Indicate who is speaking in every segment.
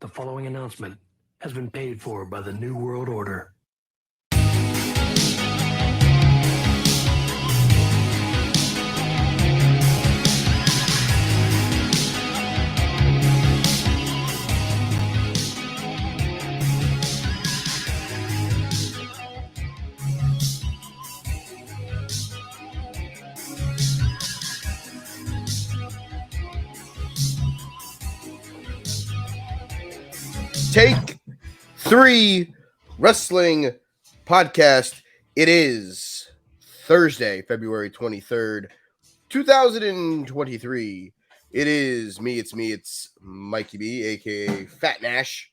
Speaker 1: The following announcement has been paid for by the New World Order.
Speaker 2: Take 3 Wrestling Podcast. It is Thursday, February 23rd, 2023. It is me, it's Mikey B, aka Fat Nash.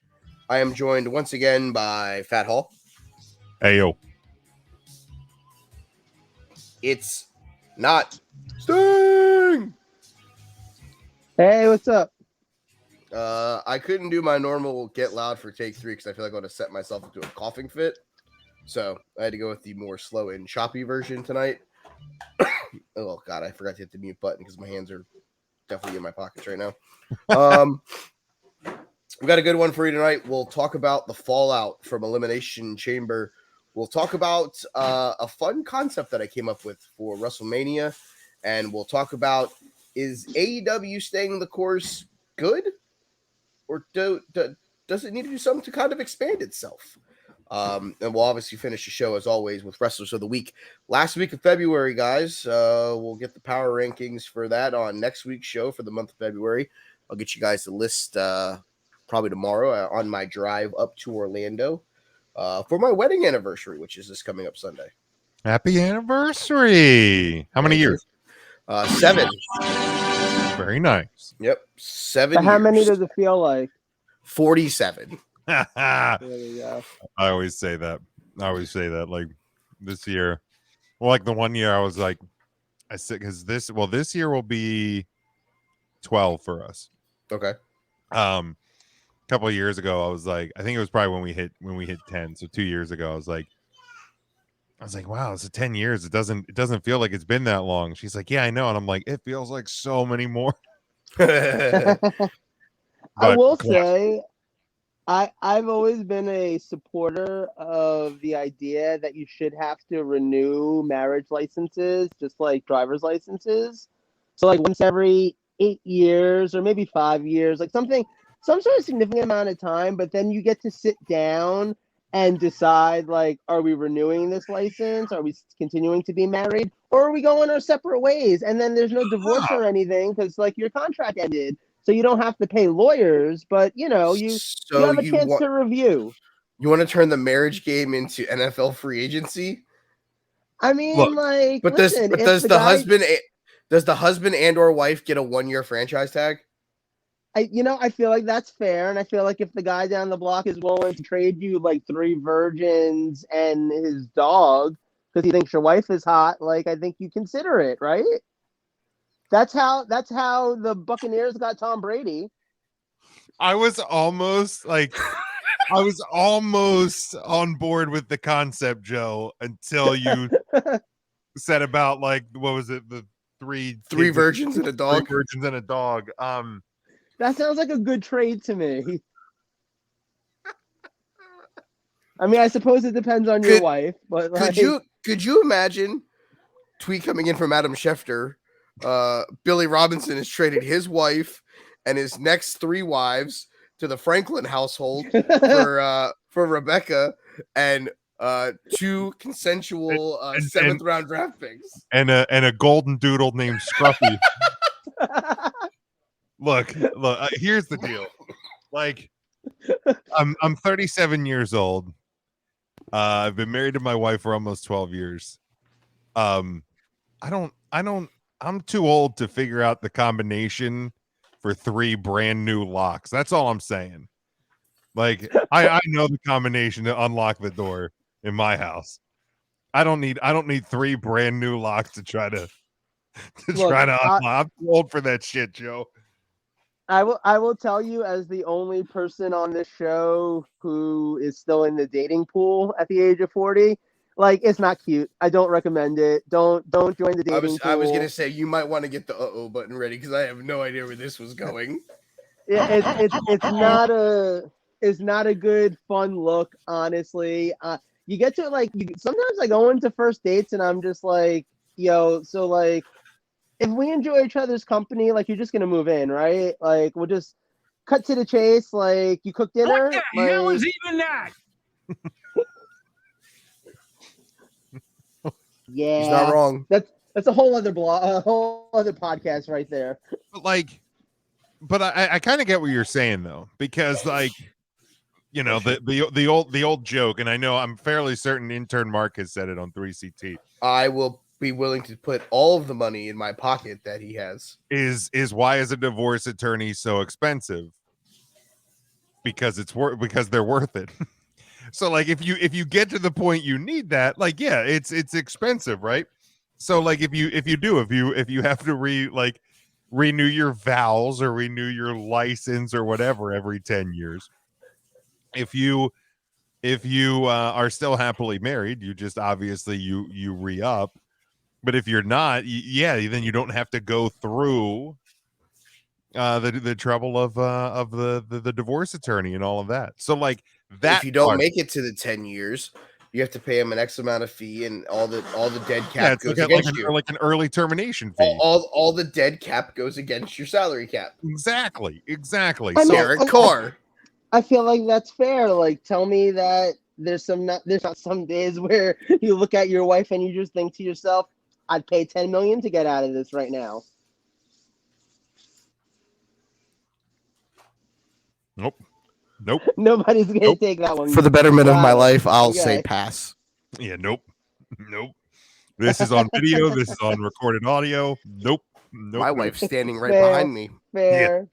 Speaker 2: I am joined once again by Fat Hall.
Speaker 3: Hey, yo.
Speaker 2: It's not Sting!
Speaker 4: Hey, what's up?
Speaker 2: I couldn't do my normal get loud for take 3 because I feel like I would have set myself into a coughing fit. So I had to go with the more slow and choppy version tonight. Oh, God, I forgot to hit the mute button because my hands are definitely in my pockets right now. We've got a good one for you tonight. We'll talk about the fallout from Elimination Chamber. We'll talk about a fun concept that I came up with for Wrestlemania. And we'll talk about, is AEW staying the course good? Or does it need to do something to kind of expand itself? And we'll obviously finish the show, as always, with Wrestlers of the Week. Last week of February, guys. We'll get the power rankings for that on next week's show for the month of February. I'll get you guys the list probably tomorrow on my drive up to Orlando for my wedding anniversary, which is this coming up Sunday.
Speaker 3: Happy anniversary. How many years?
Speaker 2: 7.
Speaker 3: Very nice.
Speaker 2: Yep, 7
Speaker 4: So how
Speaker 2: years.
Speaker 4: many does it feel like?
Speaker 2: 47.
Speaker 3: I
Speaker 4: There you go.
Speaker 3: always say that. Like this year. Well, like the one year I was like, I said, because this year will be 12 for us.
Speaker 2: Okay.
Speaker 3: A couple of years ago, I was like, I think it was probably when we hit 10. So 2 years ago, I was like, wow, it's 10 years. It doesn't feel like it's been that long. She's like, yeah, I know. And I'm like, it feels like so many more.
Speaker 4: I
Speaker 3: But-
Speaker 4: will say, I've always been a supporter of the idea that you should have to renew marriage licenses, just like driver's licenses. So like once every 8 years or maybe 5 years, like some sort of significant amount of time, but then you get to sit down and decide, like, are we renewing this license? Are we continuing to be married? Or are we going our separate ways? And then there's no divorce or anything because, like, your contract ended. So you don't have to pay lawyers, but, you know, you have a chance to review.
Speaker 2: You want to turn the marriage game into NFL free agency?
Speaker 4: I mean,
Speaker 3: Look,
Speaker 4: like,
Speaker 2: But
Speaker 4: listen,
Speaker 2: does the husband and or wife get a 1-year franchise tag?
Speaker 4: I feel like that's fair, and I feel like if the guy down the block is willing to trade you like 3 virgins and his dog because he thinks your wife is hot, like I think you consider it, right? That's how the Buccaneers got Tom Brady.
Speaker 3: I was almost on board with the concept, Joe, until you said about like, what was it? The three
Speaker 2: virgins and a dog.
Speaker 3: 3 virgins and a dog.
Speaker 4: That sounds like a good trade to me. I mean, I suppose it depends on your wife, but like,
Speaker 2: could you imagine tweet coming in from Adam Schefter? Billy Robinson has traded his wife and his next 3 wives to the Franklin household for Rebecca and 2 consensual 7th round draft picks
Speaker 3: and a golden doodle named Scruffy. Look, here's the deal. Like, I'm 37 years old. I've been married to my wife for almost 12 years. I'm too old to figure out the combination for 3 brand new locks. That's all I'm saying. Like, I know the combination to unlock the door in my house. I don't need 3 brand new locks to try to unlock. I'm too old for that shit, Joe.
Speaker 4: I will tell you, as the only person on this show who is still in the dating pool at the age of 40, like, it's not cute. I don't recommend it. Don't join the dating pool.
Speaker 2: I was gonna say you might want to get the button ready because I have no idea where this was going.
Speaker 4: it's not a good fun look, honestly. You get to like sometimes I go into first dates and I'm just like, yo, so like if we enjoy each other's company, like you're just gonna move in, right? Like we'll just cut to the chase. Like you cook dinner.
Speaker 1: What the hell
Speaker 4: like,
Speaker 1: is even that?
Speaker 4: Yeah,
Speaker 2: He's not wrong.
Speaker 4: That's a whole other a whole other podcast right there.
Speaker 3: But I kind of get what you're saying though, because like, you know, the old joke, and I know I'm fairly certain intern Mark has said it on 3CT.
Speaker 2: I will be willing to put all of the money in my pocket that he has.
Speaker 3: Is why is a divorce attorney so expensive? Because they're worth it. So like if you get to the point you need that, like yeah, it's expensive, right? So like if you have to renew your vows or renew your license or whatever every 10 years, if you are still happily married, you just obviously you re-up. But if you're not, then you don't have to go through the trouble of the divorce attorney and all of that. So like that,
Speaker 2: if you don't make it to the 10 years, you have to pay him an X amount of fee, and all the dead cap goes against you.
Speaker 3: Like an early termination fee.
Speaker 2: All the dead cap goes against your salary cap.
Speaker 3: Exactly.
Speaker 4: I mean,
Speaker 2: Derek Carr.
Speaker 4: I feel like that's fair. Like, tell me that there's not some days where you look at your wife and you just think to yourself, "I'd pay $10 million to get out of this right now."
Speaker 3: Nope.
Speaker 4: Nobody's gonna take that one.
Speaker 2: For the betterment of my
Speaker 4: Wow.
Speaker 2: life, I'll
Speaker 4: Okay.
Speaker 2: say pass.
Speaker 3: Yeah, nope. This is on video. This is on recorded audio. Nope.
Speaker 2: My wife's standing right
Speaker 4: Fair.
Speaker 2: behind me.
Speaker 4: Fair.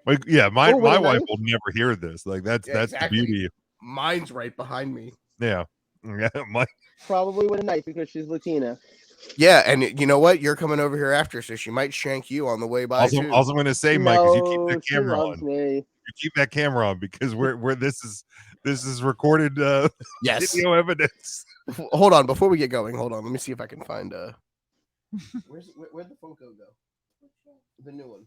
Speaker 3: Like, yeah, my
Speaker 4: Oh, wait,
Speaker 3: wife
Speaker 4: nice.
Speaker 3: will never hear this. Like that's
Speaker 2: exactly.
Speaker 3: the beauty.
Speaker 2: Mine's right behind me.
Speaker 3: Yeah.
Speaker 4: Probably with a knife because she's Latina.
Speaker 2: Yeah, and you know what? You're coming over here after, so she might shank you on the way by too.
Speaker 3: Also, I'm going to say, Mike, is you keep the
Speaker 4: she
Speaker 3: camera
Speaker 4: loves
Speaker 3: on.
Speaker 4: me.
Speaker 3: You keep that camera on because we're this is recorded
Speaker 2: Yes.
Speaker 3: video evidence.
Speaker 2: Hold on, before we get going, hold on. Let me see if I can find where'd the Funko go? The new one.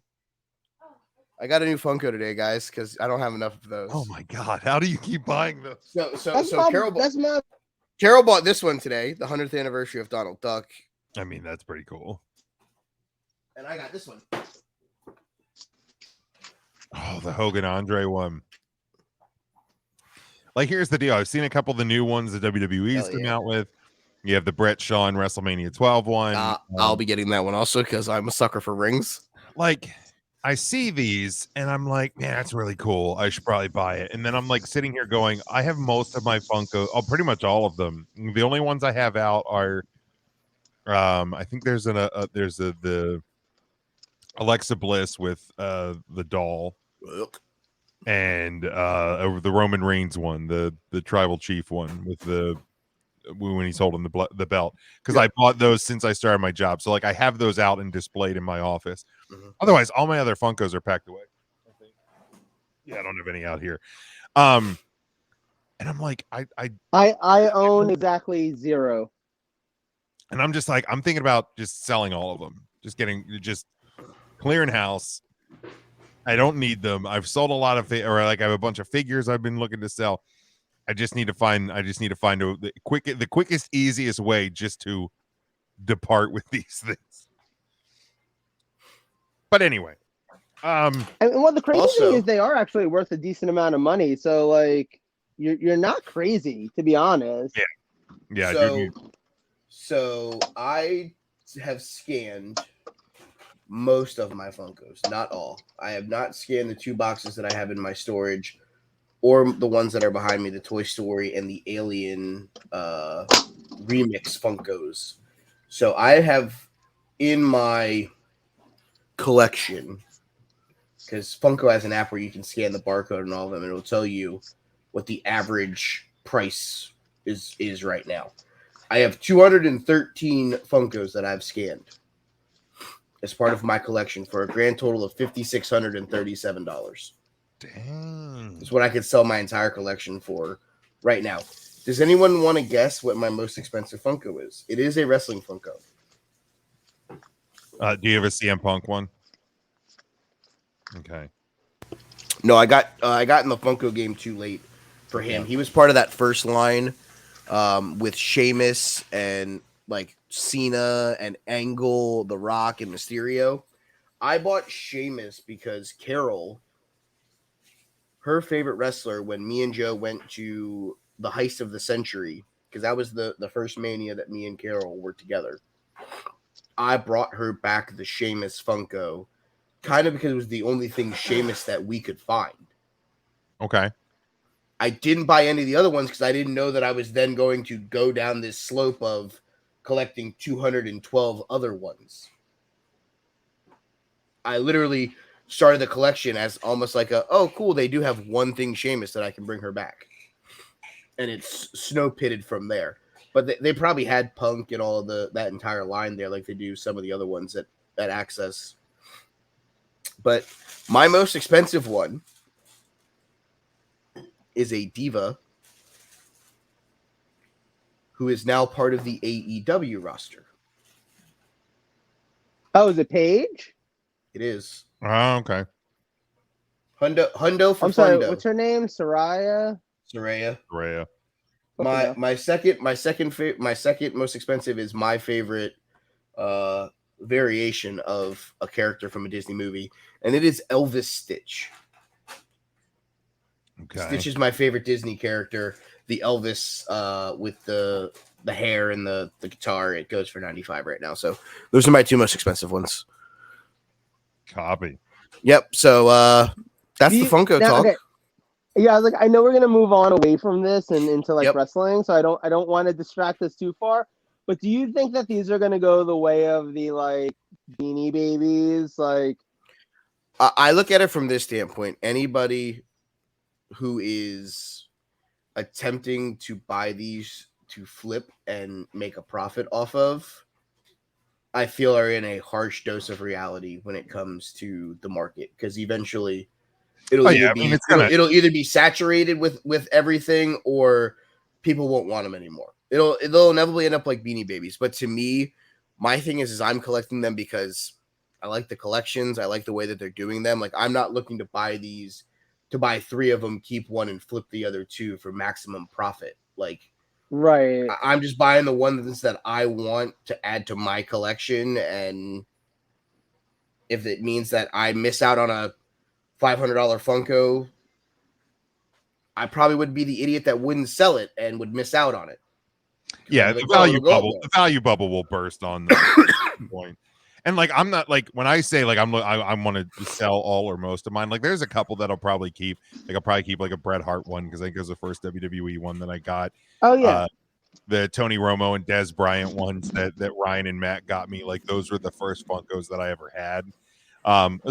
Speaker 2: I got a new Funko today, guys, because I don't have enough of those.
Speaker 3: Oh my god, how do you keep buying those?
Speaker 2: So Carol bought this one today, the 100th anniversary of Donald Duck.
Speaker 3: I mean, that's pretty cool.
Speaker 2: And I got this one.
Speaker 3: Oh, the Hogan Andre one. Like, here's the deal. I've seen a couple of the new ones that WWE's come out with. You have the Brett Shawn WrestleMania 12 one.
Speaker 2: I'll be getting that one also because I'm a sucker for rings.
Speaker 3: Like, I see these and I'm like, man, that's really cool. I should probably buy it. And then I'm like sitting here going, I have most of my Funko, pretty much all of them. The only ones I have out are, I think there's the Alexa Bliss with the doll, and the Roman Reigns one, the tribal chief one with when he's holding the belt, because I bought those since I started my job. So like I have those out and displayed in my office. Otherwise, all my other Funkos are packed away. I don't have any out here. And I'm like,
Speaker 4: I own exactly 0.
Speaker 3: And I'm just like, I'm thinking about just selling all of them, just clearing house. I don't need them. I've sold a lot of I have a bunch of figures I've been looking to sell. I just need to find the quickest, easiest way just to depart with these things. But anyway,
Speaker 4: and what the crazy thing is, they are actually worth a decent amount of money. So like, you're not crazy, to be honest.
Speaker 3: Yeah.
Speaker 2: So I have scanned most of my Funkos, not all. I have not scanned the 2 boxes that I have in my storage, or the ones that are behind me, the Toy Story and the Alien remix Funkos. So I have in my collection, because Funko has an app where you can scan the barcode and all of them, and it'll tell you what the average price is right now. I have 213 Funkos that I've scanned as part of my collection for a grand total of $5,637.
Speaker 3: Dang.
Speaker 2: That's what I could sell my entire collection for right now. Does anyone want to guess what my most expensive Funko is? It is a wrestling Funko.
Speaker 3: Do you have a CM Punk one? Okay.
Speaker 2: No, I got in the Funko game too late for him. He was part of that first line with Sheamus and like Cena and Angle, The Rock, and Mysterio. I bought Sheamus because Carol, her favorite wrestler, when me and Joe went to the Heist of the Century, because that was the first Mania that me and Carol were together, I brought her back the Sheamus Funko, kind of because it was the only thing Sheamus that we could find.
Speaker 3: Okay.
Speaker 2: I didn't buy any of the other ones because I didn't know that I was then going to go down this slope of collecting 212 other ones. I literally started the collection as almost like oh, cool, they do have one thing Sheamus that I can bring her back. And it's snow pitted from there. But they probably had Punk and all of that entire line there like they do some of the other ones at Access. But my most expensive one is a diva who is now part of the AEW roster.
Speaker 4: Oh, is it Paige?
Speaker 2: It is.
Speaker 3: Oh, okay.
Speaker 2: Hundo for
Speaker 4: I'm sorry,
Speaker 2: Fundo.
Speaker 4: what's her name? Soraya?
Speaker 2: Saraya.
Speaker 3: Rhea.
Speaker 2: My second most expensive is my favorite variation of a character from a Disney movie, and it is Elvis Stitch.
Speaker 3: Okay.
Speaker 2: Stitch is my favorite Disney character. The Elvis with the hair and the guitar, it goes for $95 right now. So those are my two most expensive ones.
Speaker 3: Copy.
Speaker 2: Yep. So that's the Funko talk.
Speaker 4: Okay. Yeah, I was like, I know we're gonna move on away from this and into like
Speaker 2: Yep.
Speaker 4: wrestling, so I don't want to distract us too far. But do you think that these are gonna go the way of the like Beanie Babies? Like,
Speaker 2: I look at it from this standpoint. Anybody who is attempting to buy these to flip and make a profit off of, I feel are in a harsh dose of reality when it comes to the market, because eventually it'll either be saturated with everything, or people won't want them anymore. They'll inevitably end up like Beanie Babies. But to me, my thing is I'm collecting them because I like the collections. I like the way that they're doing them. Like, I'm not looking to buy these to buy 3 of them, keep one, and flip the other 2 for maximum profit. Like,
Speaker 4: right.
Speaker 2: I'm just buying the ones that I want to add to my collection, and if it means that I miss out on a $500 Funko, I probably would be the idiot that wouldn't sell it and would miss out on it.
Speaker 3: Yeah,
Speaker 2: Like,
Speaker 3: the value bubble will burst on the point. And like, I'm not like, when I say like I want to sell all or most of mine, like there's a couple that I'll probably keep. Like I'll probably keep like a Bret Hart one because I think it was the first WWE one that I got.
Speaker 4: Oh yeah.
Speaker 3: The Tony Romo and Des Bryant ones that Ryan and Matt got me, like those were the first Funkos that I ever had.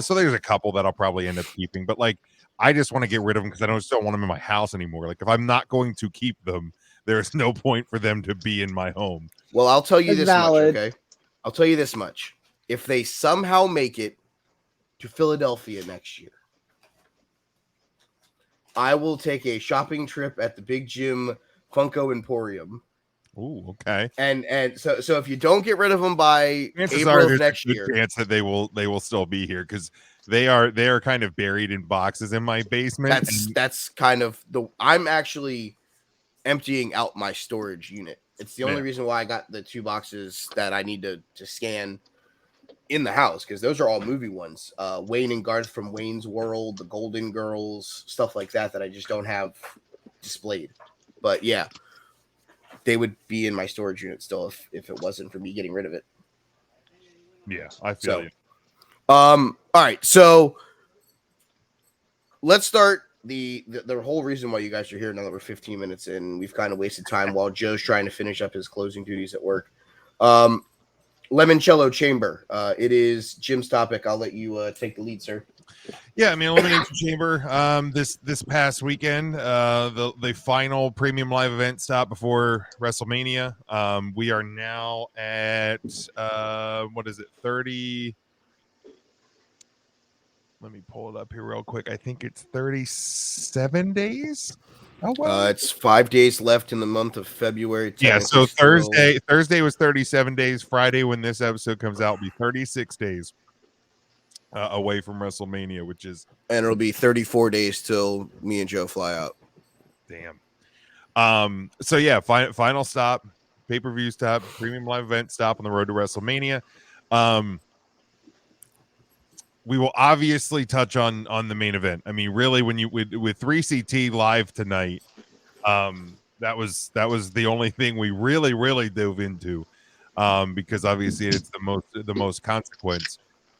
Speaker 3: So there's a couple that I'll probably end up keeping, but like I just want to get rid of them because I don't want them in my house anymore. Like if I'm not going to keep them, there's no point for them to be in my home.
Speaker 2: Well, I'll tell you
Speaker 4: It's
Speaker 2: this
Speaker 4: valid.
Speaker 2: much, okay? I'll tell you this much. If they somehow make it to Philadelphia next year, I will take a shopping trip at the Big Jim Funko Emporium.
Speaker 3: Ooh, okay.
Speaker 2: And so if you don't get rid of them by April of next year,
Speaker 3: chance that they will still be here because they are kind of buried in boxes in my basement.
Speaker 2: That's kind of I'm actually emptying out my storage unit. It's the only reason why I got the 2 boxes that I need to scan in the house, because those are all movie ones. Wayne and Garth from Wayne's World, the Golden Girls, stuff like that I just don't have displayed. But yeah, they would be in my storage unit still if it wasn't for me getting rid of it.
Speaker 3: Yeah, I feel you.
Speaker 2: All right, so let's start the whole reason why you guys are here now that we're 15 minutes in. We've kind of wasted time while Joe's trying to finish up his closing duties at work. Limoncello Chamber. It is Jim's topic. I'll let you take the lead, sir.
Speaker 3: Yeah, I mean, Elimination Chamber. This past weekend, the final premium live event stopped before WrestleMania. We are now at what is it? 30. Let me pull it up here real quick. I think it's 37 days. Oh, wow.
Speaker 2: It's 5 days left in the month of February.
Speaker 3: Yeah, so Thursday was 37 days. Friday, when this episode comes out, will be 36 days. away from WrestleMania, which is
Speaker 2: And it'll be 34 days till me and Joe fly out.
Speaker 3: damn. So yeah, final stop, pay-per-view stop, premium live event stop on the road to WrestleMania. We will obviously touch on the main event. I mean, really, when you with 3CT live tonight, that was the only thing we really dove into, because obviously it's the most consequence.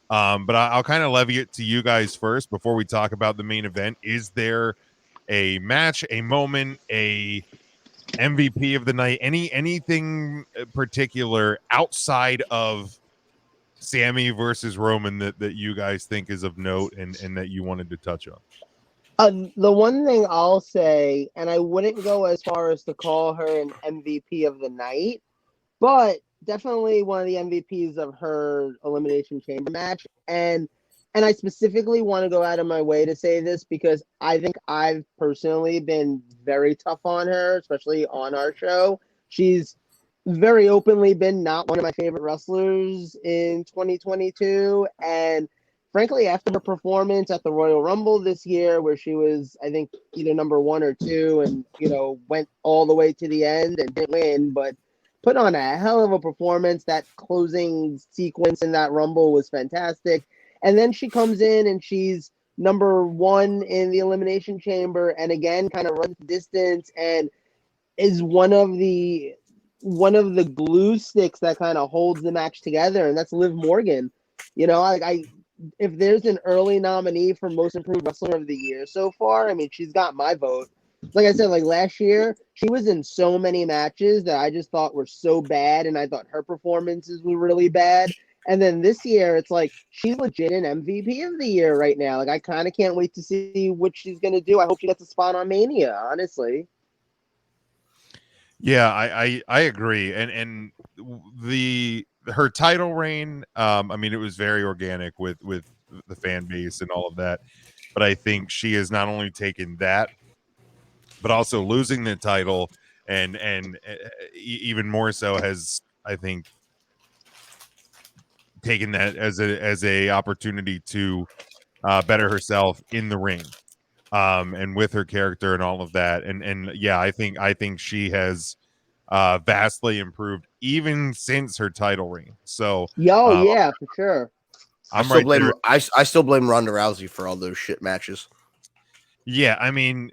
Speaker 3: But I'll kind of levy it to you guys first before we talk about the main event. Is there a match, a moment, a MVP of the night, anything particular outside of Sammy versus Roman that you guys think is of note and that you wanted to touch on?
Speaker 4: The one thing I'll say, and I wouldn't go as far as to call her an MVP of the night, but definitely one of the MVPs of her Elimination Chamber match. And I specifically want to go out of my way to say this because I think I've personally been very tough on her, especially on our show. She's very openly been not one of my favorite wrestlers in 2022. And frankly, after her performance at the Royal Rumble this year, where she was, I think, either number 1 or 2 and, went all the way to the end and didn't win, but put on a hell of a performance. That closing sequence in that Rumble was fantastic. And then she comes in and she's number 1 in the Elimination Chamber and again kind of runs the distance and is one of the glue sticks that kind of holds the match together, and that's Liv Morgan. I if there's an early nominee for most improved wrestler of the year so far, I mean, she's got my vote. Like I said, like last year, she was in so many matches that I just thought were so bad, and I thought her performances were really bad. And then this year, it's like she's legit an MVP of the year right now. Like I kind of can't wait to see what she's gonna do. I hope she gets a spot on Mania, honestly.
Speaker 3: Yeah, I agree, and her title reign. I mean, it was very organic with the fan base and all of that, but I think she has not only taken that, but also losing the title, and even more so has, I think, taken that as a opportunity to better herself in the ring, and with her character and all of that, and yeah, I think she has vastly improved even since her title reign. So
Speaker 4: Yeah, for sure.
Speaker 3: I'm right there.
Speaker 2: I still blame Ronda Rousey for all those shit matches.
Speaker 3: Yeah, I mean,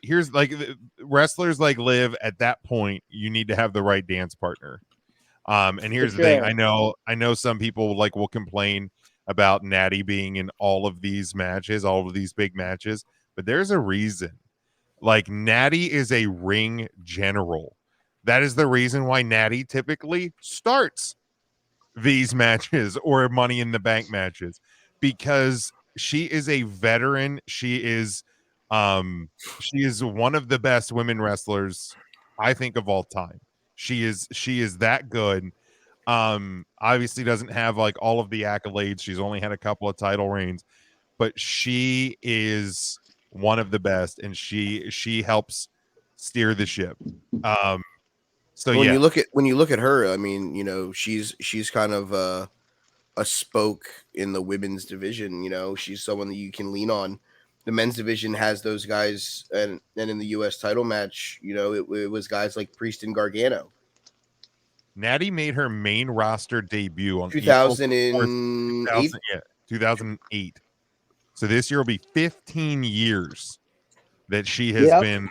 Speaker 3: here's like wrestlers like Liv. At that point, you need to have the right dance partner. And here's the thing: I know some people will complain about Natty being in all of these matches, all of these big matches, but there's a reason. Like Natty is a ring general. That is the reason why Natty typically starts these matches or Money in the Bank matches, because she is a veteran. She is one of the best women wrestlers I think of all time. She is that good. Obviously doesn't have like all of the accolades. She's only had a couple of title reigns, but she is one of the best, and she helps steer the ship. So
Speaker 2: when
Speaker 3: yeah,
Speaker 2: you look at her, I mean, she's kind of a spoke in the women's division. She's someone that you can lean on. The men's division has those guys, and in the U.S. title match, it was guys like Priest and Gargano.
Speaker 3: Natty made her main roster debut on
Speaker 2: 2008.
Speaker 3: 2008. So this year will be 15 years that she has been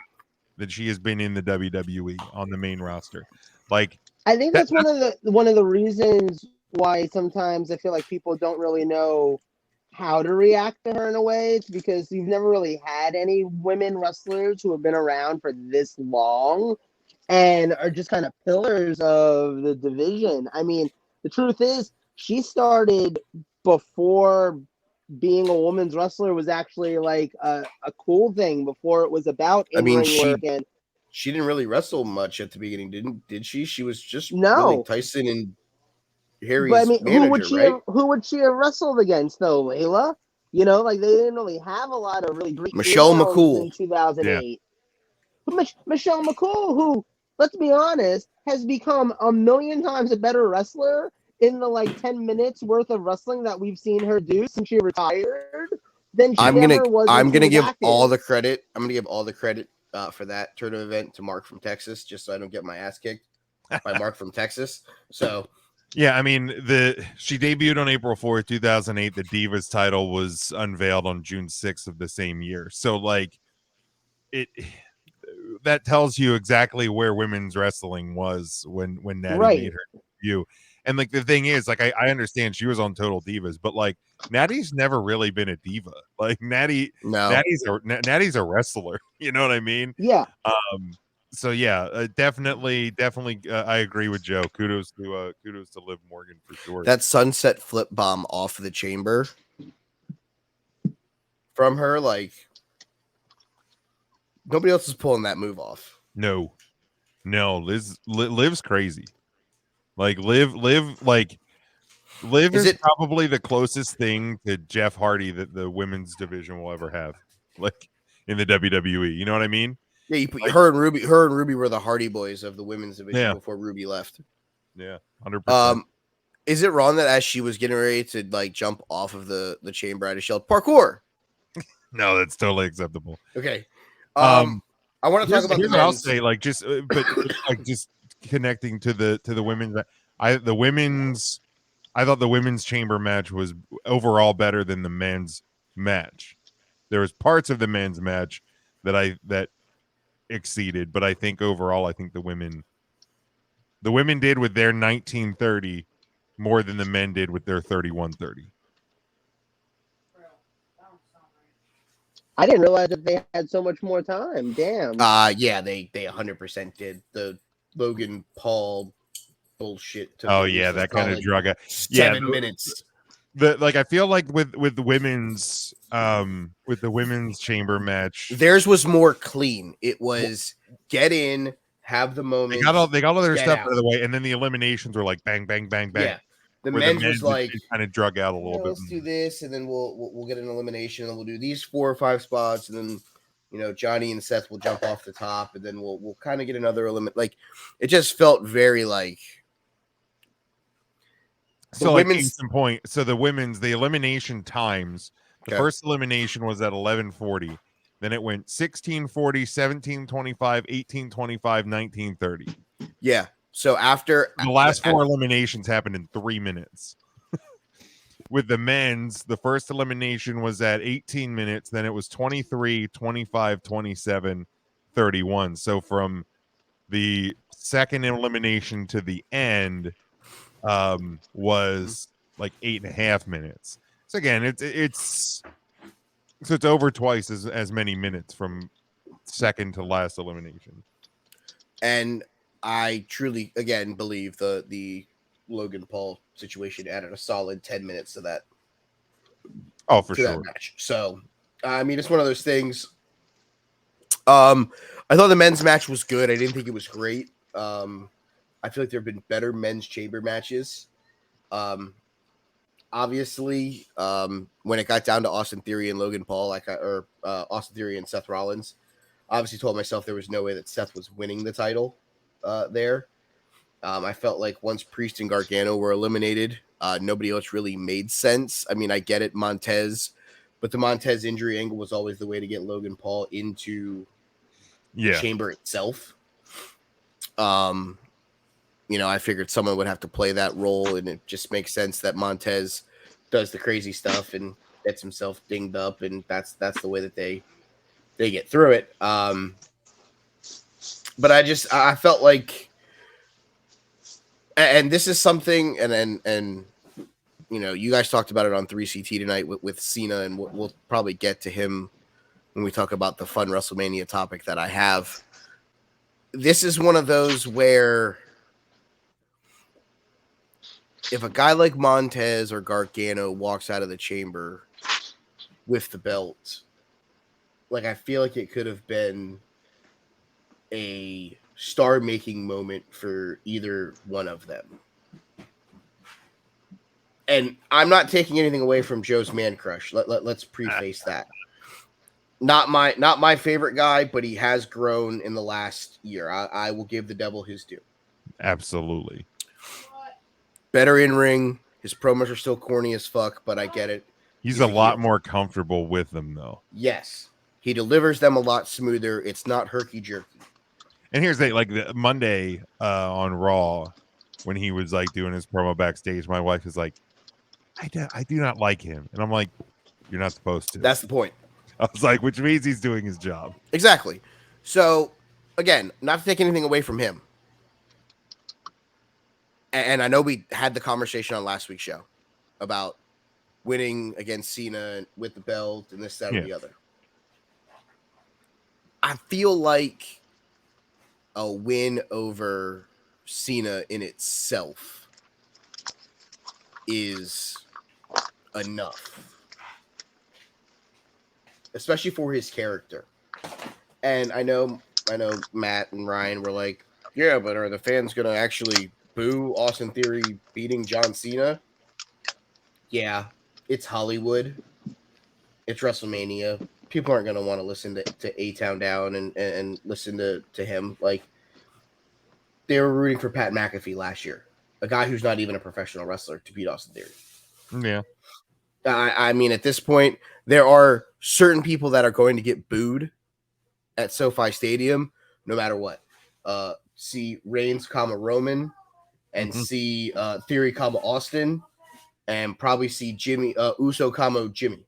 Speaker 3: in the WWE on the main roster. Like,
Speaker 4: I think that's one of the reasons why sometimes I feel like people don't really know how to react to her in a way. It's because you've never really had any women wrestlers who have been around for this long and are just kind of pillars of the division. I mean, the truth is, she started before being a women's wrestler was actually like a cool thing, before it was about in-ring work. And
Speaker 2: she didn't really wrestle much at the beginning, did she? She was just
Speaker 4: no.
Speaker 2: really Tyson and Harry's
Speaker 4: but I mean,
Speaker 2: manager,
Speaker 4: who would she have wrestled against though, Layla? Like they didn't really have a lot of really great
Speaker 2: Michelle
Speaker 4: females
Speaker 2: McCool
Speaker 4: in 2008. Yeah. Michelle McCool, who, let's be honest, has become a million times a better wrestler in the like 10 minutes worth of wrestling that we've seen her do since she retired, then she
Speaker 2: I'm
Speaker 4: never was.
Speaker 2: gonna give
Speaker 4: active.
Speaker 2: all the credit. I'm gonna give all the credit for that tournament event to Mark from Texas, just so I don't get my ass kicked by Mark from Texas. So
Speaker 3: Yeah, I mean, she debuted on April 4th, 2008. The Divas title was unveiled on June 6th of the same year. So like that tells you exactly where women's wrestling was when Natty
Speaker 4: Right.
Speaker 3: made her debut. And like the thing is, like I understand she was on Total Divas, but like Natty's never really been a diva. Like Natty's a wrestler. You know what I mean?
Speaker 4: Yeah.
Speaker 3: So yeah, definitely, I agree with Joe. Kudos to Liv Morgan for sure.
Speaker 2: that sunset flip bomb off of the chamber from her, like nobody else is pulling that move off.
Speaker 3: No, Liv's crazy. Like Liv is probably the closest thing to Jeff Hardy that the women's division will ever have, like in the WWE. You know what I mean?
Speaker 2: Yeah, you put her and Ruby were the Hardy Boys of the women's division before Ruby left.
Speaker 3: Yeah, 100%.
Speaker 2: Is it wrong that as she was getting ready to like jump off of the chamber, I just yelled parkour?
Speaker 3: No, that's totally acceptable.
Speaker 2: Okay. I want to talk about the men's.
Speaker 3: I'll say, like, just but like just connecting to the women's. I thought the women's chamber match was overall better than the men's match. There was parts of the men's match that exceeded, but I think overall, I think the women did with their 1930 more than the men did with their 3130.
Speaker 4: I didn't realize that they had so much more time. Damn.
Speaker 2: Yeah, they 100% did. The Logan Paul bullshit.
Speaker 3: Oh yeah, that kind of drug.
Speaker 2: 7 minutes.
Speaker 3: I feel like with the women's chamber match,
Speaker 2: theirs was more clean. It was get in, have the moment.
Speaker 3: They got all their stuff out of the way, and then the eliminations were like bang, bang, bang, bang.
Speaker 2: Yeah, the men's was like
Speaker 3: kind of drug out a little bit.
Speaker 2: Let's do this, and then we'll get an elimination, and we'll do these 4 or 5 spots, and then Johnny and Seth will jump off the top, and then we'll kind of get another elimination. Like it just felt very like.
Speaker 3: So like the elimination times, the first elimination was at 11:40. Then it went 16:40, 17:25, 18:25, 19:30.
Speaker 2: Yeah. So after
Speaker 3: the last 4 eliminations happened in 3 minutes. With the men's, the first elimination was at 18 minutes, then it was 23, 25, 27, 31. So from the second elimination to the end was like 8.5 minutes. So again, it's over twice as many minutes from second to last elimination.
Speaker 2: And I truly again believe the Logan Paul situation added a solid 10 minutes to that.
Speaker 3: Oh, for sure.
Speaker 2: That match. So I mean, it's one of those things. I thought the men's match was good. I didn't think it was great. I feel like there have been better men's chamber matches. Obviously, when it got down to Austin Theory and Logan Paul, Austin Theory and Seth Rollins, obviously told myself there was no way that Seth was winning the title there. I felt like once Priest and Gargano were eliminated, nobody else really made sense. I mean, I get it, Montez, but the Montez injury angle was always the way to get Logan Paul into the chamber itself. I figured someone would have to play that role, and it just makes sense that Montez does the crazy stuff and gets himself dinged up, and that's the way that they get through it. But I felt like, and this is something, and you guys talked about it on 3CT tonight with Cena, and we'll probably get to him when we talk about the fun WrestleMania topic that I have. This is one of those where if a guy like Montez or Gargano walks out of the chamber with the belt, like I feel like it could have been a star-making moment for either one of them. And I'm not taking anything away from Joe's man crush. Let's preface that. Not my favorite guy, but he has grown in the last year. I will give the devil his due.
Speaker 3: Absolutely.
Speaker 2: Better in ring. His promos are still corny as fuck, but I get it.
Speaker 3: He's a lot
Speaker 2: heel.
Speaker 3: more comfortable with them, though.
Speaker 2: Yes. He delivers them a lot smoother. It's not herky jerky.
Speaker 3: And here's the Monday on Raw when he was like doing his promo backstage. My wife is like, I do not like him, and I'm like, you're not supposed to.
Speaker 2: That's the point.
Speaker 3: I was like, which means he's doing his job.
Speaker 2: Exactly. So, again, not to take anything away from him. And I know we had the conversation on last week's show about winning against Cena with the belt and this, that, or the other. I feel like a win over Cena in itself is enough, especially for his character. And I know Matt and Ryan were like, yeah, but are the fans going to actually boo Austin Theory beating John Cena? Yeah, it's Hollywood. It's WrestleMania. People aren't going to want to listen to A-Town Down and listen to him. Like, they were rooting for Pat McAfee last year, a guy who's not even a professional wrestler, to beat Austin Theory.
Speaker 3: Yeah.
Speaker 2: I mean, at this point, there are certain people that are going to get booed at SoFi Stadium, no matter what. See Reigns, Roman, and see Theory, Austin, and probably see Jimmy Uso, Jimmy.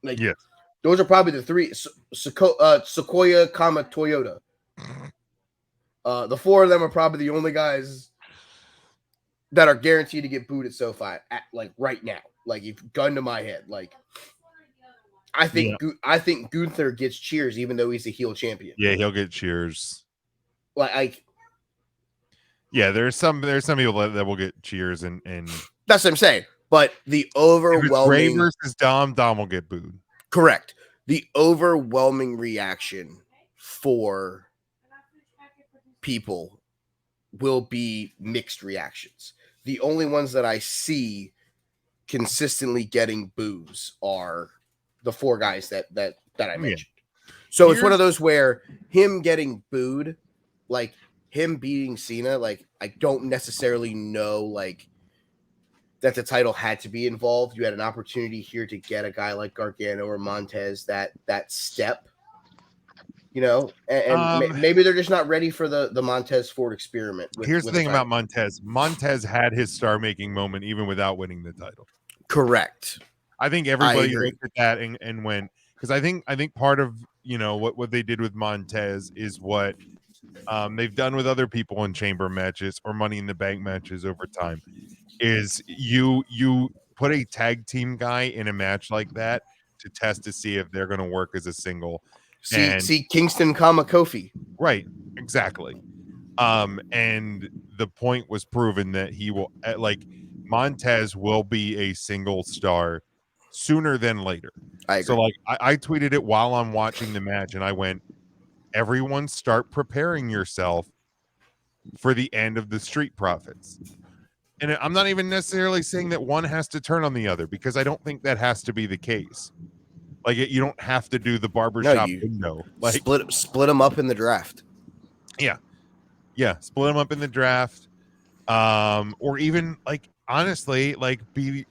Speaker 2: Like,
Speaker 3: yes.
Speaker 2: Those are probably the three. Sequoia, Toyota. The four of them are probably the only guys that are guaranteed to get booed at SoFi right now. Like, if gun to my head, like I think Gunther gets cheers even though he's a heel champion.
Speaker 3: Yeah, he'll get cheers.
Speaker 2: Yeah,
Speaker 3: there's some people that will get cheers and
Speaker 2: that's what I'm saying. But the overwhelming
Speaker 3: Ray versus Dom will get booed.
Speaker 2: Correct. The overwhelming reaction for people will be mixed reactions. The only ones that I see consistently getting boos are the four guys that I mentioned. So it's one of those where him getting booed, like him beating Cena, like I don't necessarily know like that the title had to be involved. You had an opportunity here to get a guy like Gargano or Montez that step, you know, and maybe they're just not ready for the Montez Ford experiment.
Speaker 3: Here's the thing about Montez. Montez had his star-making moment even without winning the title.
Speaker 2: Correct.
Speaker 3: I think everybody looked at that and went, because I think part of, you know, what they did with Montez is what they've done with other people in chamber matches or Money in the Bank matches over time. Is you put a tag team guy in a match like that to test to see if they're going to work as a single.
Speaker 2: See Kingston, Kofi.
Speaker 3: Right, exactly. And the point was proven that he will, like, Montez will be a single star sooner than later.
Speaker 2: I agree.
Speaker 3: So, like, I tweeted it while I'm watching the match, and I went, everyone start preparing yourself for the end of the Street Profits. And I'm not even necessarily saying that one has to turn on the other, because I don't think that has to be the case. Like, you don't have to do the barbershop window. Like,
Speaker 2: split them up in the draft.
Speaker 3: Yeah, split them up in the draft. Or even, like, honestly, like, I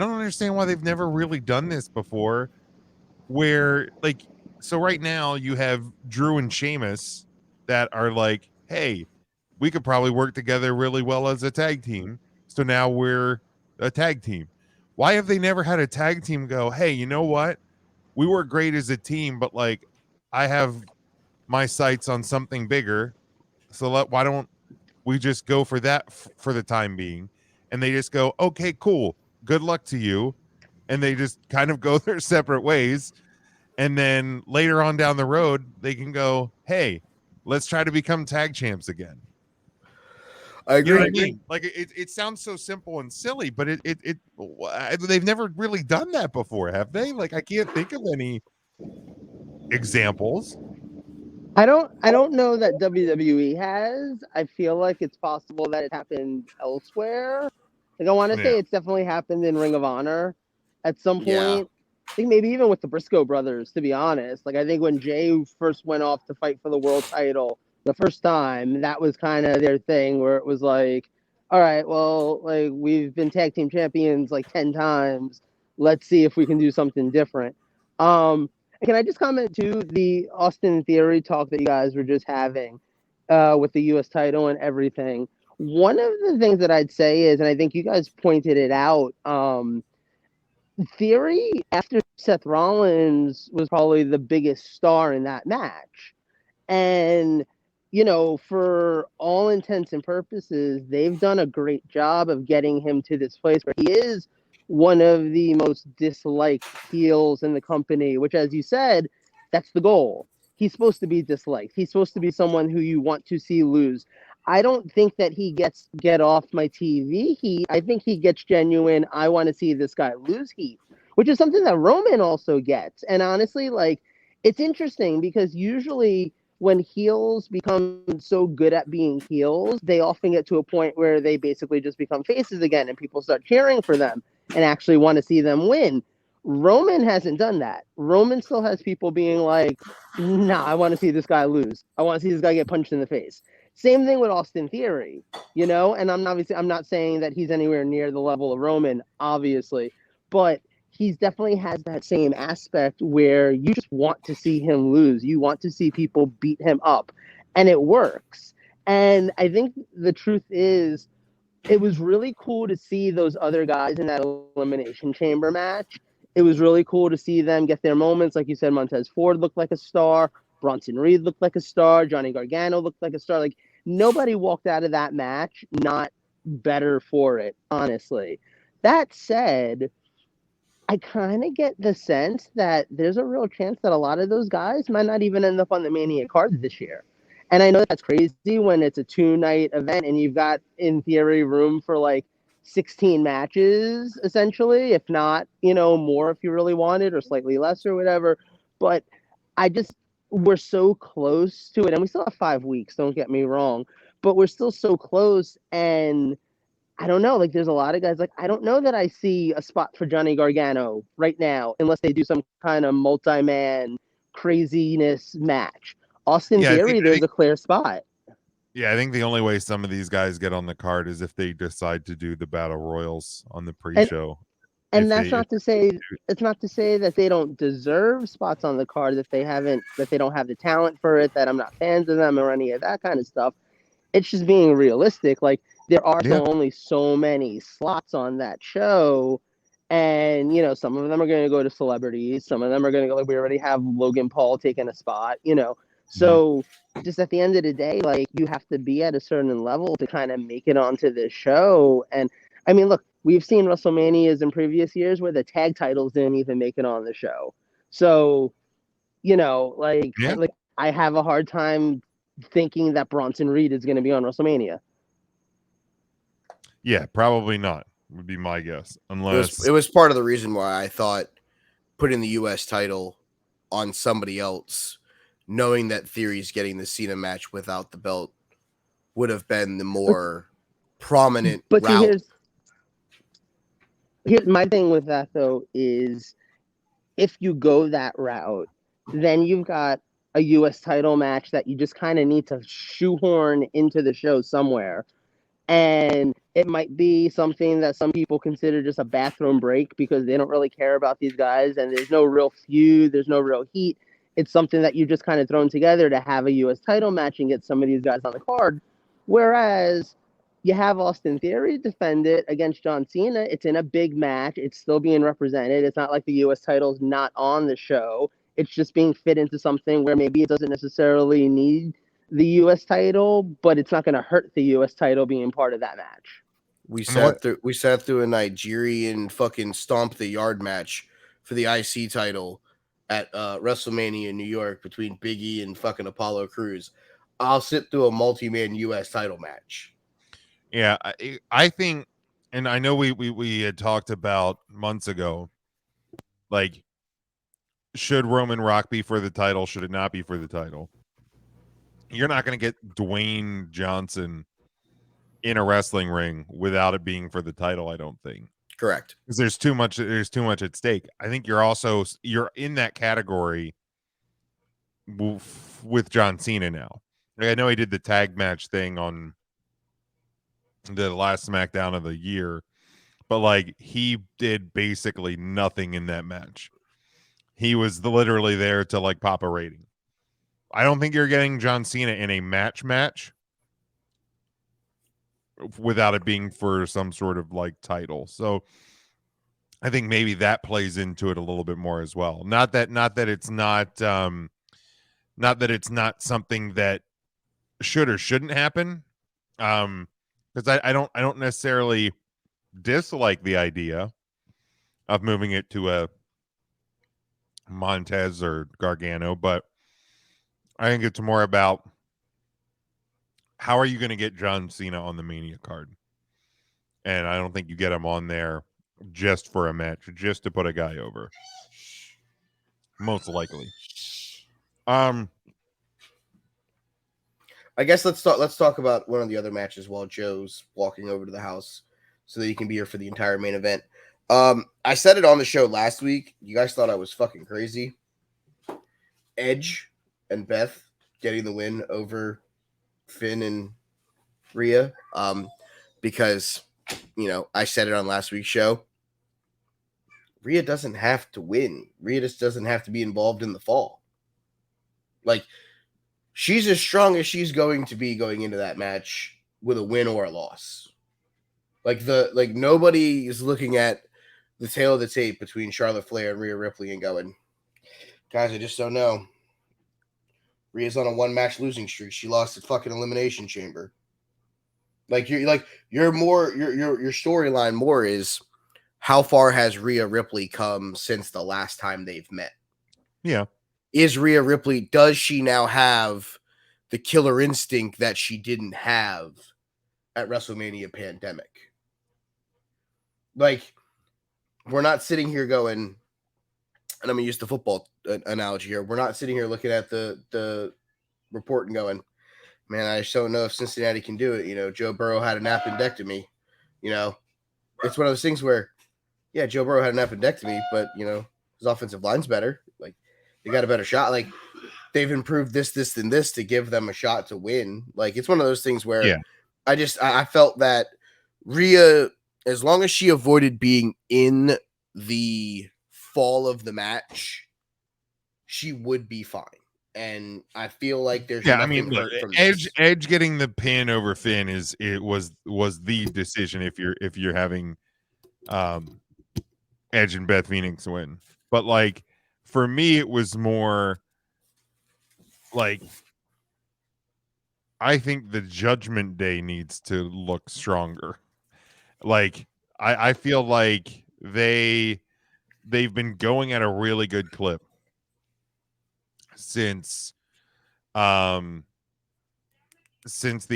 Speaker 3: don't understand why they've never really done this before. Where, like, so right now you have Drew and Sheamus that are like, hey, we could probably work together really well as a tag team. So now we're a tag team. Why have they never had a tag team go, hey, you know what? We work great as a team, but like I have my sights on something bigger. So why don't we just go for that for the time being? And they just go, okay, cool. Good luck to you. And they just kind of go their separate ways. And then later on down the road, they can go, hey, let's try to become tag champs again.
Speaker 2: I agree.
Speaker 3: You know what I mean? Like it sounds so simple and silly, but they've never really done that before, have they? Like I can't think of any examples.
Speaker 4: I don't know that WWE has. I feel like it's possible that it happened elsewhere. Like I want to say it's definitely happened in Ring of Honor at some point.
Speaker 2: Yeah.
Speaker 4: I think maybe even with the Briscoe brothers, to be honest. Like I think when Jay first went off to fight for the world title the first time, that was kind of their thing where it was like, all right, well, like we've been tag team champions like 10 times. Let's see if we can do something different. Can I just comment to the Austin Theory talk that you guys were just having with the US title and everything? One of the things that I'd say is, and I think you guys pointed it out, Theory after Seth Rollins was probably the biggest star in that match. And, for all intents and purposes, they've done a great job of getting him to this place where he is one of the most disliked heels in the company, which, as you said, that's the goal. He's supposed to be disliked. He's supposed to be someone who you want to see lose. I don't think that he gets get off my TV heat. I think he gets genuine, I want to see this guy lose heat, which is something that Roman also gets. And honestly, like, it's interesting because usually when heels become so good at being heels, they often get to a point where they basically just become faces again and people start cheering for them and actually want to see them win. Roman hasn't done that. Roman still has people being like, nah, I want to see this guy lose. I want to see this guy get punched in the face. Same thing with Austin Theory, and I'm not saying that he's anywhere near the level of Roman, obviously, but he's definitely has that same aspect where you just want to see him lose. You want to see people beat him up, and it works. And I think the truth is, it was really cool to see those other guys in that Elimination Chamber match. It was really cool to see them get their moments. Like you said, Montez Ford looked like a star. Bronson Reed looked like a star. Johnny Gargano looked like a star. Like, nobody walked out of that match not better for it, honestly. That said, I kind of get the sense that there's a real chance that a lot of those guys might not even end up on the Mania card this year. And I know that's crazy when it's a 2-night event and you've got, in theory, room for like 16 matches, essentially, if not, more if you really wanted, or slightly less or whatever. But we're so close to it. And we still have 5 weeks, don't get me wrong. But we're still so close. And I don't know. Like, there's a lot of guys. Like, I don't know that I see a spot for Johnny Gargano right now, unless they do some kind of multi-man craziness match. Austin
Speaker 3: Yeah,
Speaker 4: Theory, there's a clear spot.
Speaker 3: Yeah, I think the only way some of these guys get on the card is if they decide to do the battle royals on the pre-show.
Speaker 4: And that's not to say it's not to say that they don't deserve spots on the card, that they don't have the talent for it, that I'm not fans of them or any of that kind of stuff. It's just being realistic. Like, there are only so many slots on that show. And, some of them are going to go to celebrities. Some of them are going to go, like, we already have Logan Paul taking a spot, So just at the end of the day, like, you have to be at a certain level to kind of make it onto this show. And, I mean, look, we've seen WrestleManias in previous years where the tag titles didn't even make it on the show. So, I have a hard time thinking that Bronson Reed is going to be on WrestleMania.
Speaker 3: Yeah, probably not, would be my guess. Unless
Speaker 2: it was part of the reason why I thought putting the US title on somebody else, knowing that Theory's getting the Cena match without the belt, would have been the more prominent route.
Speaker 4: Here's my thing with that, though, is if you go that route, then you've got a US title match that you just kind of need to shoehorn into the show somewhere. And it might be something that some people consider just a bathroom break because they don't really care about these guys and there's no real feud, there's no real heat. It's something that you just kind of thrown together to have a US title match and get some of these guys on the card. Whereas you have Austin Theory defend it against John Cena. It's in a big match. It's still being represented. It's not like the US title's not on the show. It's just being fit into something where maybe it doesn't necessarily need the US title, but it's not going to hurt the US title being part of that match.
Speaker 2: We sat through a Nigerian fucking stomp the yard match for the IC title at WrestleMania in New York between Big E and fucking Apollo Crews. I'll sit through a multi-man US title match.
Speaker 3: Yeah, I think, and I know we had talked about months ago, like, should Roman Rock be for the title? Should it not be for the title? You're not going to get Dwayne Johnson in a wrestling ring without it being for the title, I don't think.
Speaker 2: Correct.
Speaker 3: Because there's too much at stake. I think you're in that category with John Cena now. Like, I know he did the tag match thing on the last SmackDown of the year, but like he did basically nothing in that match. He was literally there to like pop a rating. I don't think you're getting John Cena in a match without it being for some sort of like title. So I think maybe that plays into it a little bit more as well. Not that it's not it's not something that should or shouldn't happen. Because I don't necessarily dislike the idea of moving it to a Montez or Gargano, but I think it's more about how are you going to get John Cena on the Mania card? And I don't think you get him on there just for a match, just to put a guy over. Most likely.
Speaker 2: I guess let's talk about one of the other matches while Joe's walking over to the house so that he can be here for the entire main event. I said it on the show last week. You guys thought I was fucking crazy. Edge and Beth getting the win over Finn and Rhea. Because, you know, I said it on last week's show. Rhea doesn't have to win. Rhea just doesn't have to be involved in the fall. Like, she's as strong as she's going to be going into that match with a win or a loss. Like nobody is looking at the tail of the tape between Charlotte Flair and Rhea Ripley and going, guys, I just don't know. Rhea's on a 1-match losing streak. She lost at fucking Elimination Chamber. Like your storyline more is how far has Rhea Ripley come since the last time they've met?
Speaker 3: Yeah.
Speaker 2: Is Rhea Ripley, does she now have the killer instinct that she didn't have at WrestleMania Pandemic? Like, we're not sitting here going, and I'm going to use the football analogy here. We're not sitting here looking at the report and going, man, I just don't know if Cincinnati can do it. You know, Joe Burrow had an appendectomy. You know, it's one of those things where, yeah, Joe Burrow had an appendectomy, but, you know, his offensive line's better. Like, they got a better shot. Like, they've improved this, and this to give them a shot to win. Like, it's one of those things where I felt that Rhea, as long as she avoided being in the fall of the match, she would be fine. And I feel like there's nothing hurt from this.
Speaker 3: Edge getting the pin over Finn was the decision if you're having Edge and Beth Phoenix win. But like for me, it was more like I think the Judgment Day needs to look stronger. Like I feel like they've been going at a really good clip since the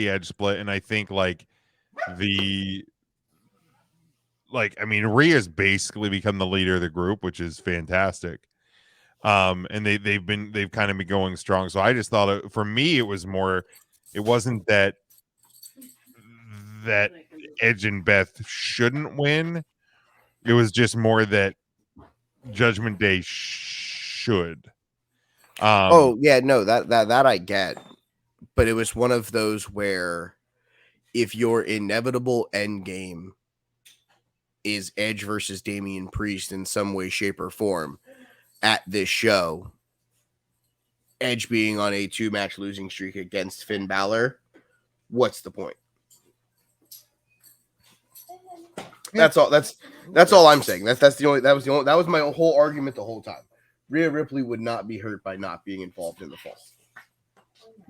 Speaker 3: Edge split, and I think Rhea's basically become the leader of the group, which is fantastic. And they've kind of been going strong. So I just thought for me it wasn't that Edge and Beth shouldn't win. It was just more that Judgment Day should.
Speaker 2: That I get, but it was one of those where if your inevitable end game is Edge versus Damian Priest in some way, shape, or form at this show, Edge being on a 2-match losing streak against Finn Balor, what's the point? That's all. That's all I'm saying. That was my whole argument the whole time. Rhea Ripley would not be hurt by not being involved in the fall.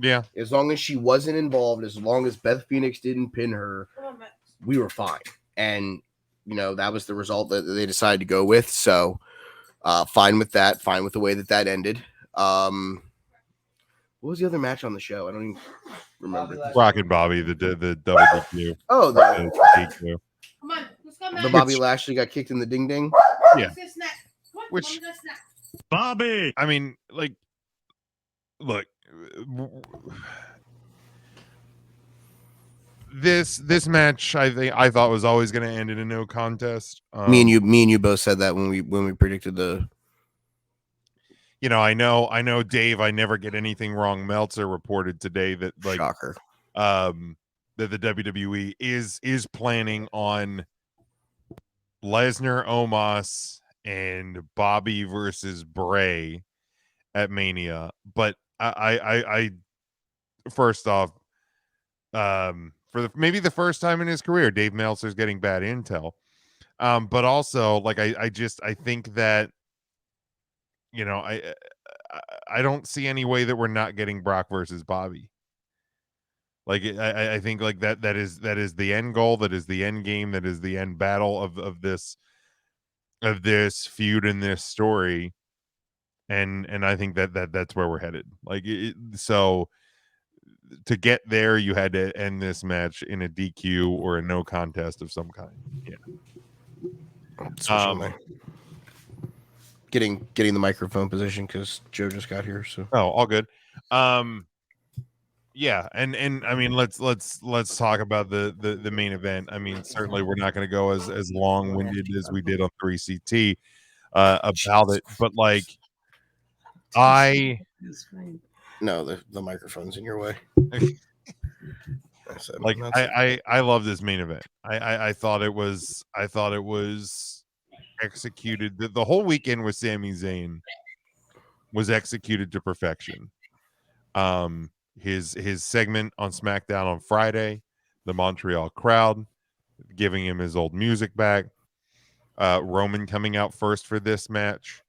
Speaker 3: Yeah.
Speaker 2: As long as she wasn't involved, as long as Beth Phoenix didn't pin her, we were fine. And, you know, that was the result that they decided to go with. So, fine with that. Fine with the way that ended. What was the other match on the show? I don't even remember.
Speaker 3: Rock and Bobby, the double DQ.
Speaker 2: Oh,
Speaker 3: the DQ.
Speaker 5: Come on, let's go, man.
Speaker 2: The Bobby Lashley got kicked in the ding ding.
Speaker 3: Yeah. Which, Bobby, I mean, like, look, this match I thought was always going to end in a no contest.
Speaker 2: Me and you both said that when we predicted the.
Speaker 3: You know, I know, Dave. I never get anything wrong. Meltzer reported today that
Speaker 2: Shocker.
Speaker 3: that the WWE is planning on Lesnar, Omos, and Bobby versus Bray at Mania. But I first off, for maybe the first time in his career, Dave Meltzer's getting bad intel. But also, like, I think that, you know, I don't see any way that we're not getting Brock versus Bobby. Like, I think like that is the end goal, that is the end game, that is the end battle of this feud and this story, and I think that's where we're headed. Like, so to get there, you had to end this match in a DQ or a no contest of some kind. Yeah.
Speaker 2: Getting the microphone position because Joe just got here. So
Speaker 3: all good. Yeah, and I mean, let's talk about the main event. I mean, certainly we're not going to go as long winded as we did on 3CT about it, but like,
Speaker 2: no, the microphone's in your way.
Speaker 3: Like, I love this main event. I thought it was executed. The whole weekend with Sami Zayn was executed to perfection. His segment on SmackDown on Friday, the Montreal crowd giving him his old music back. Roman coming out first for this match,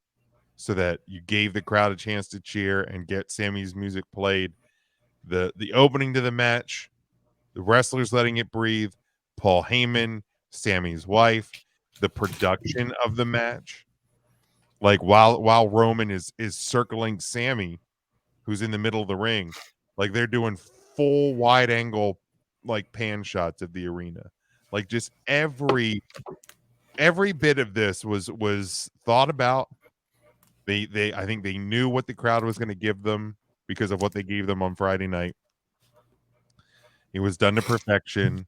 Speaker 3: so that you gave the crowd a chance to cheer and get Sammy's music played. The opening to the match, the wrestlers letting it breathe, Paul Heyman, Sammy's wife, the production of the match. Like, while Roman is circling Sammy, who's in the middle of the ring, like, they're doing full wide angle, like, pan shots of the arena. Like, just every bit of this was thought about. I think they knew what the crowd was going to give them because of what they gave them on Friday night. It was done to perfection.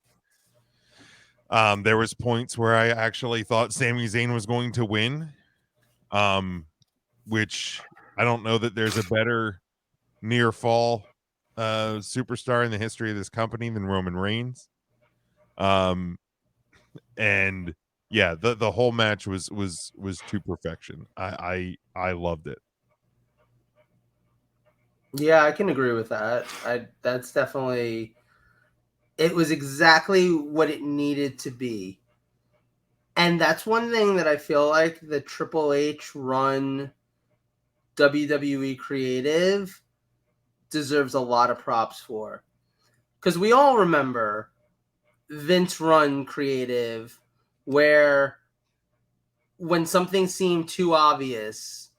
Speaker 3: There was points where I actually thought Sami Zayn was going to win, which I don't know that there's a better near fall superstar in the history of this company than Roman Reigns. And yeah, the whole match was to perfection. I loved it.
Speaker 5: Yeah, I can agree with that. That's definitely, it was exactly what it needed to be. And that's one thing that I feel like the Triple H run WWE creative deserves a lot of props for. Because we all remember Vince run creative, where when something seemed too obvious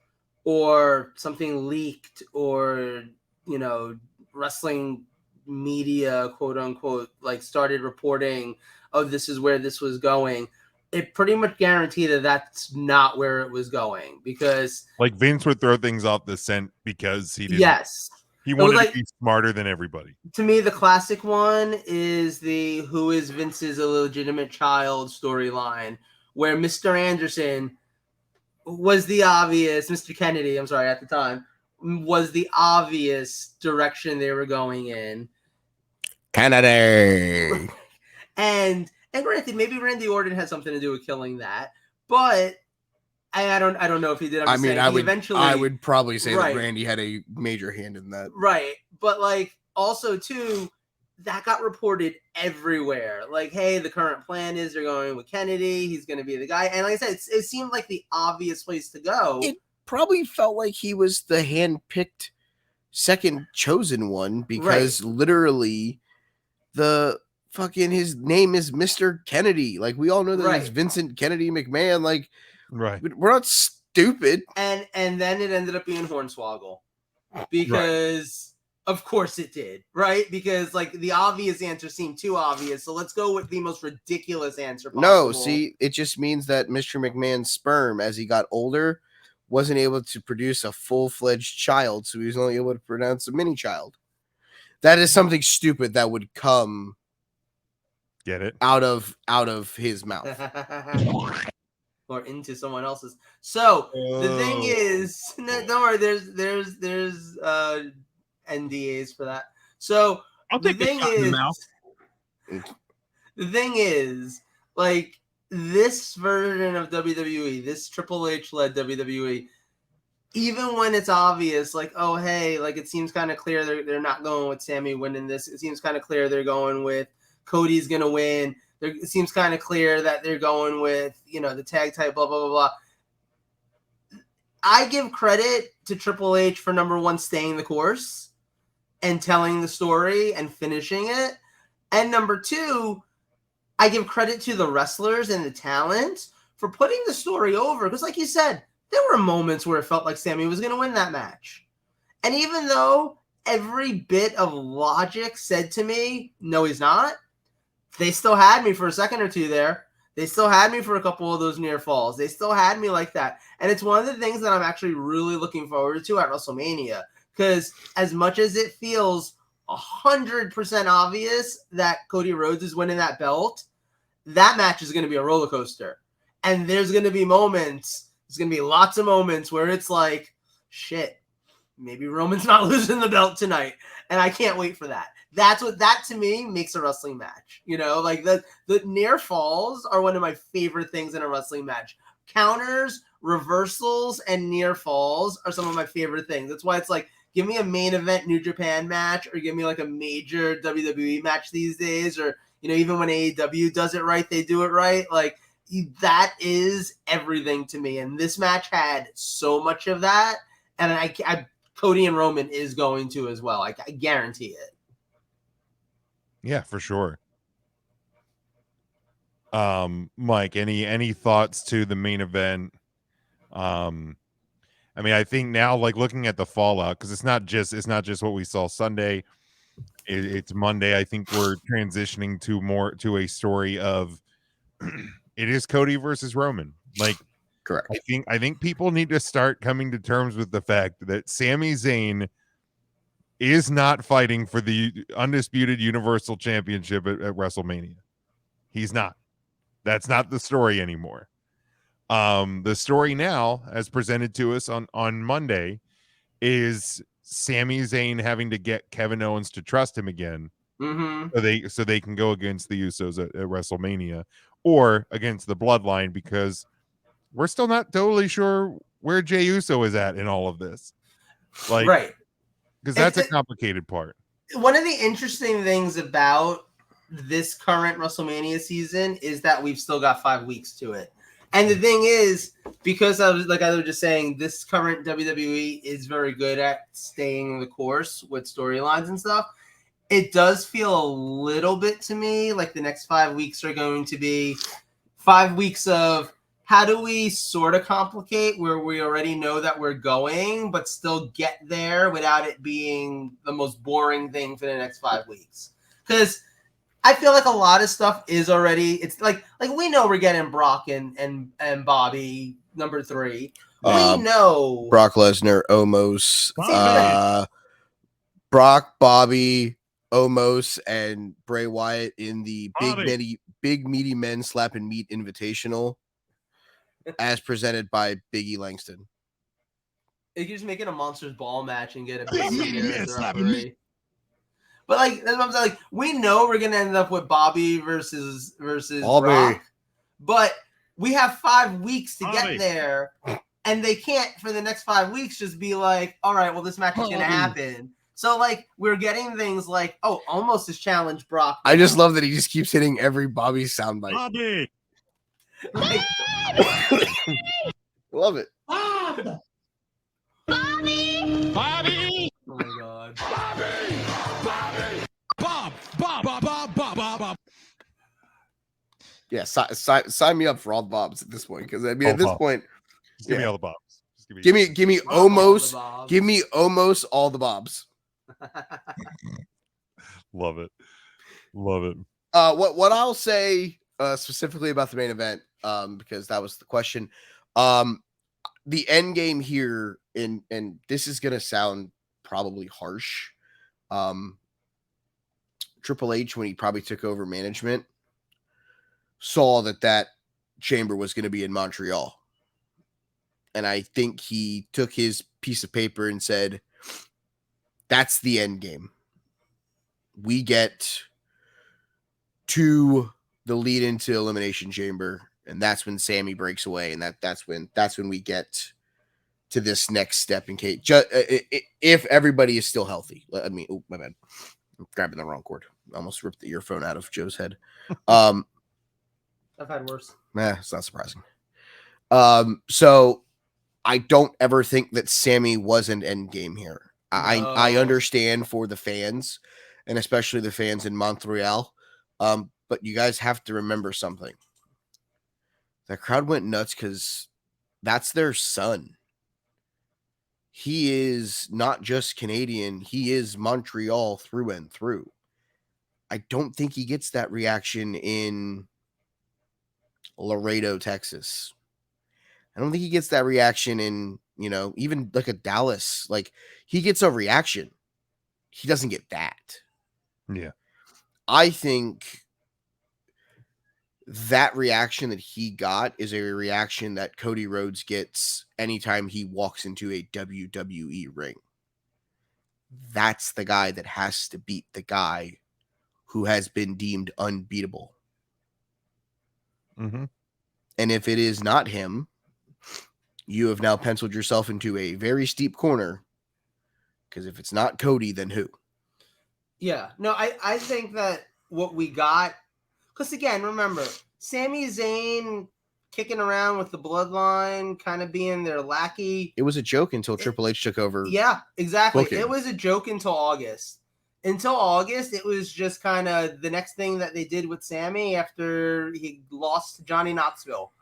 Speaker 5: or something leaked, or, you know, wrestling media, quote unquote, like, started reporting, oh, this is where this was going, it pretty much guaranteed that that's not where it was going, because,
Speaker 3: like, Vince would throw things off the scent because he didn't.
Speaker 5: Yes.
Speaker 3: He wanted
Speaker 5: like,
Speaker 3: to be smarter than everybody.
Speaker 5: To me, the classic one is the "Who is Vince's illegitimate child" storyline, where Mr. Anderson was the obvious, Mr. Kennedy, I'm sorry, at the time, was the obvious direction they were going in.
Speaker 2: Kennedy.
Speaker 5: And granted, maybe Randy Orton had something to do with killing that, but I don't know if he did. I
Speaker 2: would probably say
Speaker 5: right,
Speaker 2: that Randy had a major hand in that.
Speaker 5: Right. But, like, also too, that got reported everywhere. Like, hey, the current plan is they're going with Kennedy. He's going to be the guy. And like I said, it seemed like the obvious place to go.
Speaker 2: It probably felt like he was the hand-picked second chosen one, because literally the fucking, his name is Mr. Kennedy. Like, we all know that it's Vincent Kennedy McMahon. Like, we're not stupid.
Speaker 5: And then it ended up being Hornswoggle, because of course it did, right? Because, like, the obvious answer seemed too obvious, so let's go with the most ridiculous answer possible.
Speaker 2: No, see, it just means that Mr. McMahon's sperm, as he got older, wasn't able to produce a full-fledged child, so he was only able to pronounce a mini child. That is something stupid that would come out of his mouth.
Speaker 5: Or into someone else's. So the thing is, don't worry, there's NDAs for that. So
Speaker 6: I'll take
Speaker 5: the thing
Speaker 6: a shot in the mouth.
Speaker 5: The thing is, like, this version of WWE, this Triple H led WWE, even when it's obvious, like, oh, hey, like, it seems kind of clear they're not going with Sammy winning this. It seems kind of clear they're going with Cody's going to win. It seems kind of clear that they're going with, the tag type, blah, blah, blah, blah. I give credit to Triple H for, number one, staying the course and telling the story and finishing it. And number two, I give credit to the wrestlers and the talent for putting the story over. Because like you said, there were moments where it felt like Sammy was going to win that match. And even though every bit of logic said to me, no, he's not, they still had me for a second or two there. They still had me for a couple of those near falls. They still had me like that. And it's one of the things that I'm actually really looking forward to at WrestleMania. Because as much as it feels 100% obvious that Cody Rhodes is winning that belt, that match is going to be a roller coaster. And there's going to be moments, there's going to be lots of moments where it's like, shit, maybe Roman's not losing the belt tonight. And I can't wait for that. That to me makes a wrestling match. Like the near falls are one of my favorite things in a wrestling match. Counters, reversals, and near falls are some of my favorite things. That's why it's like, give me a main event New Japan match, or give me like a major WWE match these days, or even when AEW does it right, they do it right. Like, that is everything to me. And this match had so much of that. And I Cody and Roman is going to as well. I guarantee it.
Speaker 3: Yeah, for sure. Mike, any thoughts to the main event? I mean, I think now, like, looking at the fallout, because it's not just what we saw Sunday. It's Monday. I think we're transitioning to a story of it is Cody versus Roman. Like,
Speaker 2: Correct.
Speaker 3: I think people need to start coming to terms with the fact that Sami Zayn is not fighting for the undisputed Universal Championship at WrestleMania. He's not. That's not the story anymore. The story now, as presented to us on Monday, is Sami Zayn having to get Kevin Owens to trust him again, so they can go against the Usos at WrestleMania, or against the Bloodline, because we're still not totally sure where Jey Uso is at in all of this. Like,
Speaker 5: right.
Speaker 3: Because that's a complicated part.
Speaker 5: One of the interesting things about this current WrestleMania season is that we've still got 5 weeks to it. And the thing is, because I was just saying, this current WWE is very good at staying the course with storylines and stuff. It does feel a little bit to me like the next 5 weeks are going to be 5 weeks of how do we sort of complicate where we already know that we're going, but still get there without it being the most boring thing for the next 5 weeks. Because I feel like a lot of stuff is already, it's like we know we're getting Brock and Bobby number 3. We know
Speaker 2: Brock Lesnar, Omos, Brock, Bobby, Omos, and Bray Wyatt in the Big Meaty Men Slapping Meat Invitational, as presented by Biggie Langston.
Speaker 5: They could just make it a Monsters Ball match and get a big referee. But like that's what I'm saying. Like, we know we're gonna end up with Bobby versus Brock, but we have 5 weeks to get there, and they can't for the next 5 weeks just be like, all right, well, this match is gonna happen. So like we're getting things like, oh, Almost has challenged Brock.
Speaker 2: I just love that he just keeps hitting every Bobby soundbite.
Speaker 6: Bobby.
Speaker 5: Like,
Speaker 2: Love it.
Speaker 6: Bob.
Speaker 7: Bobby!
Speaker 6: Bobby.
Speaker 5: oh my god.
Speaker 6: Bob.
Speaker 2: Yeah, sign me up for all the Bobs at this point, because I mean, at this point,
Speaker 3: Just give me all the Bobs. Just
Speaker 2: give me almost,
Speaker 5: Bobs.
Speaker 2: give me almost all the Bobs.
Speaker 3: Love it.
Speaker 2: What I'll say specifically about the main event, because that was the question. The end game here, and this is gonna sound probably harsh. Triple H, when he probably took over management, saw that chamber was going to be in Montreal. And I think he took his piece of paper and said, that's the end game. We get to the lead into Elimination Chamber, and that's when Sammy breaks away, and that's when we get to this next step in case if everybody is still healthy. I mean, oh, my bad, I'm grabbing the wrong cord. I almost ripped the earphone out of Joe's head.
Speaker 5: I've had worse.
Speaker 2: It's not surprising. So I don't ever think that Sammy was an end game here. I understand for the fans, and especially the fans in Montreal. But you guys have to remember something. The crowd went nuts because that's their son. He is not just Canadian. He is Montreal through and through. I don't think he gets that reaction in Laredo, Texas. I don't think he gets that reaction in, even like a Dallas. Like, he gets a reaction. He doesn't get that.
Speaker 3: Yeah.
Speaker 2: I think that reaction that he got is a reaction that Cody Rhodes gets anytime he walks into a WWE ring. That's the guy that has to beat the guy who has been deemed unbeatable.
Speaker 3: Mm-hmm.
Speaker 2: And if it is not him, you have now penciled yourself into a very steep corner, because if it's not Cody, then who?
Speaker 5: Yeah. No, I think that what we got, because again, remember, Sami Zayn kicking around with the bloodline, kind of being their lackey.
Speaker 2: It was a joke until Triple H took over.
Speaker 5: Yeah, exactly.
Speaker 2: booking.
Speaker 5: It was a joke until August. Until August, it was just kind of the next thing that they did with Sammy after he lost to Johnny Knoxville.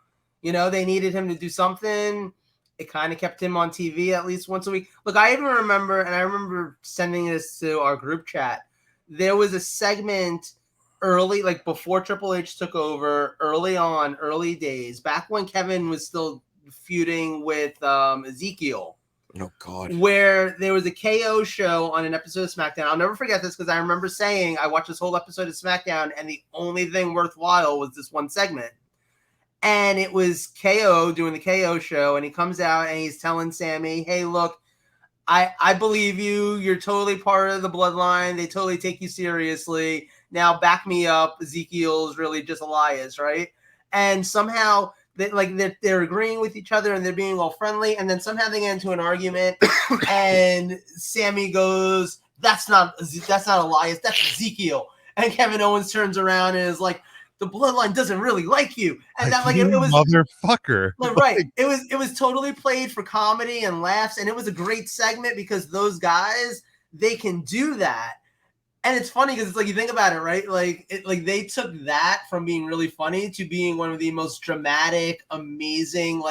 Speaker 5: They needed him to do something. It kind of kept him on TV at least once a week. Look, I even remember, and I remember sending this to our group chat, there was a segment early, like before Triple H took over, early days, back when Kevin was still feuding with Ezekiel.
Speaker 2: Oh, God.
Speaker 5: Where there was a KO show on an episode of SmackDown. I'll never forget this because I remember saying I watched this whole episode of SmackDown and the only thing worthwhile was this one segment. And it was KO doing the KO show, and he comes out and he's telling Sammy, hey, look, I believe you. You're totally part of the bloodline. They totally take you seriously. Now back me up. Ezekiel's really just Elias, right? And somehow they're agreeing with each other and they're being all friendly, and then somehow they get into an argument and Sammy goes, that's not Elias, that's Ezekiel. And Kevin Owens turns around and is like, the bloodline doesn't really like you. And that it was
Speaker 3: motherfucker.
Speaker 5: Right. It was totally played for comedy and laughs, and it was a great segment because those guys, they can do that. And it's funny because it's like, you think about it, right? They took that from being really funny to being one of the most dramatic, amazing,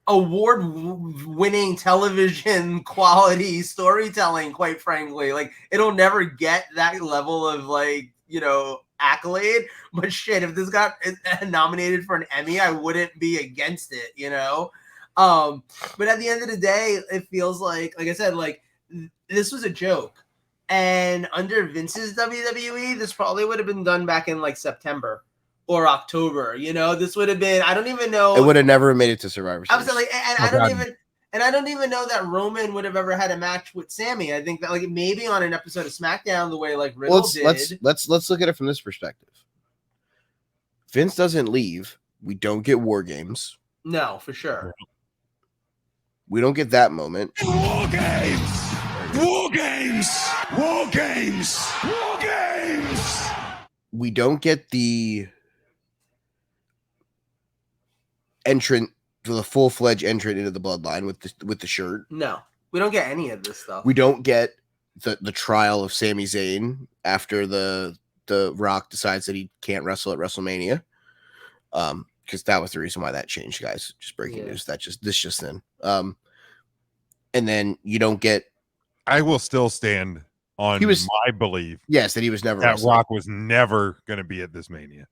Speaker 5: award-winning television quality storytelling, quite frankly. It'll never get that level of accolade, but shit, if this got nominated for an Emmy, I wouldn't be against it, but at the end of the day, it feels like I said, this was a joke. And under Vince's WWE, this probably would have been done back in September or October. This would have been, I don't even know.
Speaker 2: It would have never made it to Survivor Series.
Speaker 5: Absolutely. And I don't even know that Roman would have ever had a match with Sammy. I think that maybe on an episode of SmackDown, the way Riddle did.
Speaker 2: Let's look at it from this perspective. Vince doesn't leave. We don't get War Games.
Speaker 5: No, for sure.
Speaker 2: We don't get that moment.
Speaker 6: War Games! War Games! War Games! War Games!
Speaker 2: We don't get the entrant, the full-fledged entrant into the bloodline with the shirt.
Speaker 5: No, we don't get any of this stuff.
Speaker 2: We don't get the trial of Sami Zayn after the Rock decides that he can't wrestle at WrestleMania. Because that was the reason why that changed, guys. Just breaking news. This just then. And then you don't get.
Speaker 3: I will still stand on my belief.
Speaker 2: Yes, that he was never.
Speaker 3: That Rock was never going to be at this Mania.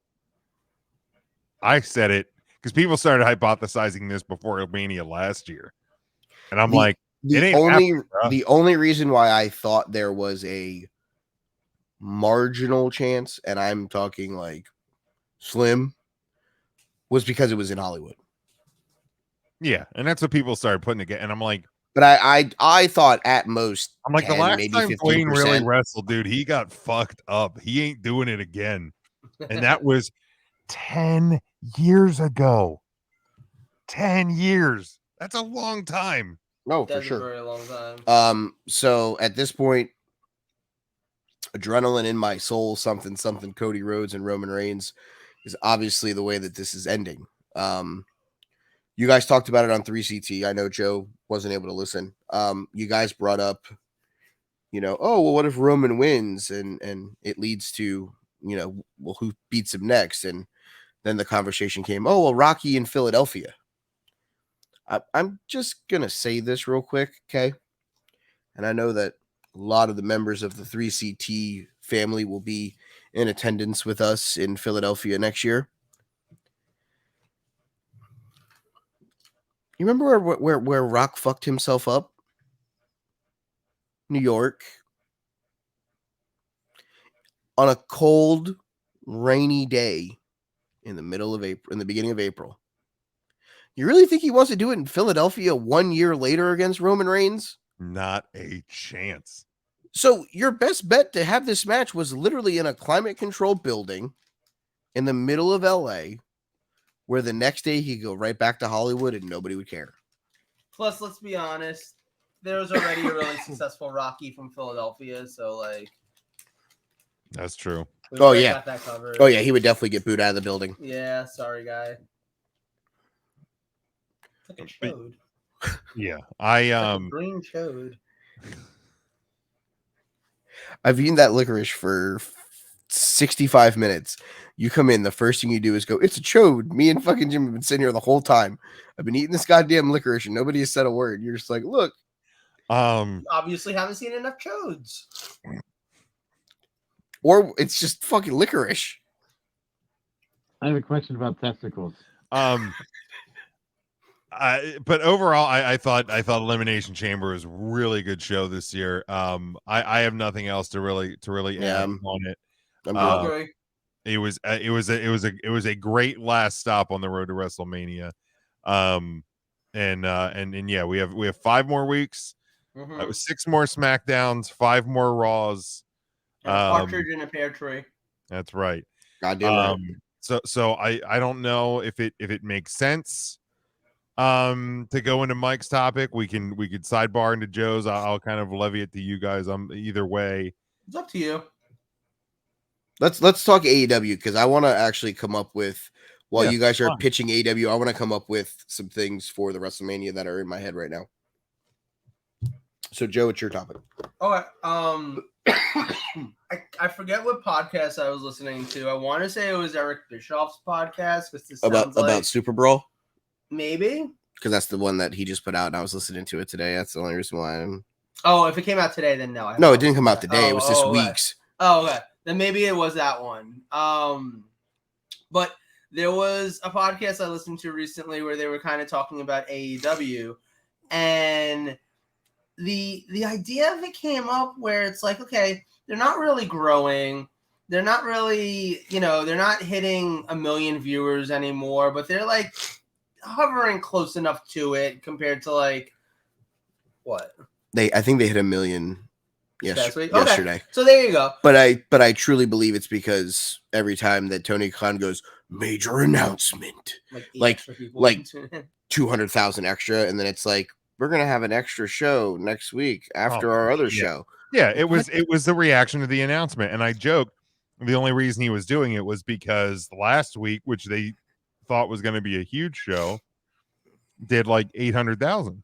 Speaker 3: I said it because people started hypothesizing this before Mania last year, and I'm
Speaker 2: the only reason why I thought there was a marginal chance, and I'm talking slim, was because it was in Hollywood.
Speaker 3: Yeah, and that's what people started putting together, and I'm like,
Speaker 2: But I thought at most
Speaker 3: I'm like,
Speaker 2: 10,
Speaker 3: the last
Speaker 2: maybe
Speaker 3: time Dwayne really
Speaker 2: 15%.
Speaker 3: wrestled, dude, he got fucked up. He ain't doing it again. And that was 10 years ago. 10 years. That's a long time.
Speaker 2: No, for
Speaker 5: That's a
Speaker 2: sure.
Speaker 5: very long time.
Speaker 2: So at this point, adrenaline in my soul, something Cody Rhodes and Roman Reigns is obviously the way that this is ending. You guys talked about it on 3CT. I know Joe wasn't able to listen. You guys brought up, oh, well, what if Roman wins and it leads to, well, who beats him next? And then the conversation came, oh, well, Rocky in Philadelphia. I'm just going to say this real quick, okay? And I know that a lot of the members of the 3CT family will be in attendance with us in Philadelphia next year. You remember where Rock fucked himself up? New York. On a cold, rainy day in the middle of April, in the beginning of April. You really think he wants to do it in Philadelphia 1 year later against Roman Reigns?
Speaker 3: Not a chance.
Speaker 2: So your best bet to have this match was literally in a climate-controlled building in the middle of LA, where the next day he could go right back to Hollywood and nobody would care.
Speaker 5: Plus, let's be honest, there was already a really successful Rocky from Philadelphia, so like
Speaker 3: That's true.
Speaker 5: we
Speaker 2: Oh,
Speaker 5: already
Speaker 2: yeah.
Speaker 5: got that covered.
Speaker 2: Oh yeah, he would definitely get booed out of the building.
Speaker 5: Yeah, sorry, guy. It's like a chode.
Speaker 3: Yeah.
Speaker 5: It's like a green chode.
Speaker 2: I've eaten that licorice for 65 minutes. You come in, the first thing you do is go, it's a chode. Me and fucking Jim have been sitting here the whole time. I've been eating this goddamn licorice and nobody has said a word. You're just like, look.
Speaker 5: You obviously haven't seen enough chodes.
Speaker 2: Or it's just fucking licorice.
Speaker 7: I have a question about testicles.
Speaker 3: But overall, I thought Elimination Chamber was a really good show this year. I have nothing else to really add on it.
Speaker 5: I'll agree.
Speaker 3: It was a great last stop on the road to WrestleMania. And yeah, we have 5 more weeks.
Speaker 5: Mm-hmm.
Speaker 3: 6 more SmackDowns, 5 more Raws.
Speaker 5: A partridge in a pear tree.
Speaker 3: That's right.
Speaker 2: Goddamn right.
Speaker 3: So I don't know if it makes sense to go into Mike's topic. We could sidebar into Joe's. I'll kind of levy it to you guys. Either way.
Speaker 5: It's up to you.
Speaker 2: Let's talk AEW because I want to actually come up with while you guys are pitching AEW, I want to come up with some things for the WrestleMania that are in my head right now. So Joe, it's your topic.
Speaker 5: Okay. I forget what podcast I was listening to. I want to say it was Eric Bischoff's podcast because this sounds
Speaker 2: about Super Brawl.
Speaker 5: Maybe
Speaker 2: because that's the one that he just put out, and I was listening to it today. That's the only reason why.
Speaker 5: Oh, if it came out today, then no.
Speaker 2: No, it didn't come out today. It was this week's.
Speaker 5: Oh, okay. Then maybe it was that one. But there was a podcast I listened to recently where they were kind of talking about AEW, and the idea of it came up where it's like, okay, they're not really growing. They're not really, they're not hitting 1 million viewers anymore, but they're like hovering close enough to it compared to like what?
Speaker 2: I think they hit 1 million yesterday.
Speaker 5: Okay. So there you go.
Speaker 2: But I truly believe it's because every time that Tony Khan goes major announcement, like 200,000 extra, and then it's like we're gonna have an extra show next week after our other show.
Speaker 3: Yeah, it was the reaction to the announcement, and I joked the only reason he was doing it was because last week, which they thought was going to be a huge show, did like 800,000.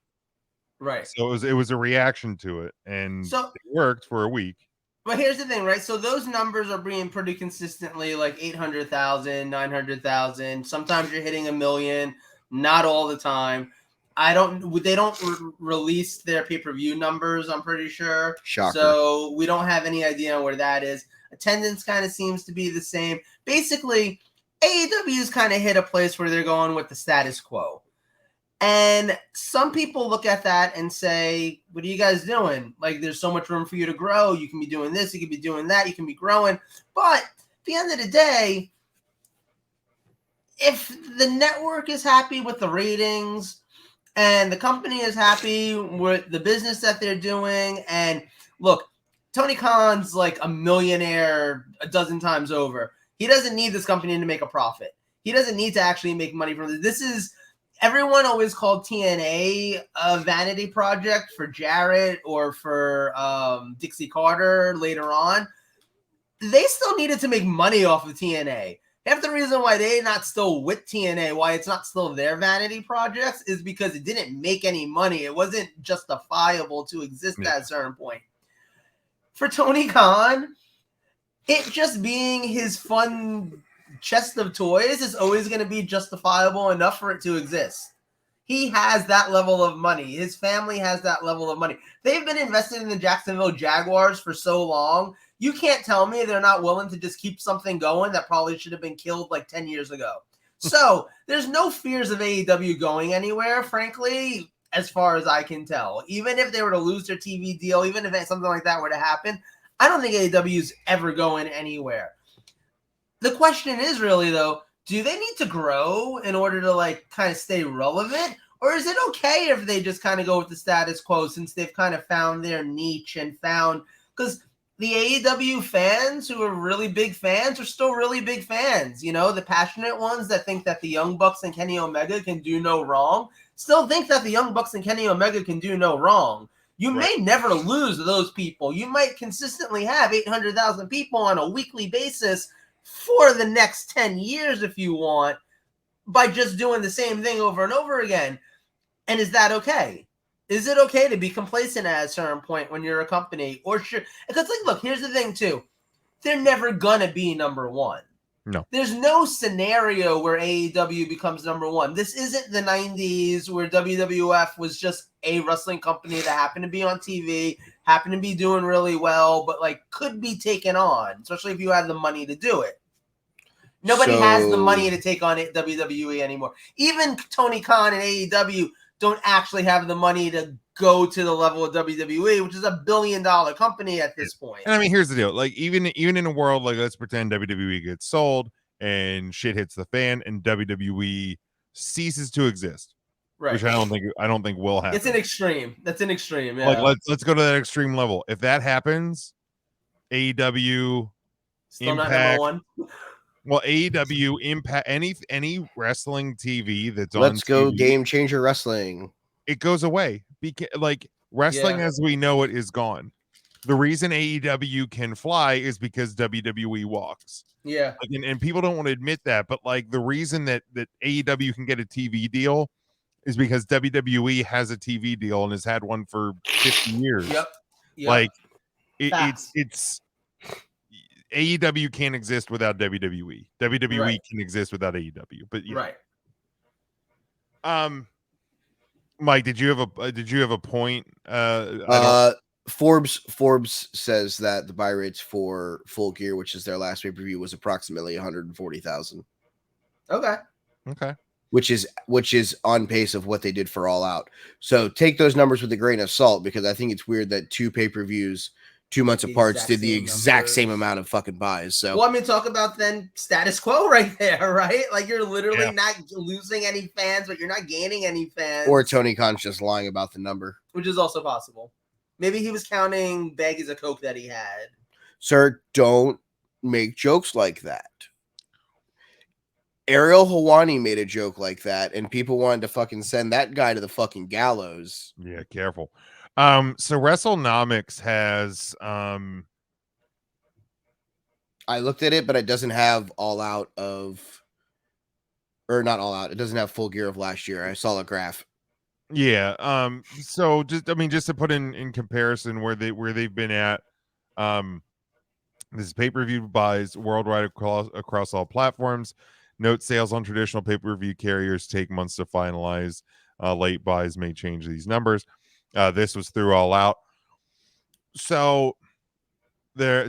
Speaker 5: Right.
Speaker 3: So it was a reaction to it, and it worked for a week.
Speaker 5: But here's the thing, right? So those numbers are being pretty consistently like 800,000, 900,000. Sometimes you're hitting 1 million, not all the time. They don't release their pay-per-view numbers, I'm pretty sure.
Speaker 2: Shocker.
Speaker 5: So we don't have any idea where that is. Attendance kind of seems to be the same. Basically, AEW's kind of hit a place where they're going with the status quo. And some people look at that and say, what are you guys doing? Like, there's so much room for you to grow. You can be doing this. You can be doing that. You can be growing. But at the end of the day, if the network is happy with the ratings, and the company is happy with the business that they're doing. And look, Tony Khan's like a millionaire a dozen times over. He doesn't need this company to make a profit. He doesn't need to actually make money from this. This is, everyone always called TNA a vanity project for Jarrett or for Dixie Carter later on. They still needed to make money off of TNA. Half the reason why they're not still with TNA, why it's not still their vanity projects, is because it didn't make any money. It wasn't justifiable to exist at a certain point. For Tony Khan, it just being his fun chest of toys is always going to be justifiable enough for it to exist. He has that level of money. His family has that level of money. They've been invested in the Jacksonville Jaguars for so long. You can't tell me they're not willing to just keep something going that probably should have been killed like 10 years ago. So there's no fears of AEW going anywhere, frankly, as far as I can tell. Even if they were to lose their TV deal, even if something like that were to happen, I don't think AEW is ever going anywhere. The question is really, though, do they need to grow in order to like kind of stay relevant? Or is it okay if they just kind of go with the status quo since they've kind of found their niche and found, because the AEW fans who are really big fans are still really big fans. You know, the passionate ones that think that the Young Bucks and Kenny Omega can do no wrong still think that the Young Bucks and Kenny Omega can do no wrong. You may never lose those people. You might consistently have 800,000 people on a weekly basis for the next 10 years if you want, by just doing the same thing over and over again. And is that okay? Is it okay to be complacent at a certain point when you're a company? Or sure, because like, look, here's the thing too. They're never gonna be number one.
Speaker 3: No.
Speaker 5: There's no scenario where AEW becomes number one. This isn't the 90s where WWF was just a wrestling company that happened to be on TV, happened to be doing really well, but like could be taken on, especially if you had the money to do it. Nobody has the money to take on WWE anymore. Even Tony Khan and AEW don't actually have the money to go to the level of WWE, which is $1 billion company at this point.
Speaker 3: And I mean, here's the deal. Like, even in a world, like, let's pretend WWE gets sold and shit hits the fan and WWE ceases to exist.
Speaker 5: Right.
Speaker 3: Which I don't think will happen.
Speaker 5: It's an extreme. That's an extreme. Yeah.
Speaker 3: Like, let's go to that extreme level. If that happens, AEW,
Speaker 5: still
Speaker 3: Impact,
Speaker 5: not number one.
Speaker 3: Well, AEW, Impact, any wrestling TV that's on
Speaker 2: Let's go
Speaker 3: TV,
Speaker 2: Game Changer Wrestling.
Speaker 3: it goes away. Like, wrestling as we know it is gone. The reason AEW can fly is because WWE walks.
Speaker 5: Yeah.
Speaker 3: Like, and people don't want to admit that, but like the reason that AEW can get a TV deal is because WWE has a TV deal and has had one for 50 years.
Speaker 5: Yep.
Speaker 3: Like it's AEW can't exist without WWE. WWE can exist without AEW. But yeah.
Speaker 5: Right.
Speaker 3: Mike, did you have a point?
Speaker 2: Forbes says that the buy rates for Full Gear, which is their last pay-per-view, was approximately 140,000.
Speaker 5: Okay.
Speaker 2: Which is on pace of what they did for All Out. So take those numbers with a grain of salt, because I think it's weird that two pay-per-views 2 months apart did the exact same amount of fucking buys. So,
Speaker 5: well, I mean, talk about then status quo right there, right? Like, you're literally not losing any fans, but you're not gaining any fans.
Speaker 2: Or Tony Khan's just lying about the number,
Speaker 5: which is also possible. Maybe he was counting baggies of Coke that he had.
Speaker 2: Sir, don't make jokes like that. Ariel Helwani made a joke like that, and people wanted to fucking send that guy to the fucking gallows.
Speaker 3: Yeah, careful. So WrestleNomics has
Speaker 2: I looked at it, but it doesn't have All Out or not All Out. It doesn't have Full Gear of last year. I saw a graph.
Speaker 3: Yeah. So just to put in comparison where they've been at, this is pay-per-view buys worldwide across all platforms. Note sales on traditional pay-per-view carriers take months to finalize. Late buys may change these numbers. This was through All Out. So they're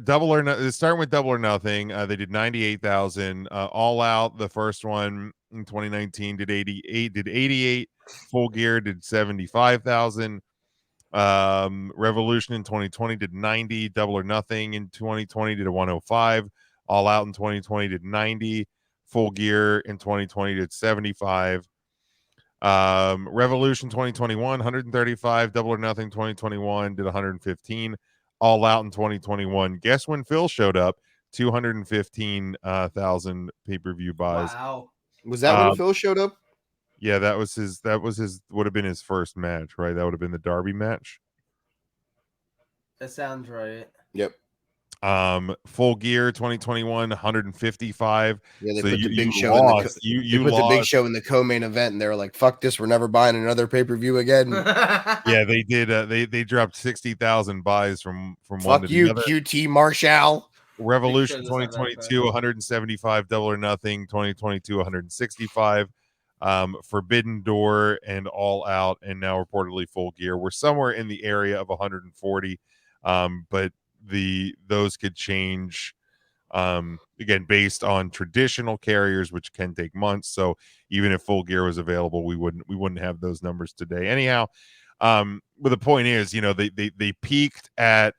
Speaker 3: starting with Double or Nothing. They did 98,000. All Out, the first one in 2019 did 88. Full Gear did 75,000. Revolution in 2020 did 90. Double or Nothing in 2020 did a 105. All Out in 2020 did 90. Full Gear in 2020 did 75. Revolution 2021, 135. Double or Nothing 2021 did 115. All Out in 2021. Guess when Phil showed up? 215,000 pay-per-view buys.
Speaker 5: Wow.
Speaker 2: Was that when
Speaker 3: Um,
Speaker 2: Phil showed up?
Speaker 3: Yeah, that was his. Would have been his first match, right? That would have been the Derby match.
Speaker 5: That sounds right.
Speaker 2: Yep.
Speaker 3: Full Gear 2021, 155.
Speaker 2: Yeah, they
Speaker 3: So
Speaker 2: put the
Speaker 3: you
Speaker 2: big show
Speaker 3: lost.
Speaker 2: in
Speaker 3: You
Speaker 2: they put the big
Speaker 3: lost.
Speaker 2: show in the co-main event, and they were like, "Fuck this, we're never buying another pay-per-view again."
Speaker 3: Yeah, they did. They dropped 60,000 buys from one
Speaker 2: Fuck
Speaker 3: to
Speaker 2: you,
Speaker 3: the other.
Speaker 2: QT Marshall.
Speaker 3: Revolution
Speaker 5: Big Show does not
Speaker 3: 2022, 175. Double or Nothing 2022, 165. Forbidden Door and All Out, and now reportedly Full Gear. We're somewhere in the area of 140, but those could change. Again, based on traditional carriers, which can take months. So even if Full Gear was available, we wouldn't have those numbers today. Anyhow, but the point is, they peaked at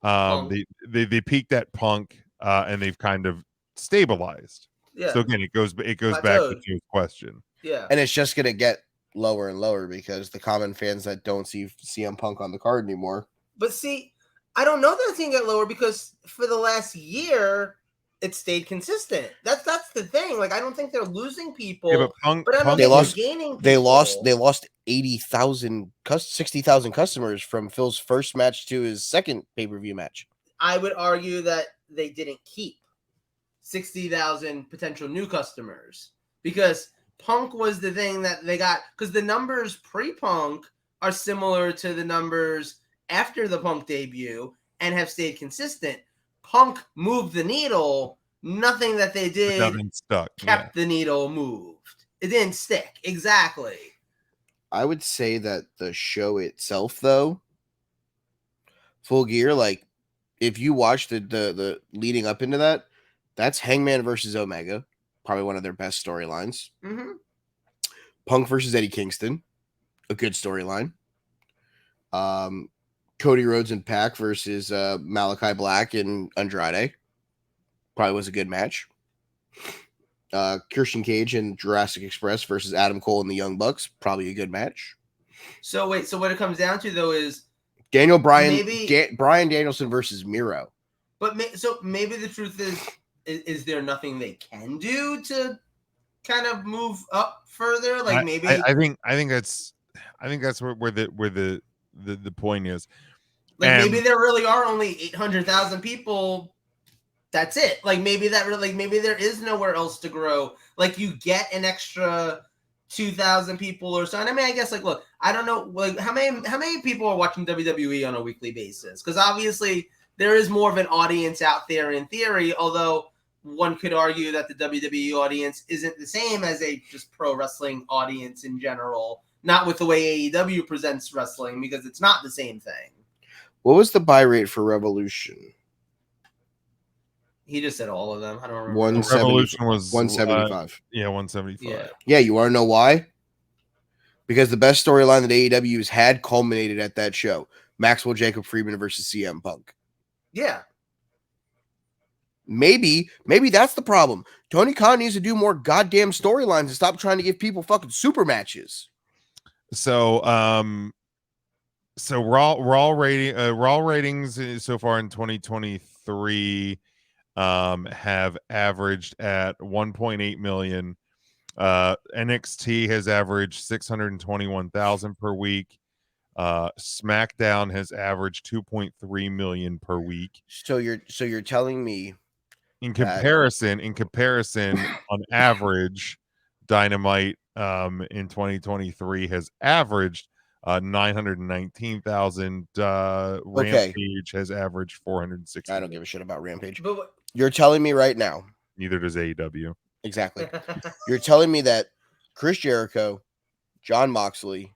Speaker 5: Punk.
Speaker 3: they peaked at Punk, and they've kind of stabilized.
Speaker 5: Yeah.
Speaker 3: So again, it goes back to
Speaker 5: Plateaued.
Speaker 3: your question.
Speaker 5: Yeah.
Speaker 2: And it's just gonna get lower and lower because the common fans that don't see CM Punk on the card anymore.
Speaker 5: But see, I don't know that it's gonna get lower because for the last year it stayed consistent. That's the thing. Like I don't think they're losing people.
Speaker 3: Yeah, but Punk,
Speaker 5: but I don't
Speaker 3: Punk
Speaker 2: They
Speaker 5: think
Speaker 2: lost-
Speaker 5: they're gaining people.
Speaker 2: They lost 80,000, 60,000 customers from Phil's first match to his second pay-per-view match.
Speaker 5: I would argue that they didn't keep 60,000 potential new customers because Punk was the thing that they got because the numbers pre-Punk are similar to the numbers after the Punk debut and have stayed consistent. Punk moved the needle. Nothing that they did
Speaker 3: nothing stuck.
Speaker 5: kept the needle moved. It didn't stick. Exactly.
Speaker 2: I would say that the show itself, though, Full Gear, like if you watch the leading up into that, that's Hangman versus Omega, probably one of their best storylines.
Speaker 5: Mm-hmm.
Speaker 2: Punk versus Eddie Kingston, a good storyline. Cody Rhodes and Pac versus Malachi Black and Andrade, probably was a good match. Christian Cage and Jurassic Express versus Adam Cole and the Young Bucks, probably a good match.
Speaker 5: So wait, so what it comes down to though is
Speaker 2: Daniel Bryan,
Speaker 5: Maybe-
Speaker 2: Bryan Danielson versus Miro.
Speaker 5: But so maybe the truth is there nothing they can do to kind of move up further? Like maybe
Speaker 3: I think that's where the point is.
Speaker 5: like
Speaker 3: And-
Speaker 5: maybe there really are only 800,000 people. That's it. Like maybe maybe there is nowhere else to grow. Like you get an extra 2,000 people or so. And I mean, I guess like look, I don't know like how many people are watching WWE on a weekly basis? Because obviously there is more of an audience out there in theory, although one could argue that the WWE audience isn't the same as a just pro wrestling audience in general. Not with the way AEW presents wrestling, because it's not the same thing.
Speaker 2: What was the buy rate for Revolution?
Speaker 5: He just said all of them. I don't remember.
Speaker 2: 170
Speaker 3: Revolution was
Speaker 2: 175.
Speaker 3: yeah, 175.
Speaker 5: Yeah.
Speaker 2: Yeah, you want to know why? Because the best storyline that AEW has had culminated at that show. Maxwell Jacob Friedman versus CM Punk.
Speaker 5: Yeah.
Speaker 2: Maybe that's the problem. Tony Khan needs to do more goddamn storylines and stop trying to give people fucking super matches.
Speaker 3: So raw ratings so far in 2023 have averaged at 1.8 million. NXT has averaged 621,000 per week. SmackDown has averaged 2.3 million per week.
Speaker 2: So you're telling me
Speaker 3: In comparison, on average, Dynamite in 2023 has averaged 919,000. Rampage has averaged 460.
Speaker 2: I don't give a shit about Rampage.
Speaker 5: But
Speaker 2: You're telling me right now.
Speaker 3: Neither does AEW.
Speaker 2: Exactly. You're telling me that Chris Jericho, John Moxley,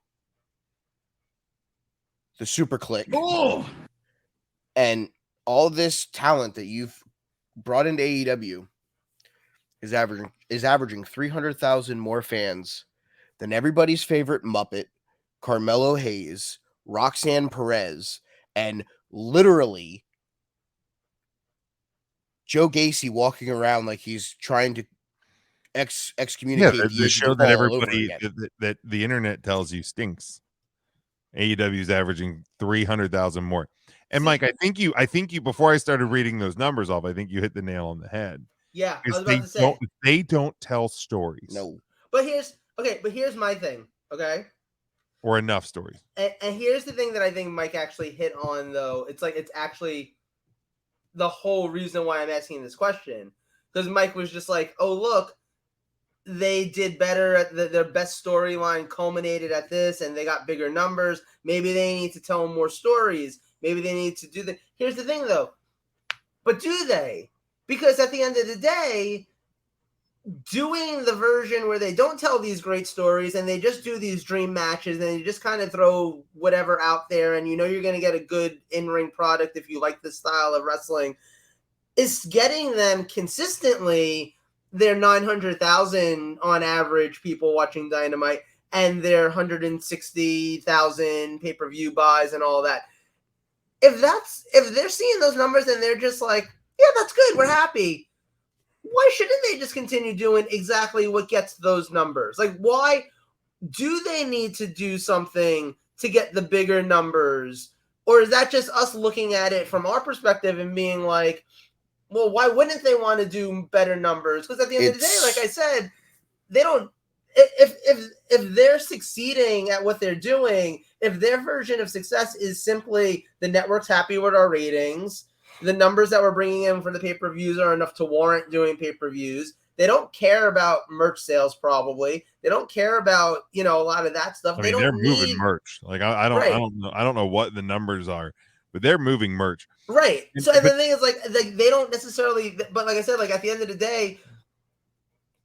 Speaker 2: the Super Click, and all this talent that you've brought into AEW is averaging 300,000 more fans than everybody's favorite Muppet, Carmelo Hayes, Roxanne Perez, and literally Joe Gacy walking around like he's trying to excommunicate
Speaker 3: the
Speaker 2: the
Speaker 3: show
Speaker 2: agent
Speaker 3: that
Speaker 2: all over
Speaker 3: everybody
Speaker 2: again.
Speaker 3: that the internet tells you stinks. AEW is averaging 300,000 more. And Mike, I think you before I started reading those numbers off, I think you hit the nail on the head.
Speaker 5: Yeah, I was
Speaker 3: Because
Speaker 5: about to say.
Speaker 3: they don't tell stories.
Speaker 2: No.
Speaker 5: But here's my thing, okay?
Speaker 3: Or enough stories.
Speaker 5: And here's the thing that I think Mike actually hit on, though. It's actually the whole reason why I'm asking this question. Because Mike was just like, oh, look, they did better at their best storyline culminated at this, and they got bigger numbers. Maybe they need to tell more stories. Maybe they need to do that. Here's the thing, though. But do they? Because at the end of the day, doing the version where they don't tell these great stories and they just do these dream matches and you just kind of throw whatever out there and you know you're going to get a good in-ring product if you like this style of wrestling, is getting them consistently their 900,000 on average people watching Dynamite and their 160,000 pay-per-view buys and all that. If they're seeing those numbers and they're just like, yeah, that's good, we're happy, why shouldn't they just continue doing exactly what gets those numbers? Like, why do they need to do something to get the bigger numbers? Or is that just us looking at it from our perspective and being like, well, why wouldn't they want to do better numbers? Because at the end of the day, like I said, they don't. If they're succeeding at what they're doing, if their version of success is simply the network's happy with our ratings, the numbers that we're bringing in for the pay-per-views are enough to warrant doing pay-per-views. They don't care about merch sales, probably. They don't care about, a lot of that stuff.
Speaker 3: I mean, they're moving merch. Like I don't know what the numbers are, but they're moving merch.
Speaker 5: Right. So and the thing is, like they don't necessarily, but like I said, like at the end of the day,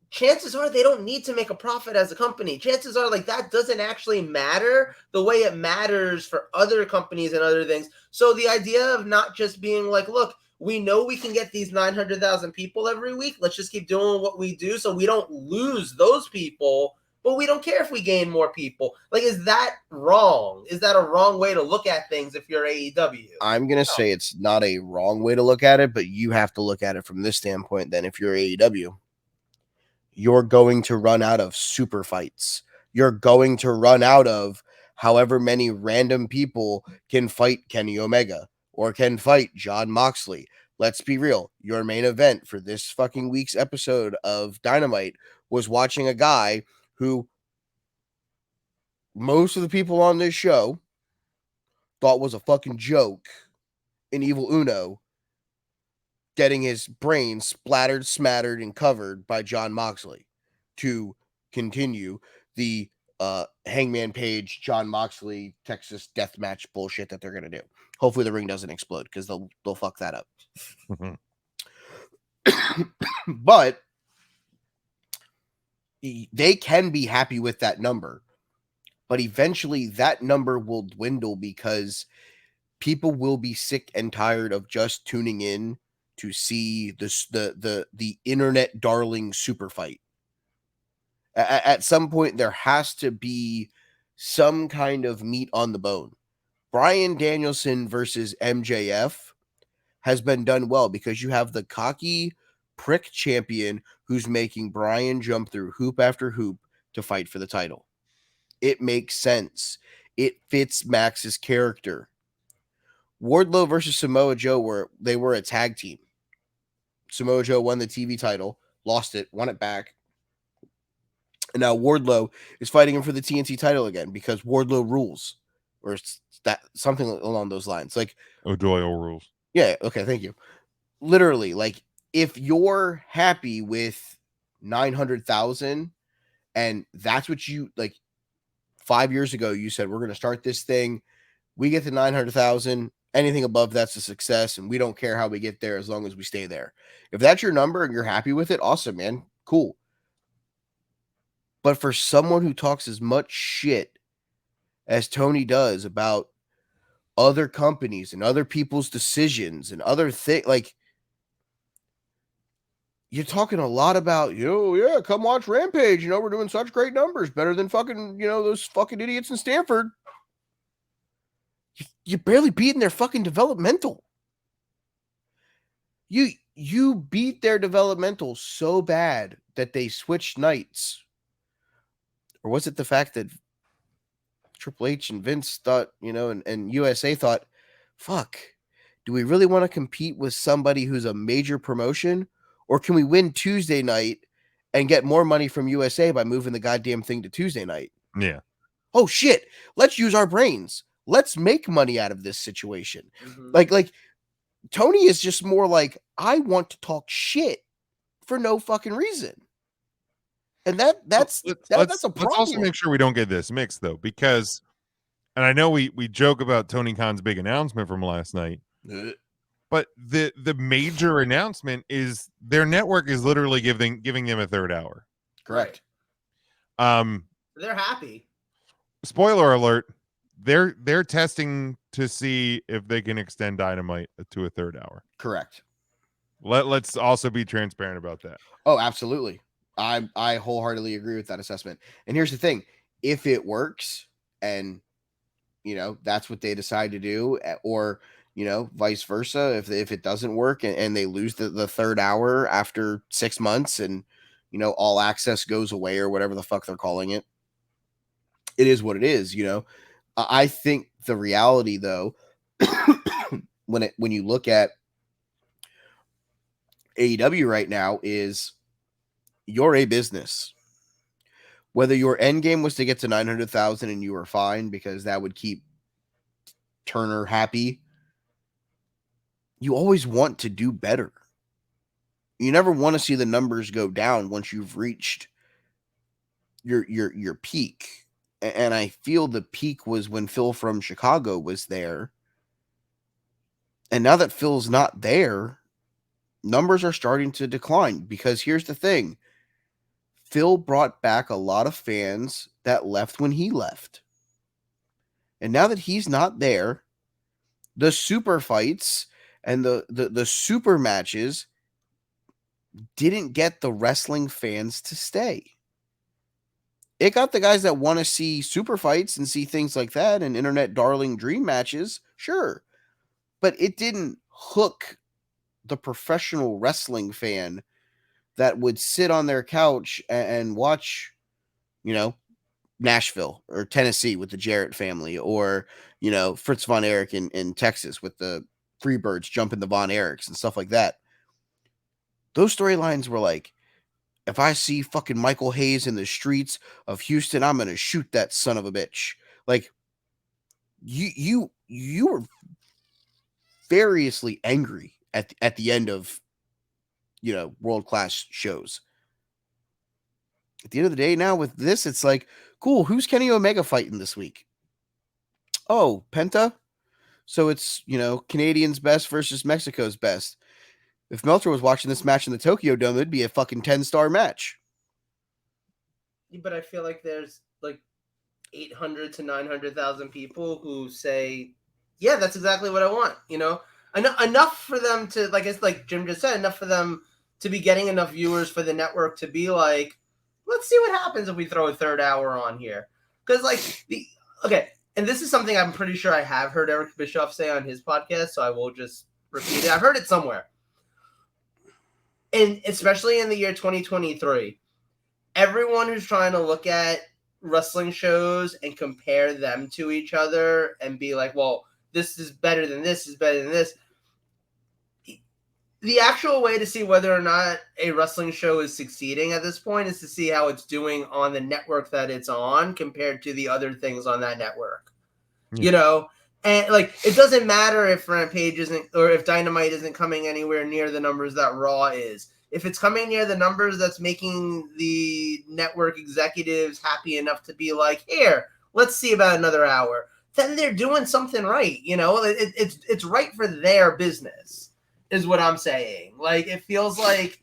Speaker 5: chances are they don't need to make a profit as a company. Chances are like that doesn't actually matter the way it matters for other companies and other things. So the idea of not just being like, look, we know we can get these 900,000 people every week. Let's just keep doing what we do so we don't lose those people, but we don't care if we gain more people. Like, is that wrong? Is that a wrong way to look at things if you're AEW?
Speaker 2: I'm going to say it's not a wrong way to look at it, but you have to look at it from this standpoint. Then if you're AEW, you're going to run out of super fights. You're going to run out of however many random people can fight Kenny Omega or can fight Jon Moxley. Let's be real. Your main event for this fucking week's episode of Dynamite was watching a guy who most of the people on this show thought was a fucking joke in Evil Uno, getting his brain splattered, smattered, and covered by Jon Moxley to continue the Hangman Page, Jon Moxley, Texas death match bullshit that they're going to do. Hopefully the ring doesn't explode because they'll fuck that up. But they can be happy with that number. But eventually that number will dwindle because people will be sick and tired of just tuning in to see the internet darling super fight. At some point, there has to be some kind of meat on the bone. Bryan Danielson versus MJF has been done well because you have the cocky prick champion who's making Bryan jump through hoop after hoop to fight for the title. It makes sense. It fits Max's character. Wardlow versus Samoa Joe were a tag team. Samoa Joe won the TV title, lost it, won it back. And now Wardlow is fighting him for the TNT title again because Wardlow rules, or that something along those lines. Like
Speaker 3: O'Doyle rules.
Speaker 2: Yeah. Okay. Thank you. Literally, like if you're happy with 900,000, and that's what you like. 5 years ago, you said we're going to start this thing. We get to 900,000. Anything above that's a success, and we don't care how we get there as long as we stay there. If that's your number and you're happy with it, awesome, man. Cool. But for someone who talks as much shit as Tony does about other companies and other people's decisions and other things, like, you're talking a lot about, yeah, come watch Rampage. We're doing such great numbers, better than fucking, those fucking idiots in Stanford. You're barely beating their fucking developmental. You you beat their developmental so bad that they switched nights. Or was it the fact that Triple H and Vince thought, and USA thought, fuck, do we really want to compete with somebody who's a major promotion? Or can we win Tuesday night and get more money from USA by moving the goddamn thing to Tuesday night?
Speaker 3: Yeah.
Speaker 2: Oh shit, let's use our brains. Let's make money out of this situation.
Speaker 5: Mhm.
Speaker 2: Like Tony is just more like, I want to talk shit for no fucking reason. And that's a problem.
Speaker 3: Let's also make sure we don't get this mixed though, because, and I know we joke about Tony Khan's big announcement from last night, but the major announcement is their network is literally giving them a third hour.
Speaker 2: Correct.
Speaker 5: They're happy.
Speaker 3: Spoiler alert, they're testing to see if they can extend Dynamite to a third hour.
Speaker 2: Correct.
Speaker 3: Let's also be transparent about that.
Speaker 2: Oh, absolutely. I wholeheartedly agree with that assessment. And here's the thing. If it works and, that's what they decide to do, or, vice versa, if it doesn't work and they lose the third hour after 6 months and, all access goes away or whatever the fuck they're calling it, it is what it is. I think the reality though, when you look at AEW right now, is you're a business. Whether your end game was to get to 900,000 and you were fine because that would keep Turner happy, you always want to do better. You never want to see the numbers go down once you've reached your peak. And I feel the peak was when Phil from Chicago was there. And now that Phil's not there, numbers are starting to decline, because here's the thing. Phil brought back a lot of fans that left when he left. And now that he's not there, the super fights and the super matches didn't get the wrestling fans to stay. It got the guys that want to see super fights and see things like that and internet darling dream matches, sure. But it didn't hook the professional wrestling fan that would sit on their couch and watch, Nashville or Tennessee with the Jarrett family, or, Fritz Von Erich in Texas with the Freebirds jumping the Von Erichs and stuff like that. Those storylines were like, if I see fucking Michael Hayes in the streets of Houston, I'm going to shoot that son of a bitch. Like, you were variously angry at the end of, world-class shows. At the end of the day now with this, it's like, cool, who's Kenny Omega fighting this week? Oh, Penta? So it's, Canadians' best versus Mexico's best. If Meltzer was watching this match in the Tokyo Dome, it'd be a fucking 10-star match.
Speaker 5: But I feel like there's like 800 to 900,000 people who say, yeah, that's exactly what I want. Enough for them to, like Jim just said, enough for them to be getting enough viewers for the network to be like, let's see what happens if we throw a third hour on here. Because and this is something I'm pretty sure I have heard Eric Bischoff say on his podcast, so I will just repeat it. I've heard it somewhere. And especially in the year 2023, everyone who's trying to look at wrestling shows and compare them to each other and be like, well, this is better than this, is better than this. The actual way to see whether or not a wrestling show is succeeding at this point is to see how it's doing on the network that it's on compared to the other things on that network.
Speaker 3: Yeah.
Speaker 5: And it doesn't matter if Rampage isn't, or if Dynamite isn't coming anywhere near the numbers that Raw is. If it's coming near the numbers that's making the network executives happy enough to be like, here, let's see about another hour, then they're doing something right. It's right for their business, is what I'm saying. It feels like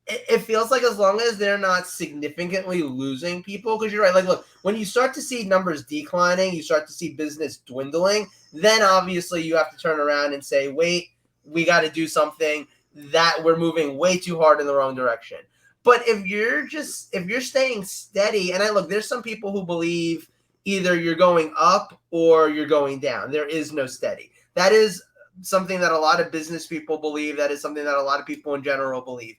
Speaker 5: as long as they're not significantly losing people, because you're right. Look, when you start to see numbers declining, you start to see business dwindling, then obviously you have to turn around and say, wait, we got to do something, that we're moving way too hard in the wrong direction. But if you're staying steady, and there's some people who believe either you're going up or you're going down. There is no steady. That is something that a lot of business people believe. That is something that a lot of people in general believe.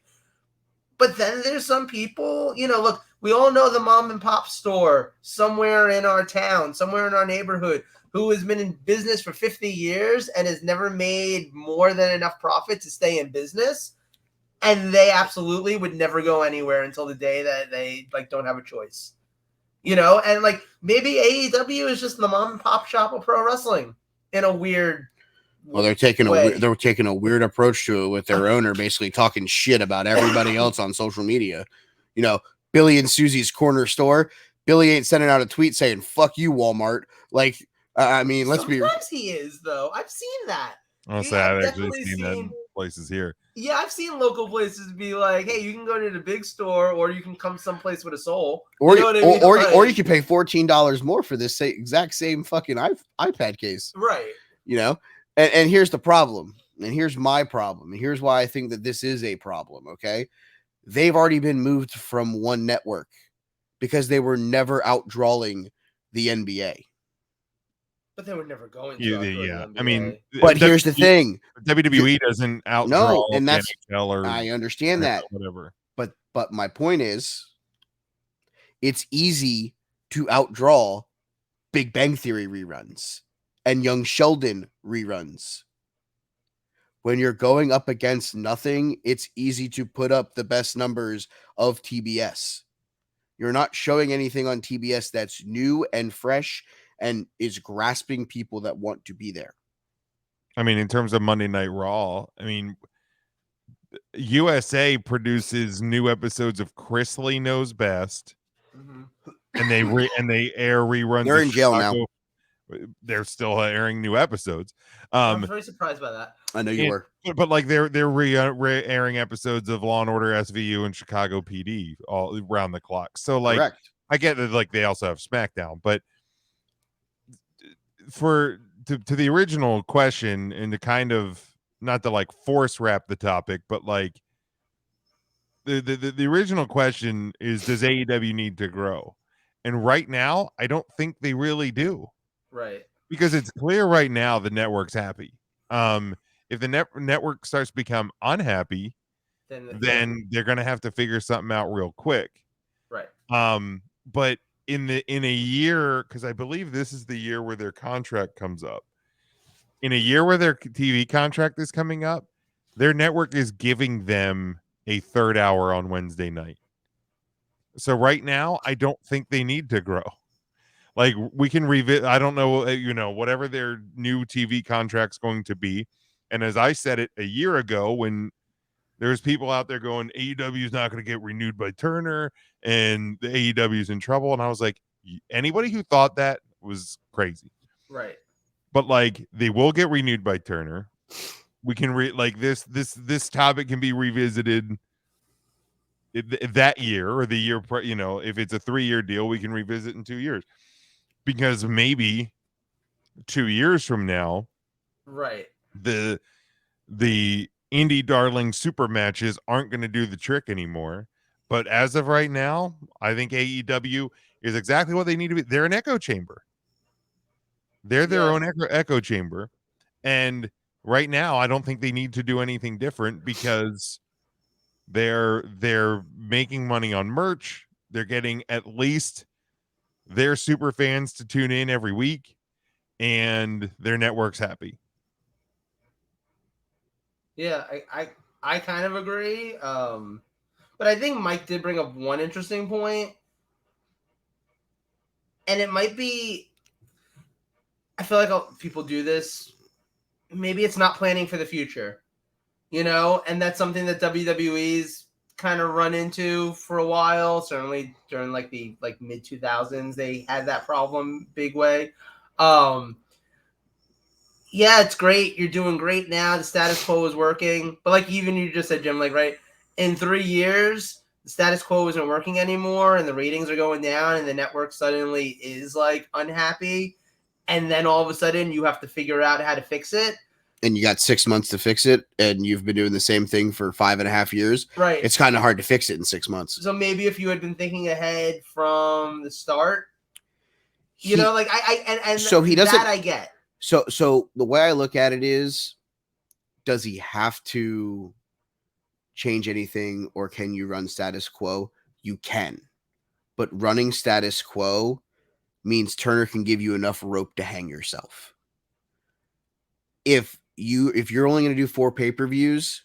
Speaker 5: But then there's some people, look, we all know the mom and pop store somewhere in our town, somewhere in our neighborhood, who has been in business for 50 years and has never made more than enough profit to stay in business. And they absolutely would never go anywhere until the day that they don't have a choice. And maybe AEW is just the mom and pop shop of pro wrestling in a weird
Speaker 2: Well, they're taking
Speaker 5: way.
Speaker 2: they're taking a weird approach to it with their owner, basically talking shit about everybody else on social media. Billy and Susie's corner store. Billy ain't sending out a tweet saying "fuck you, Walmart." Let's be.
Speaker 5: Sometimes he is, though. I've seen that.
Speaker 3: Honestly, I've actually seen that in places here.
Speaker 5: Yeah, I've seen local places be like, "Hey, you can go to the big store, or you can come someplace with a soul."
Speaker 2: Or
Speaker 5: you know what I mean?
Speaker 2: or you can pay $14 more for this exact same fucking iPad case,
Speaker 5: right?
Speaker 2: And here's the problem, and here's my problem, and here's why I think that this is a problem. Okay, they've already been moved from one network because they were never outdrawing the NBA.
Speaker 5: But they were never going to.
Speaker 3: Yeah, I mean,
Speaker 2: but here's the thing:
Speaker 3: WWE doesn't outdraw
Speaker 2: and that's
Speaker 3: NHL or
Speaker 2: I understand that,
Speaker 3: whatever.
Speaker 2: But my point is, it's easy to outdraw Big Bang Theory reruns and Young Sheldon reruns. When you're going up against nothing, it's easy to put up the best numbers of TBS. You're not showing anything on TBS that's new and fresh and is grasping people that want to be there.
Speaker 3: I mean, in terms of Monday Night Raw, I mean, USA produces new episodes of Chrisley Knows Best, and they air reruns.
Speaker 2: They're in jail now.
Speaker 3: They're still airing new episodes.
Speaker 5: I'm very surprised by that.
Speaker 2: I know you were,
Speaker 3: but they're airing episodes of Law and Order SVU and Chicago PD all around the clock. So
Speaker 2: correct.
Speaker 3: I get that they also have SmackDown, but to the original question, and to kind of not to force wrap the topic, but the original question is, does AEW need to grow? And right now, I don't think they really do.
Speaker 5: Right.
Speaker 3: Because it's clear right now the network's happy. If the network starts to become unhappy, then they're going to have to figure something out real quick.
Speaker 5: Right.
Speaker 3: But in a year, because I believe this is the year where their contract comes up. In a year where their TV contract is coming up, their network is giving them a third hour on Wednesday night. So right now, I don't think they need to grow. We can revisit. I don't know, whatever their new TV contract's going to be. And as I said it a year ago, when there's people out there going, AEW is not going to get renewed by Turner and the AEW is in trouble. And I was like, anybody who thought that was crazy.
Speaker 5: Right.
Speaker 3: But they will get renewed by Turner. We can this topic can be revisited that year or the year, if it's a 3-year deal, we can revisit in 2 years, because maybe 2 years from now,
Speaker 5: right,
Speaker 3: the indie darling super matches aren't going to do the trick anymore. But as of right now, I think AEW is exactly what they need to be. They're an echo chamber. They're their own echo chamber. And right now, I don't think they need to do anything different, because they're making money on merch. They're getting at least their super fans to tune in every week, and their network's happy.
Speaker 5: Yeah, I kind of agree. But I think Mike did bring up one interesting point, and it might be, I feel like people do this. Maybe it's not planning for the future, and that's something that WWE's kind of run into for a while. Certainly during the mid 2000s, they had that problem big way. Yeah, it's great. You're doing great now. The status quo is working, but even you just said, Jim, right, in 3 years, the status quo isn't working anymore, and the ratings are going down, and the network suddenly is unhappy. And then all of a sudden you have to figure out how to fix it.
Speaker 2: And you got 6 months to fix it, and you've been doing the same thing for 5.5 years.
Speaker 5: Right.
Speaker 2: It's kind of hard to fix it in 6 months.
Speaker 5: So maybe if you had been thinking ahead from the start, I get.
Speaker 2: So the way I look at it is, does he have to change anything, or can you run status quo? You can. But running status quo means Turner can give you enough rope to hang yourself. If you're only going to do 4 pay-per-views,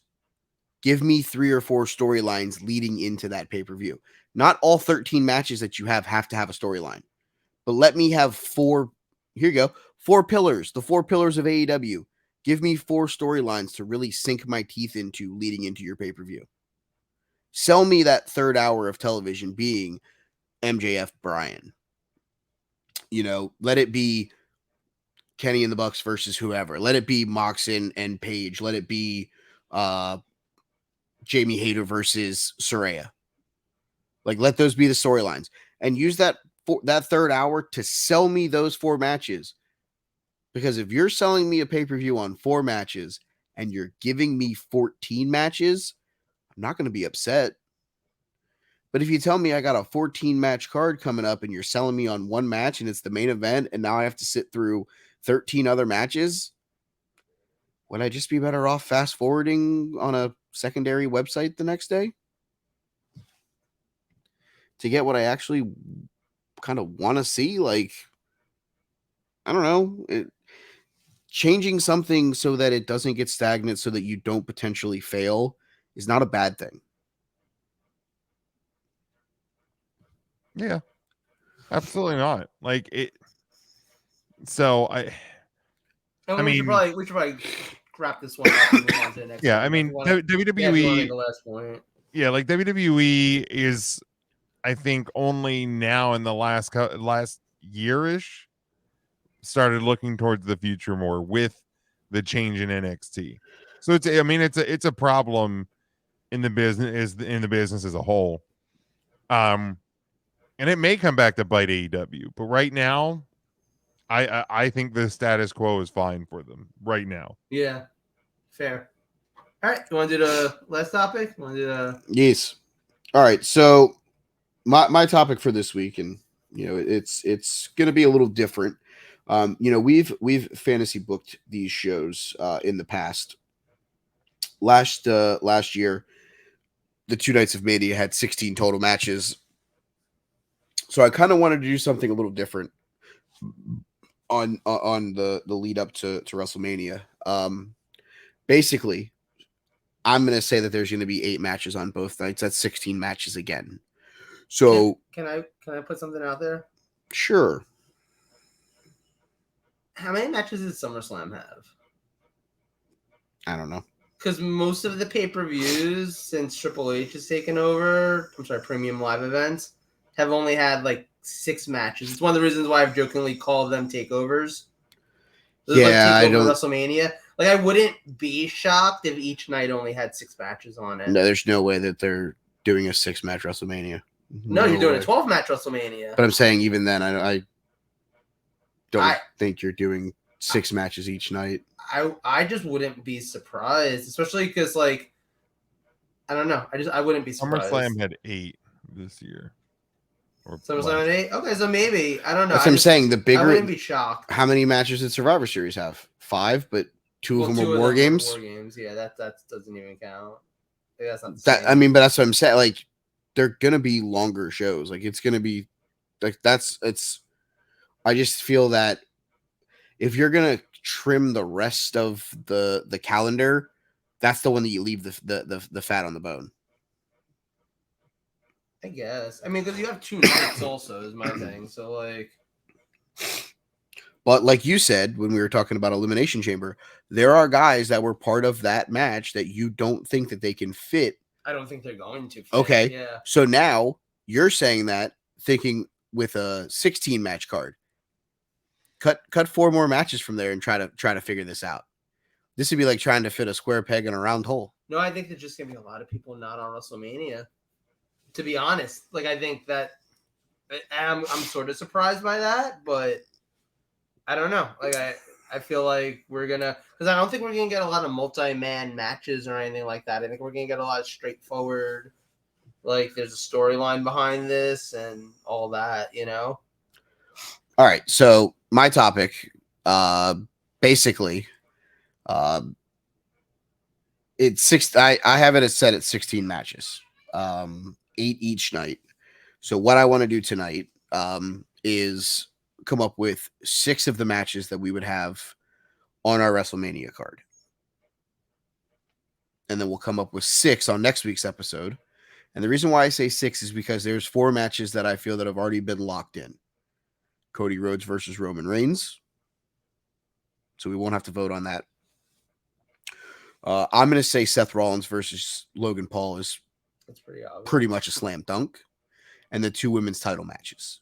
Speaker 2: give me 3 or 4 storylines leading into that pay-per-view. Not all 13 matches that you have to have a storyline. But let me have 4. Here you go. 4 pillars. The 4 pillars of AEW. Give me 4 storylines to really sink my teeth into leading into your pay-per-view. Sell me that 3rd hour of television being MJF Bryan. Let it be Kenny and the Bucks versus whoever. Let it be Mox and Paige. Let it be Jamie Hayter versus Saraya. Let those be the storylines. And use that 3rd hour to sell me those 4 matches. Because if you're selling me a pay-per-view on 4 matches and you're giving me 14 matches, I'm not going to be upset. But if you tell me I got a 14-match card coming up and you're selling me on 1 match and it's the main event and now I have to sit through 13 other matches, would I just be better off fast-forwarding on a secondary website the next day to get what I actually kind of want to see? I don't know. Changing something so that it doesn't get stagnant, so that you don't potentially fail, is not a bad thing.
Speaker 3: Yeah, absolutely not. So
Speaker 5: And
Speaker 3: I
Speaker 5: we should
Speaker 3: mean,
Speaker 5: probably wrap this one up and move on to the next.
Speaker 3: yeah,
Speaker 5: one.
Speaker 3: I mean,
Speaker 5: Yeah, if you want to
Speaker 3: WWE,
Speaker 5: make a last point.
Speaker 3: yeah, WWE is, I think, only now in the last year-ish started looking towards the future more with the change in NXT. So it's a problem in the business as a whole. And it may come back to bite AEW, but right now, I think the status quo is fine for them right now.
Speaker 5: Yeah, fair. All right, you want to do the last topic?
Speaker 2: Yes. All right. So my topic for this week, and it's going to be a little different. We've fantasy booked these shows in the past. Last year, the 2 nights of Mania had 16 total matches. So I kind of wanted to do something a little different on the lead up to WrestleMania. Basically, I'm going to say that there's going to be 8 matches on both nights. That's 16 matches again. So
Speaker 5: can I put something out there?
Speaker 2: Sure.
Speaker 5: How many matches does SummerSlam have?
Speaker 2: I don't know.
Speaker 5: Because most of the pay-per-views since Triple H has taken over, premium live events, have only had 6 matches. It's one of the reasons why I've jokingly called them takeovers.
Speaker 2: I don't.
Speaker 5: WrestleMania. I wouldn't be shocked if each night only had 6 matches on it.
Speaker 2: No, there's no way that they're doing a 6-match WrestleMania.
Speaker 5: No, you're doing a 12-match WrestleMania.
Speaker 2: But I'm saying even then, I don't think you're doing 6 matches each night.
Speaker 5: I just wouldn't be surprised, especially because I don't know. I wouldn't be surprised.
Speaker 3: SummerSlam had 8 this year.
Speaker 5: SummerSlam had 8. Okay, so maybe I don't know.
Speaker 2: That's what I'm saying. The bigger.
Speaker 5: I wouldn't be shocked.
Speaker 2: How many matches did Survivor Series have? 5, but 2 of them were War Games.
Speaker 5: War Games, yeah. That doesn't even count. That's not the
Speaker 2: that.
Speaker 5: same.
Speaker 2: I mean, but that's what I'm saying. They're gonna be longer shows. It's gonna be it's. I just feel that if you're gonna trim the rest of the calendar, that's the one that you leave the fat on the bone.
Speaker 5: I guess. I mean, because you have 2 nights also is my thing. So
Speaker 2: But like you said when we were talking about Elimination Chamber, there are guys that were part of that match that you don't think that they can fit.
Speaker 5: I don't think they're going to fit.
Speaker 2: Okay.
Speaker 5: Yeah.
Speaker 2: So now you're saying that thinking with a 16-match card. Cut 4 more matches from there and try to figure this out. This would be like trying to fit a square peg in a round hole.
Speaker 5: No, I think there's just gonna be a lot of people not on WrestleMania. To be honest, I think that I'm sort of surprised by that, but I don't know. I feel like we're gonna, because I don't think we're gonna get a lot of multi-man matches or anything like that. I think we're gonna get a lot of straightforward. There's a storyline behind this and all that,
Speaker 2: All right, so my topic, basically, It's six. I have it set at 16 matches, 8 each night. So what I want to do tonight is come up with 6 of the matches that we would have on our WrestleMania card. And then we'll come up with 6 on next week's episode. And the reason why I say 6 is because there's 4 matches that I feel that have already been locked in. Cody Rhodes versus Roman Reigns. So we won't have to vote on that. I'm going to say Seth Rollins versus Logan Paul is
Speaker 5: That's pretty obvious.
Speaker 2: pretty much a slam dunk. And the 2 women's title matches.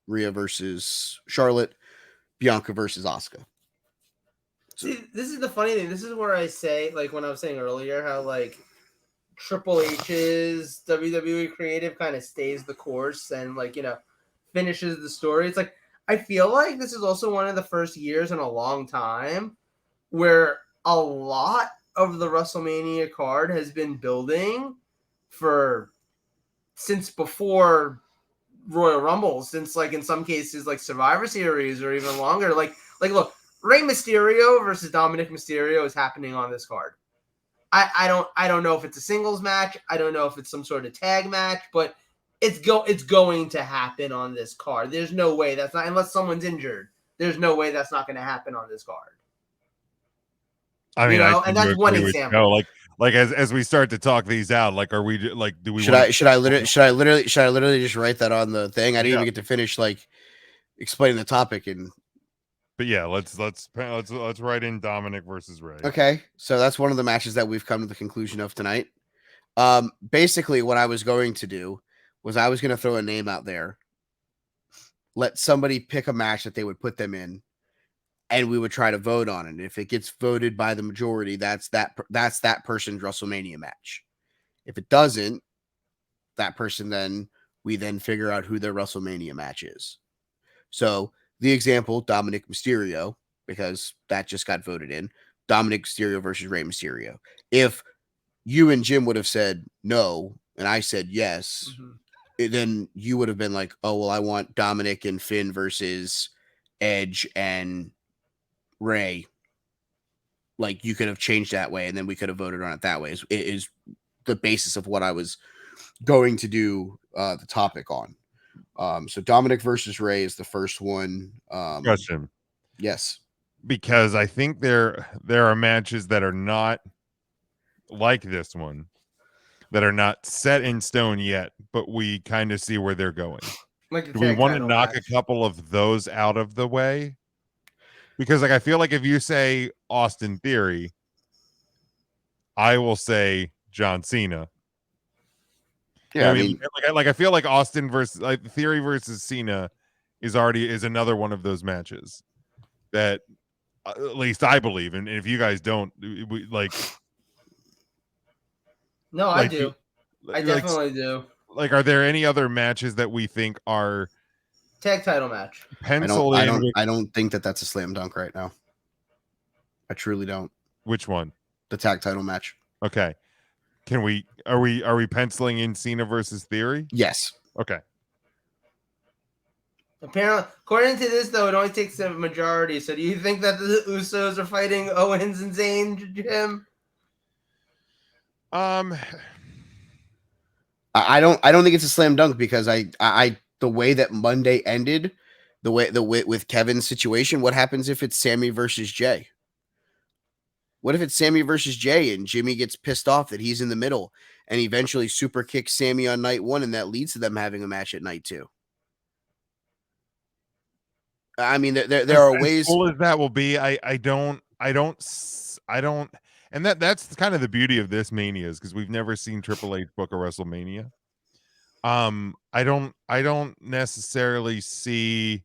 Speaker 2: Rhea versus Charlotte, Bianca versus Asuka.
Speaker 5: See, this is the funny thing. This is where I say, like when I was saying earlier, how like Triple H's WWE creative kind of stays the course and like, finishes the story. It's like, I feel like this is also one of the first years in a long time where a lot of the WrestleMania card has been building since before Royal Rumble, since like in some cases like Survivor Series or even longer. Like look, Rey Mysterio versus Dominic Mysterio is happening on this card. I don't know if it's a singles match. I don't know if it's some sort of tag match, but it's going to happen on this card. There's no way that's not, unless someone's injured. There's no way that's not going to happen on this card.
Speaker 3: I mean,
Speaker 5: and that's one example.
Speaker 3: Like as we start to talk these out, like, are we like, do we?
Speaker 2: Should I literally just write that on the thing? I didn't even get to finish like explaining the topic.
Speaker 3: But yeah, let's write in Dominic versus Rey.
Speaker 2: Okay, so that's one of the matches that we've come to the conclusion of tonight. Basically, what I was going to do was I was going to throw a name out there, let somebody pick a match that they would put them in, and we would try to vote on it. And if it gets voted by the majority, that's that person's WrestleMania match. If it doesn't, that person we figure out who their WrestleMania match is. So the example, Dominic Mysterio, because that just got voted in. Dominic Mysterio versus Rey Mysterio. If you and Jim would have said no, and I said yes, then you would have been like, oh, well, I want Dominic and Finn versus Edge and Rey. Like, you could have changed that way, and then we could have voted on it that way. It is the basis of what I was going to do the topic on. So Dominic versus Rey is the first one.
Speaker 3: Question.
Speaker 2: Yes.
Speaker 3: Because I think there are matches that are not like this one, that are not set in stone yet, but we kind of see where they're going.
Speaker 5: Like
Speaker 3: do we want to knock a couple of those out of the way? Because like I feel like if you say Austin Theory, I will say John Cena.
Speaker 2: Yeah,
Speaker 3: I mean, I feel like Austin versus Theory versus Cena is another one of those matches that at least I believe, and if you guys don't,
Speaker 5: No, I do. I definitely do.
Speaker 3: Like, are there any other matches that we think are
Speaker 5: tag title match?
Speaker 2: I don't think that's a slam dunk right now. I truly don't.
Speaker 3: Which one?
Speaker 2: The tag title match.
Speaker 3: Okay. Are we penciling in Cena versus Theory?
Speaker 2: Yes.
Speaker 3: Okay.
Speaker 5: Apparently, according to this, though, it only takes a majority. So, do you think that the Usos are fighting Owens and Zayn, Jim?
Speaker 2: I don't think it's a slam dunk because I the way that Monday ended, the way with Kevin's situation, what happens if it's Sammy versus Jay? What if it's Sammy versus Jay and Jimmy gets pissed off that he's in the middle and eventually super kicks Sammy on night 1 and that leads to them having a match at night 2? I mean, there are ways.
Speaker 3: As cool as that will be, I don't, and that's kind of the beauty of this Mania is because we've never seen Triple H book a WrestleMania. I don't necessarily see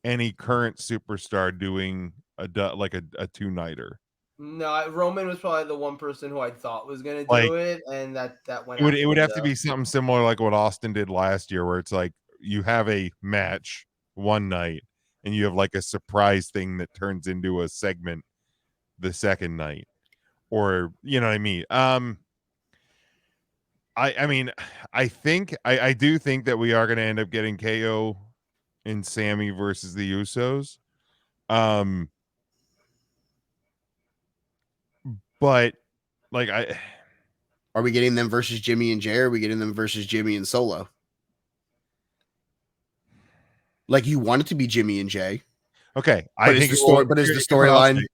Speaker 3: any current superstar doing a 2-nighter.
Speaker 5: No, Roman was probably the one person who I thought was going to do it, and that went.
Speaker 3: It would have to be something similar like what Austin did last year, where it's like you have a match one night and you have like a surprise thing that turns into a segment the second night, or you know what I mean. I mean, I do think that we are going to end up getting KO and Sammy versus the Usos. But like
Speaker 2: Are we getting them versus Jimmy and Jay? Or are we getting them versus Jimmy and Solo? Like you want it to be Jimmy and Jay.
Speaker 3: okay,
Speaker 2: But
Speaker 3: I
Speaker 2: is
Speaker 3: think
Speaker 2: the
Speaker 3: it will-
Speaker 2: story? But is the
Speaker 3: here's what I'll
Speaker 2: storyline?
Speaker 3: say.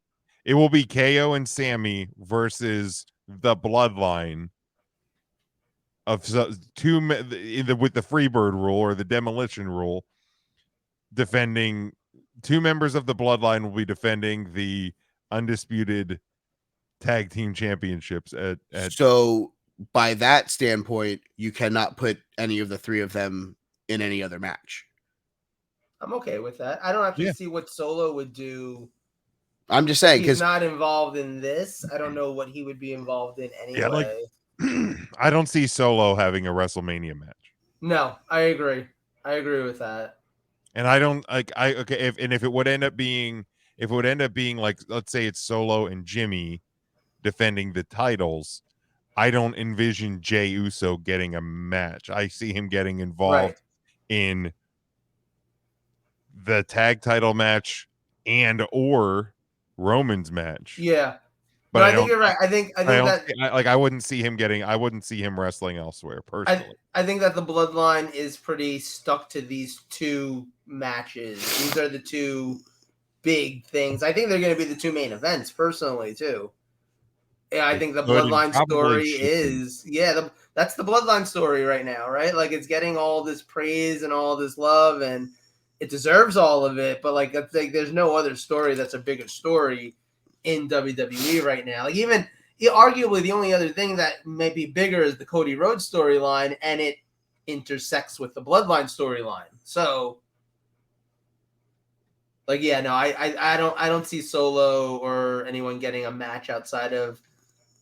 Speaker 3: It will be KO and Sammy versus the Bloodline of either with the Freebird rule or the Demolition rule, defending two members of the Bloodline will be defending the undisputed tag team championships at
Speaker 2: So by that standpoint, you cannot put any of the three of them in any other match.
Speaker 5: I'm okay with that. I don't actually
Speaker 3: Yeah.
Speaker 5: see what Solo would do.
Speaker 2: I'm just saying
Speaker 5: He's
Speaker 2: because
Speaker 5: not involved in this. I don't know what he would be involved in anyway.
Speaker 3: Yeah, like I don't see Solo having a WrestleMania match.
Speaker 5: No, I agree. I agree with that.
Speaker 3: And I don't like if it would end up being like, let's say it's Solo and Jimmy defending the titles, I don't envision Jey Uso getting a match. I see him getting involved
Speaker 5: Right.
Speaker 3: in the tag title match and or Roman's match.
Speaker 5: Yeah.
Speaker 3: But
Speaker 5: No,
Speaker 3: I
Speaker 5: I think
Speaker 3: don't
Speaker 5: you're right. I think
Speaker 3: I wouldn't see him wrestling elsewhere personally.
Speaker 5: I think that the Bloodline is pretty stuck to these two matches. These are the two big things. I think they're going to be the two main events, personally, too. Yeah, I think the
Speaker 3: Could and
Speaker 5: Bloodline
Speaker 3: probably
Speaker 5: story
Speaker 3: should.
Speaker 5: is that's the Bloodline story right now, right? Like it's getting all this praise and all this love, and it deserves all of it. But like, it's like there's no other story that's a bigger story in WWE right now. Like even arguably the only other thing that may be bigger is the Cody Rhodes storyline, and it intersects with the Bloodline storyline. So, like, yeah, no, I don't see Solo or anyone getting a match outside of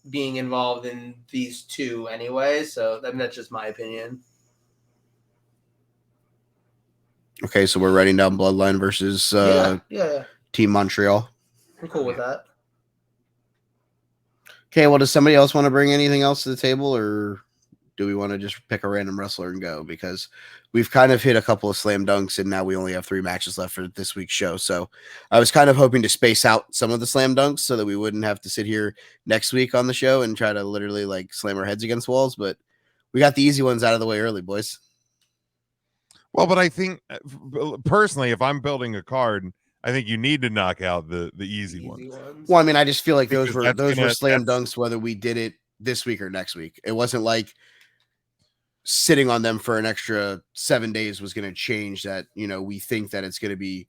Speaker 5: being involved in these two anyway. So I mean, that's just my opinion.
Speaker 2: okay, so we're writing down Bloodline versus
Speaker 5: Yeah,
Speaker 2: Team Montreal.
Speaker 5: I'm cool with that.
Speaker 2: Okay, well, does somebody else want to bring anything else to the table, or do we want to just pick a random wrestler and go? Because we've kind of hit a couple of slam dunks, and now we only have 3 matches left for this week's show. So I was kind of hoping to space out some of the slam dunks so that we wouldn't have to sit here next week on the show and try to literally like slam our heads against walls. But we got the easy ones out of the way early, boys.
Speaker 3: Well, but I think personally, if I'm building a card, I think you need to knock out the easy ones.
Speaker 2: Well, I mean, I just feel like those
Speaker 3: Because
Speaker 2: were slam dunks, whether we did it this week or next week. It wasn't like sitting on them for an extra 7 days was going to change that. You know, we think that it's going to be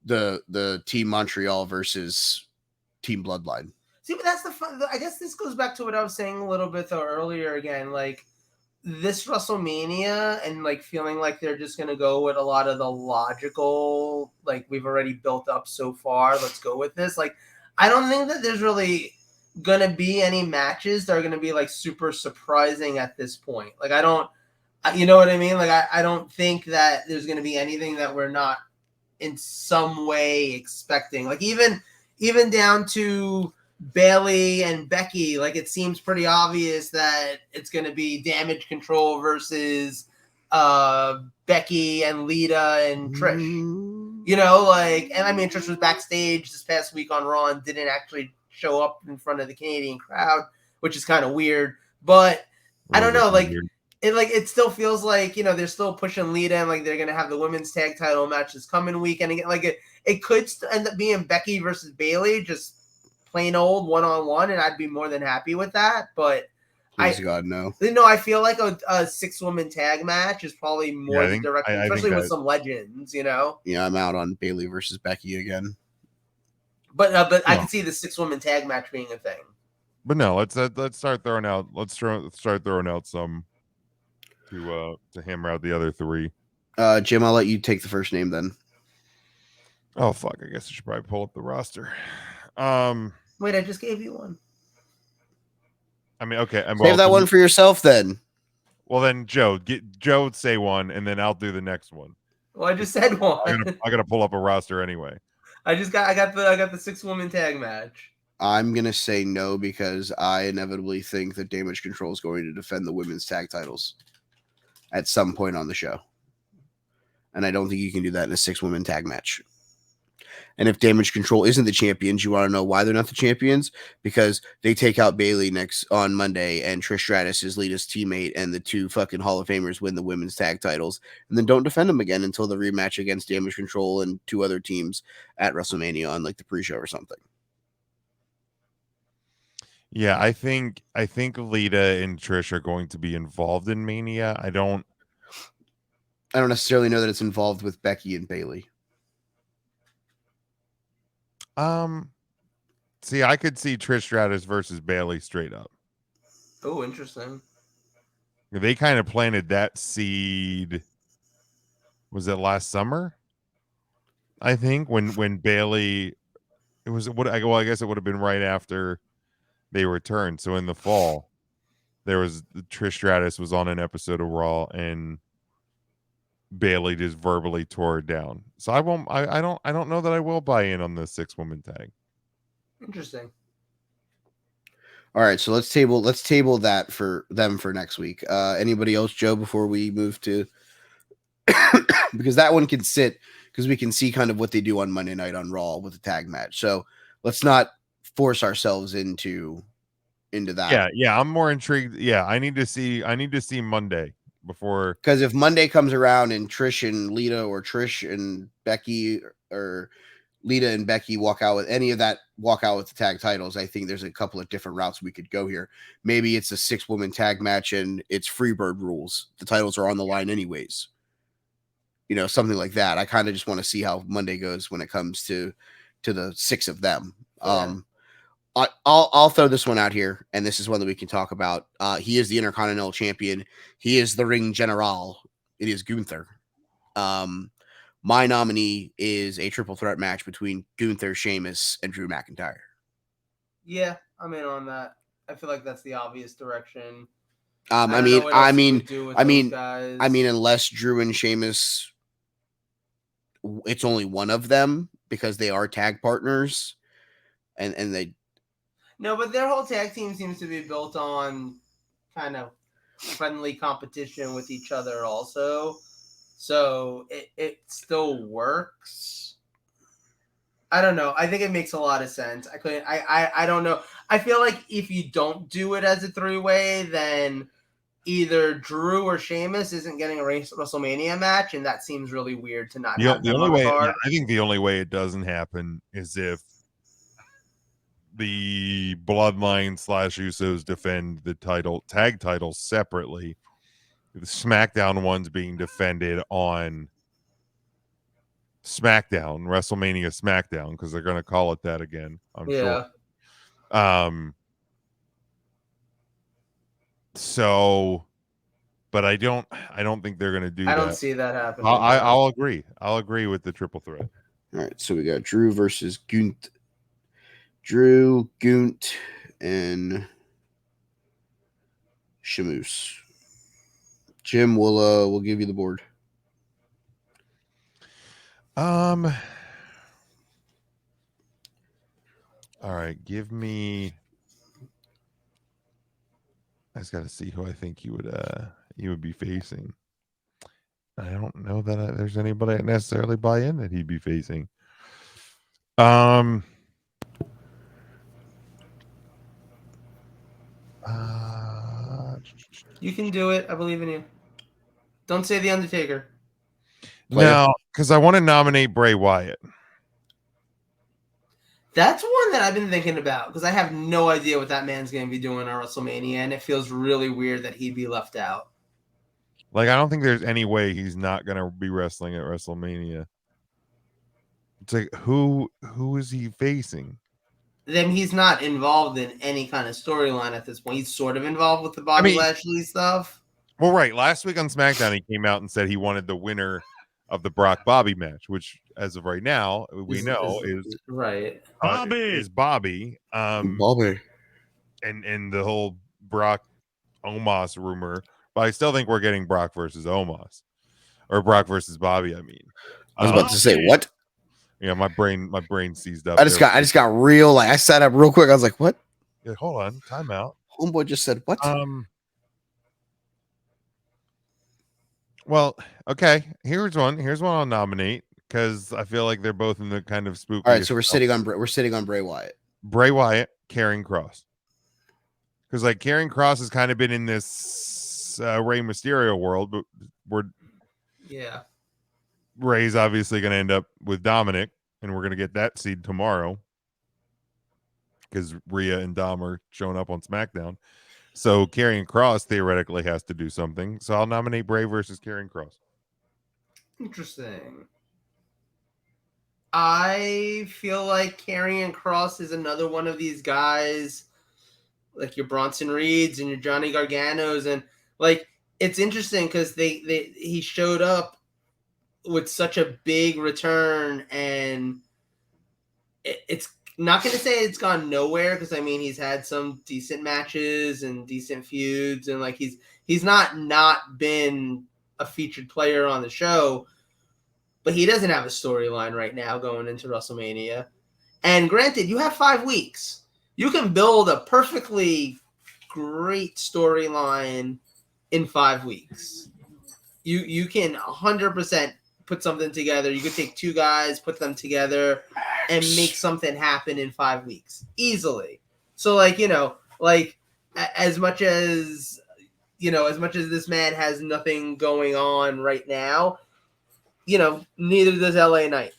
Speaker 2: the Team Montreal versus Team Bloodline.
Speaker 5: See, but that's the fun. I guess this goes back to what I was saying a little bit though earlier again, like this WrestleMania and like feeling like they're just going to go with a lot of the logical, like we've already built up so far. Let's go with this. Like, I don't think that there's really going to be any matches that are going to be like super surprising at this point. Like, I don't, you know what I mean? Like, I don't think that there's going to be anything that we're not in some way expecting. Like even down to Bailey and Becky, like it seems pretty obvious that it's going to be Damage Control versus Becky and Lita and Trish. You know, like, and I mean, Trish was backstage this past week on Raw and didn't actually show up in front of the Canadian crowd, which is kind of weird. But I don't know, like it still feels like, you know, they're still pushing Lita and like they're gonna have the women's tag title match this coming week, and again, like it could end up being Becky versus Bailey, just plain old 1-on-1, and I'd be more than happy with that. But
Speaker 2: God, no.
Speaker 5: No, I feel like a 6-woman tag match is probably more the direction, especially with some legends, you know.
Speaker 2: Yeah, I'm out on Bailey versus Becky again.
Speaker 5: But I can see the 6-woman tag match being a thing.
Speaker 3: But no, let's start throwing out. Let's start throwing out some to hammer out the other 3.
Speaker 2: Jim, I'll let you take the first name then.
Speaker 3: Oh fuck! I guess I should probably pull up the roster.
Speaker 5: Wait, I just gave you one.
Speaker 3: I mean, okay.
Speaker 2: Save that one for yourself then.
Speaker 3: Well, then Joe say one, and then I'll do the next one.
Speaker 5: Well, I just said one.
Speaker 3: I gotta pull up a roster anyway.
Speaker 5: I got the 6-woman tag match.
Speaker 2: I'm gonna say no because I inevitably think that Damage Control is going to defend the women's tag titles at some point on the show, and I don't think you can do that in a 6-woman tag match. And if Damage Control isn't the champions, you want to know why they're not the champions, because they take out Bailey next on Monday, and Trish Stratus is Lita's teammate, and the two fucking Hall of Famers win the women's tag titles, and then don't defend them again until the rematch against Damage Control and two other teams at WrestleMania on like the pre-show or something.
Speaker 3: Yeah, I think Lita and Trish are going to be involved in Mania. I don't
Speaker 2: necessarily know that it's involved with Becky and Bailey.
Speaker 3: see, I could see Trish Stratus versus Bailey straight up.
Speaker 5: Oh, interesting.
Speaker 3: They kind of planted that seed. Was it last summer? I think when Bailey, it was what I guess it would have been right after they returned. So in the fall, there was Trish Stratus was on an episode of Raw, and Bailey just verbally tore it down. So I won't. I don't know that I will buy in on the 6-woman tag.
Speaker 5: Interesting.
Speaker 2: All right, so let's table that for them for next week. Anybody else, Joe, before we move to because that one can sit because we can see kind of what they do on Monday night on Raw with the tag match. So let's not force ourselves into that.
Speaker 3: Yeah, I'm more intrigued. Yeah, I need to see Monday before,
Speaker 2: because if Monday comes around and Trish and Lita or Trish and Becky or Lita and Becky walk out with the tag titles, I think there's a couple of different routes we could go here. Maybe it's a 6-woman tag match and it's Freebird rules. The titles are on the line anyways. Something like that. I kind of just want to see how Monday goes when it comes to the 6 of them.
Speaker 5: Yeah.
Speaker 2: I'll throw this one out here, and this is one that we can talk about. He is the Intercontinental Champion. He is the Ring General. It is Gunther. My nominee is a triple threat match between Gunther, Sheamus, and Drew McIntyre.
Speaker 5: Yeah, I'm in on that. I feel like that's the obvious direction.
Speaker 2: I mean, unless Drew and Sheamus, it's only one of them because they are tag partners, and they.
Speaker 5: No, but their whole tag team seems to be built on kind of friendly competition with each other also. So it still works. I don't know. I think it makes a lot of sense. I don't know. I feel like if you don't do it as a 3-way, then either Drew or Sheamus isn't getting a WrestleMania match, and that seems really weird to not have
Speaker 3: the
Speaker 5: them
Speaker 3: only
Speaker 5: on the
Speaker 3: way.
Speaker 5: card.
Speaker 3: Yeah, I think the only way it doesn't happen is if the Bloodline / Usos defend the tag titles separately. The SmackDown one's being defended on SmackDown, WrestleMania SmackDown, because they're going to call it that again, I'm sure. So, but I don't think they're going to do that.
Speaker 5: I don't see that happening.
Speaker 3: I'll agree. I'll agree with the triple threat.
Speaker 2: All right, so we got Drew versus Gunt. Drew, Gunt, and Sheamus. Jim, we'll give you the board.
Speaker 3: All right, give me. I just got to see who I think you would be facing. I don't know that there's anybody I necessarily buy in that he'd be facing.
Speaker 5: You can do it. I believe in you. Don't say The Undertaker.
Speaker 3: No, because I want to nominate Bray Wyatt.
Speaker 5: That's one that I've been thinking about because I have no idea what that man's going to be doing on WrestleMania, and it feels really weird that he'd be left out.
Speaker 3: Like, I don't think there's any way he's not going to be wrestling at WrestleMania. It's like, who is he facing?
Speaker 5: Then he's not involved in any kind of storyline at this point. He's sort of involved with the Bobby Lashley stuff.
Speaker 3: Well, right. Last week on SmackDown, he came out and said he wanted the winner of the Brock Bobby match, which, as of right now, we know is
Speaker 5: right.
Speaker 3: Is Bobby.
Speaker 2: Bobby.
Speaker 3: And the whole Brock Omos rumor, but I still think we're getting Brock versus Omos, or Brock versus Bobby. I mean,
Speaker 2: I was about to say what?
Speaker 3: Yeah, my brain seized up.
Speaker 2: I just got real. Like I sat up real quick. I was like, "What?"
Speaker 3: Yeah, hold on, time out.
Speaker 2: Homeboy just said what?
Speaker 3: Well, okay. Here's one. I'll nominate because I feel like they're both in the kind of spooky.
Speaker 2: All right, so we're sitting on Bray Wyatt.
Speaker 3: Bray Wyatt, Karrion Kross. Because like Karrion Kross has kind of been in this Rey Mysterio world, but
Speaker 5: Yeah.
Speaker 3: Ray's obviously going to end up with Dominic, and we're going to get that seed tomorrow because Rhea and Dom are showing up on SmackDown. So Karrion Kross theoretically has to do something. So I'll nominate Bray versus Karrion Kross.
Speaker 5: Interesting. I feel like Karrion Kross is another one of these guys, like your Bronson Reeds and your Johnny Garganos, and like it's interesting because he showed up with such a big return, and it's not going to say it's gone nowhere because I mean he's had some decent matches and decent feuds, and like he's not been a featured player on the show, but he doesn't have a storyline right now going into WrestleMania. And granted, you have 5 weeks. You can build a perfectly great storyline in 5 weeks. You can 100% put something together. You could take 2 guys, put them together, and make something happen in 5 weeks easily. So as much as this man has nothing going on right now, neither does LA Knight.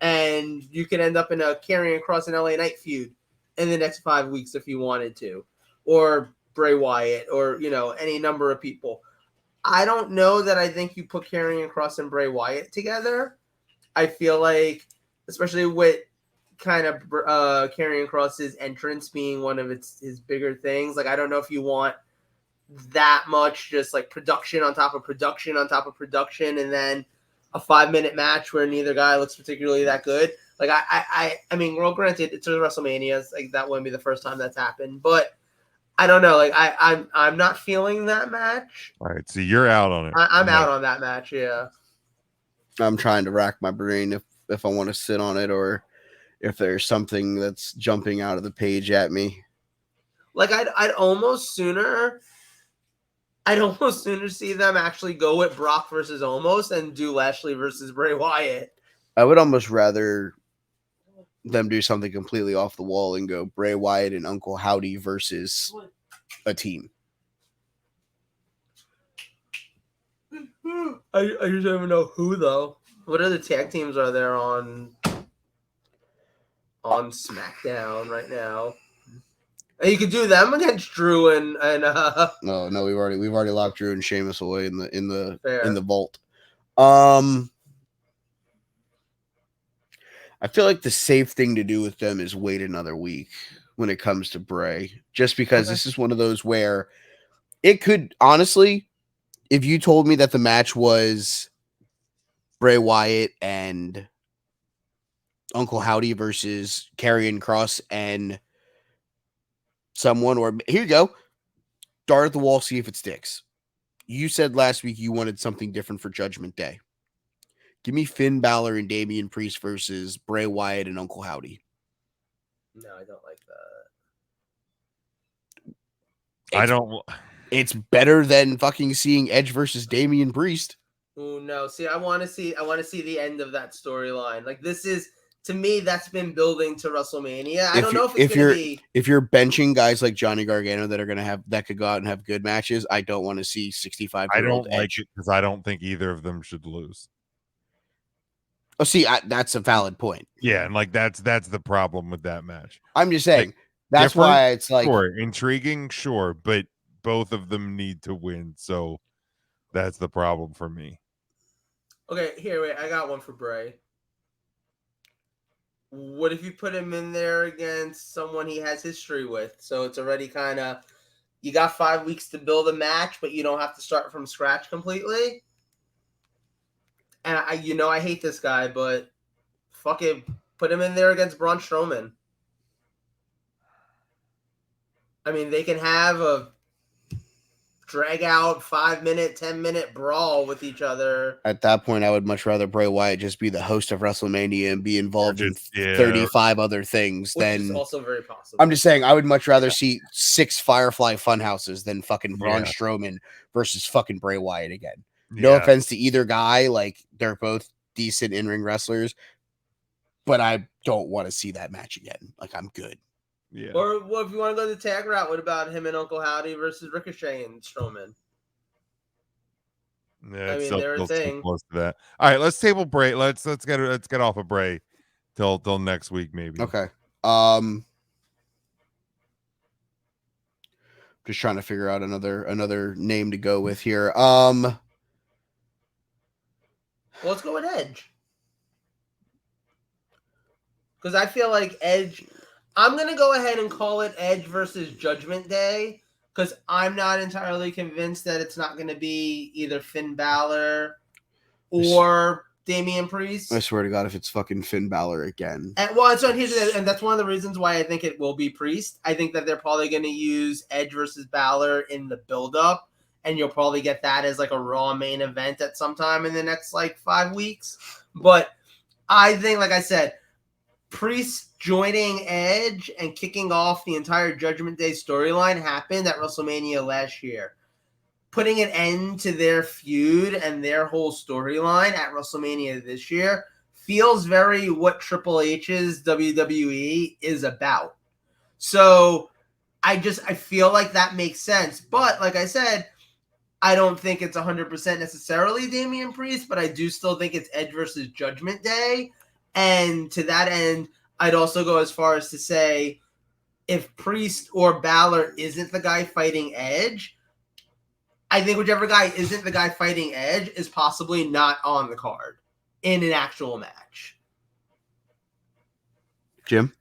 Speaker 5: And you could end up in a Karrion Kross and LA Knight feud in the next 5 weeks if you wanted to, or Bray Wyatt, or any number of people. I don't know that I think you put Karrion Kross and Bray Wyatt together. I feel like, especially with kind of Karrion Kross's entrance being one of his bigger things, like I don't know if you want that much just like production on top of production on top of production, and then a 5-minute match where neither guy looks particularly that good. Like I mean, well, granted, it's WrestleMania, like that wouldn't be the first time that's happened, but I don't know. Like I'm not feeling that match.
Speaker 3: All right, so you're out on it.
Speaker 5: I'm out on that match. Yeah.
Speaker 2: I'm trying to rack my brain if I want to sit on it or if there's something that's jumping out of the page at me.
Speaker 5: Like I'd almost sooner see them actually go with Brock versus Omos and do Lashley versus Bray Wyatt.
Speaker 2: I would almost rather them do something completely off the wall and go Bray Wyatt and Uncle Howdy versus a team.
Speaker 5: I just don't even know who though. What other tag teams are there on SmackDown right now? And you could do them against Drew and
Speaker 2: No, we've already locked Drew and Sheamus away in
Speaker 5: Fair.
Speaker 2: the vault. I feel like the safe thing to do with them is wait another week when it comes to Bray, just because this is one of those where it could honestly, if you told me that the match was Bray Wyatt and Uncle Howdy versus Karrion Kross and someone, or here you go, dart at the wall, see if it sticks. You said last week you wanted something different for Judgment Day. Give me Finn Balor and Damian Priest versus Bray Wyatt and Uncle Howdy.
Speaker 5: No, I don't like that.
Speaker 2: It's better than fucking seeing Edge versus Damian Priest.
Speaker 5: Oh no! See, I want to see the end of that storyline. Like this is, to me, that's been building to WrestleMania. I don't know if it's going to be.
Speaker 2: If you're benching guys like Johnny Gargano that could go out and have good matches, I don't want to see 65-year-old
Speaker 3: I don't like
Speaker 2: Edge.
Speaker 3: it because I don't think either of them should lose.
Speaker 2: Oh, see, that's a valid point.
Speaker 3: Yeah, and like that's the problem with that match.
Speaker 2: I'm just saying
Speaker 3: Like,
Speaker 2: that's why it's like
Speaker 3: sure, intriguing, sure, but both of them need to win, so that's the problem for me.
Speaker 5: Okay, here, wait. I got one for Bray. What if you put him in there against someone he has history with? So it's already kind of, you got 5 weeks to build a match, but you don't have to start from scratch completely. And I hate this guy, but fuck it, put him in there against Braun Strowman. I mean, they can have a drag out 5-minute, 10-minute brawl with each other.
Speaker 2: at that point, I would much rather Bray Wyatt just be the host of WrestleMania and be involved in
Speaker 3: Yeah.
Speaker 2: 35 other things
Speaker 5: Which is
Speaker 2: than.
Speaker 5: also very possible.
Speaker 2: I'm just saying, I would much rather see 6 Firefly Funhouses than fucking Braun
Speaker 3: Yeah.
Speaker 2: Strowman versus fucking Bray Wyatt again. No
Speaker 3: Yeah.
Speaker 2: offense to either guy, like they're both decent in-ring wrestlers, but I don't want to see that match again. Like, I'm good.
Speaker 3: Yeah.
Speaker 5: Or well, if you want to go the tag route, what about him and Uncle Howdy versus Ricochet and Strowman?
Speaker 3: Yeah,
Speaker 5: I
Speaker 3: it's
Speaker 5: mean,
Speaker 3: still,
Speaker 5: they're a
Speaker 3: still too
Speaker 5: thing.
Speaker 3: close to that. All right, let's table Bray. Let's get off of Bray till next week maybe.
Speaker 2: Okay. Just trying to figure out another name to go with here.
Speaker 5: Well, let's go with Edge. Because I feel like Edge, I'm going to go ahead and call it Edge versus Judgment Day. Because I'm not entirely convinced that it's not going to be either Finn Balor or Damian Priest.
Speaker 2: I swear to God, if it's fucking Finn Balor again.
Speaker 5: And, well, and that's one of the reasons why I think it will be Priest. I think that they're probably going to use Edge versus Balor in the build-up, and you'll probably get that as like a Raw main event at some time in the next like 5 weeks. But I think, like I said, Priest joining Edge and kicking off the entire Judgment Day storyline happened at WrestleMania last year. Putting an end to their feud and their whole storyline at WrestleMania this year feels very what Triple H's WWE is about. So I feel like that makes sense. But like I said, I don't think it's 100% necessarily Damian Priest, but I do still think it's Edge versus Judgment Day. And to that end, I'd also go as far as to say if Priest or Balor isn't the guy fighting Edge, I think whichever guy isn't the guy fighting Edge is possibly not on the card in an actual match.
Speaker 2: Jim?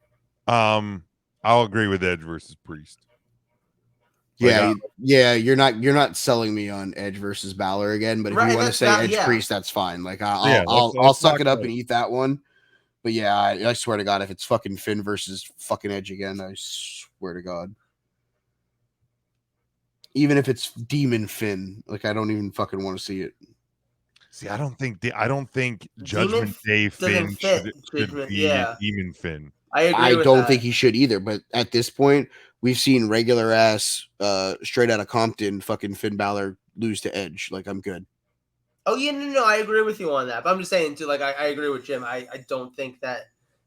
Speaker 3: I'll agree with Edge versus Priest.
Speaker 2: Yeah, you're not selling me on Edge versus Balor again, but if you want to say Edge Priest, that's fine. Like I'll suck it up and eat that one. But yeah, I swear to God, if it's fucking Finn versus fucking Edge again, I swear to God. Even if it's Demon Finn, like I don't even fucking want to see it.
Speaker 3: See, I don't think Judgment Day Finn should be Demon Finn.
Speaker 5: I agree.
Speaker 2: I don't think he should either. But at this point, we've seen regular ass, straight out of Compton, fucking Finn Balor lose to Edge. Like I'm good.
Speaker 5: Oh yeah, no, I agree with you on that. But I'm just saying too, like I agree with Jim. I don't think that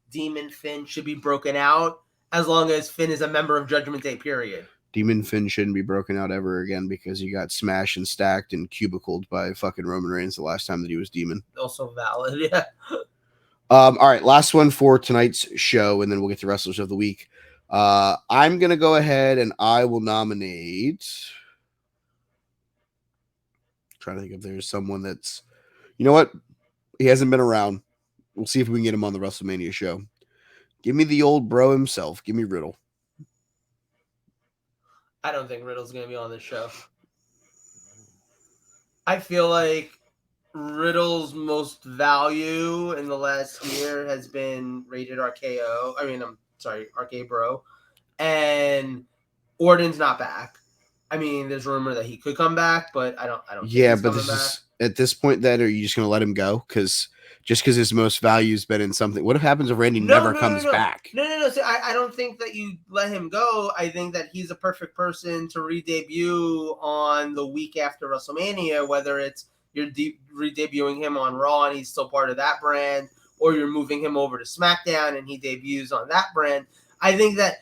Speaker 5: Demon Finn should be broken out as long as Finn is a member of Judgment Day. Period.
Speaker 2: Demon Finn shouldn't be broken out ever again because he got smashed and stacked and cubicled by fucking Roman Reigns the last time that he was Demon.
Speaker 5: Also valid, yeah.
Speaker 2: All right, last one for tonight's show, and then we'll get to wrestlers of the week. I'm gonna go ahead and I will nominate. Trying to think if there's someone that's, you know what, he hasn't been around. We'll see if we can get him on the WrestleMania show. Give me the old bro himself. Give me Riddle.
Speaker 5: I don't think Riddle's going to be on this show. I feel like Riddle's most value in the last year has been Rated RKO. I mean, I'm sorry, RK Bro. And Orton's not back. I mean, there's rumor that he could come back, but I don't think he's
Speaker 2: but
Speaker 5: coming back.
Speaker 2: At this point, then, are you just going to let him go? Because his most value's been in something. What happens if Randy never comes back?
Speaker 5: No. See, I don't think that you let him go. I think that he's a perfect person to re-debut on the week after WrestleMania, whether it's you're re-debuting him on Raw and he's still part of that brand, or you're moving him over to SmackDown and he debuts on that brand. I think that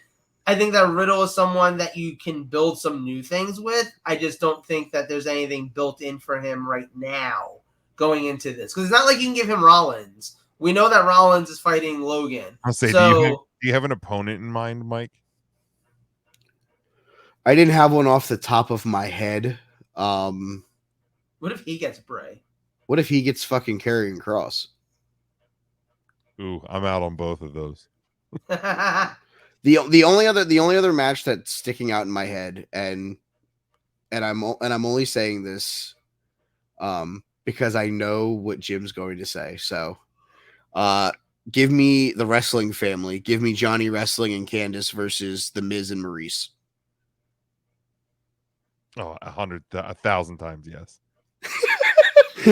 Speaker 5: Riddle is someone that you can build some new things with. I just don't think that there's anything built in for him right now going into this. Because it's not like you can give him Rollins. We know that Rollins is fighting Logan.
Speaker 3: I'll say, do you have an opponent in mind, Mike?
Speaker 2: I didn't have one off the top of my head.
Speaker 5: What if he gets Bray?
Speaker 2: What if he gets fucking Karrion Kross?
Speaker 3: Ooh, I'm out on both of those.
Speaker 2: The only other match that's sticking out in my head, and I'm only saying this because I know what Jim's going to say. So give me the wrestling family. Give me Johnny Wrestling and Candice versus The Miz and Maurice.
Speaker 3: Oh, 1,000 times yes.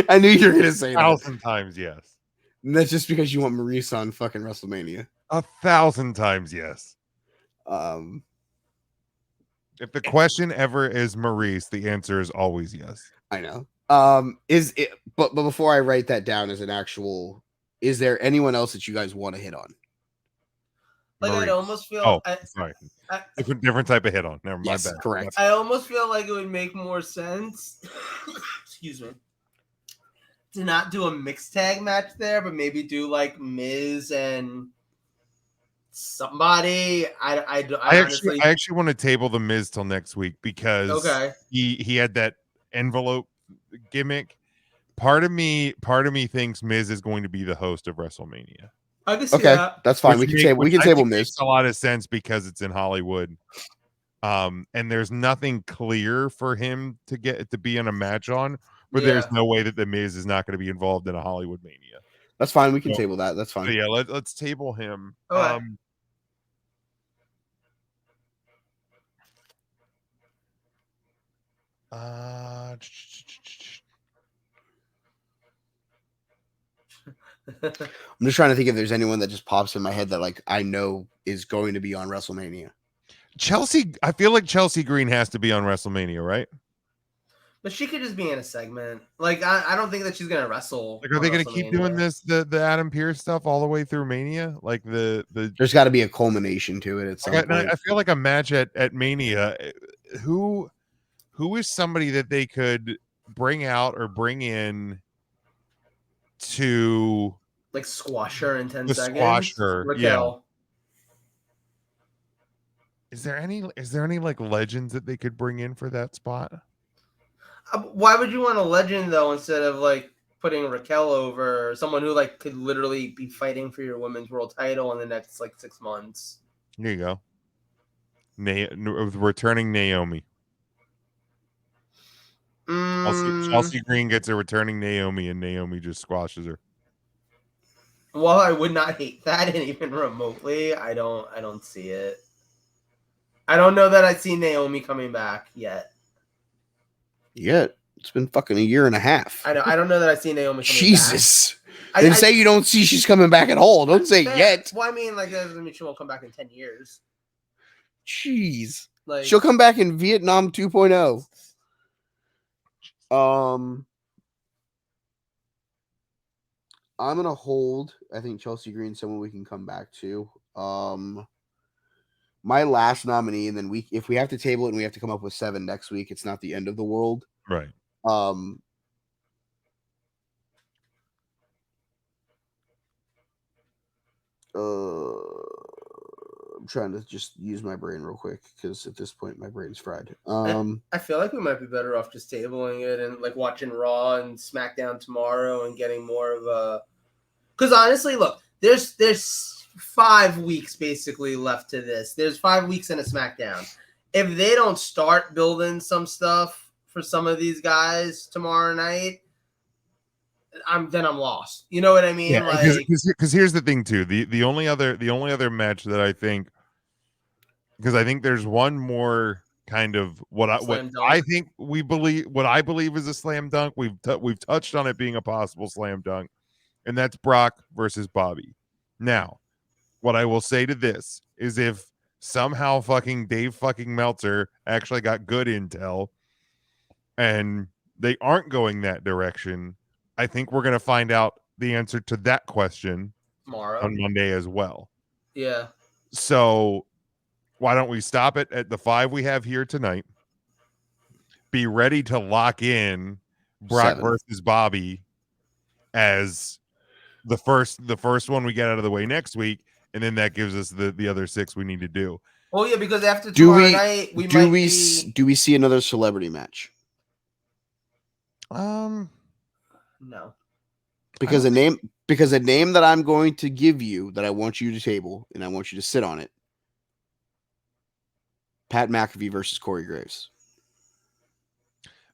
Speaker 2: I knew you were gonna say
Speaker 3: 1,000 times yes.
Speaker 2: And that's just because you want Maurice on fucking WrestleMania.
Speaker 3: 1,000 times yes. If the question ever is Maurice, the answer is always yes.
Speaker 2: I know. Is it? But before I write that down as an actual, is there anyone else that you guys want to hit on?
Speaker 5: Like I'd
Speaker 3: Maurice.
Speaker 5: almost feel.
Speaker 3: Oh, sorry.
Speaker 5: I,
Speaker 3: Different type of hit on. Never mind.
Speaker 2: Yes,
Speaker 3: My bad.
Speaker 2: correct.
Speaker 5: I almost feel like it would make more sense. Excuse me. To not do a mixed tag match there, but maybe do like Miz and somebody. I honestly.
Speaker 3: I actually want to table the Miz till next week because
Speaker 5: Okay.
Speaker 3: he had that envelope gimmick. Part of me thinks Miz is going to be the host of WrestleMania.
Speaker 5: I can see
Speaker 2: Okay,
Speaker 5: that.
Speaker 2: that's fine. We can table Miz.
Speaker 3: Makes a lot of sense because it's in Hollywood. And there's nothing clear for him to be in a match on, but
Speaker 5: Yeah.
Speaker 3: there's no way that the Miz is not going to be involved in a Hollywood Mania.
Speaker 2: That's fine. We can
Speaker 3: So-
Speaker 2: table that. That's
Speaker 3: So
Speaker 2: fine.
Speaker 3: yeah, let's table him.
Speaker 5: Okay.
Speaker 2: I'm just trying to think if there's anyone that just pops in my head that like I know is going to be on WrestleMania.
Speaker 3: Chelsea, I feel like Chelsea Green has to be on WrestleMania, right?
Speaker 5: But she could just be in a segment. Like I don't think that she's gonna wrestle.
Speaker 3: Like, are they going to keep doing this the Adam Pearce stuff all the way through Mania? Like the
Speaker 2: There's got to be a culmination to it at some point.
Speaker 3: I feel like a match at Mania. Who is somebody that they could bring out or bring in to
Speaker 5: like squash her in 10 seconds.
Speaker 3: Squash her,
Speaker 5: Raquel.
Speaker 3: Is there any like legends that they could bring in for that spot?
Speaker 5: Why would you want a legend though instead of like putting Raquel over someone who like could literally be fighting for your women's world title in the next like 6 months?
Speaker 3: Here you go. Returning Naomi. Chelsea Green gets a returning Naomi, and Naomi just squashes her.
Speaker 5: While I would not hate that, and even remotely, I don't see it. I don't know that I see Naomi coming back yet.
Speaker 2: Yeah, it's been fucking a year and a half.
Speaker 5: I don't know that I see Naomi coming
Speaker 2: Jesus.
Speaker 5: back.
Speaker 2: Then say you don't see she's coming back at all. Don't say
Speaker 5: fair.
Speaker 2: yet.
Speaker 5: Well, I mean, like that doesn't mean she won't come back in 10 years.
Speaker 2: Jeez.
Speaker 5: Like
Speaker 2: She'll come back in Vietnam 2.0. I'm gonna hold. I think Chelsea Green's someone we can come back to. My last nominee, and then if we have to table it and we have to come up with 7 next week, it's not the end of the world.
Speaker 3: Right.
Speaker 2: I'm trying to just use my brain real quick because at this point my brain's fried.
Speaker 5: I feel like we might be better off just tabling it and like watching Raw and SmackDown tomorrow and getting more of a. Because honestly, look, there's 5 weeks basically left to this. There's 5 weeks in a SmackDown. If they don't start building some stuff for some of these guys tomorrow night, I'm lost. You know what I mean?
Speaker 3: Yeah, because here's the thing too. The only other match that I think, because I think there's one more kind of what I believe is a slam dunk. We've touched on it being a possible slam dunk, and that's Brock versus Bobby. Now, what I will say to this is if somehow fucking Dave fucking Meltzer actually got good intel and they aren't going that direction, I think we're going to find out the answer to that question
Speaker 5: tomorrow
Speaker 3: on Monday as well.
Speaker 5: Yeah.
Speaker 3: So why don't we stop it at the 5 we have here tonight? Be ready to lock in Brock
Speaker 2: 7
Speaker 3: versus Bobby as the first one we get out of the way next week, and then that gives us the other 6 we need to do.
Speaker 5: Oh yeah, because after tomorrow night
Speaker 2: do we see another celebrity match?
Speaker 5: No.
Speaker 2: Because a name that I'm going to give you that I want you to table and I want you to sit on it. Pat McAfee versus Corey Graves.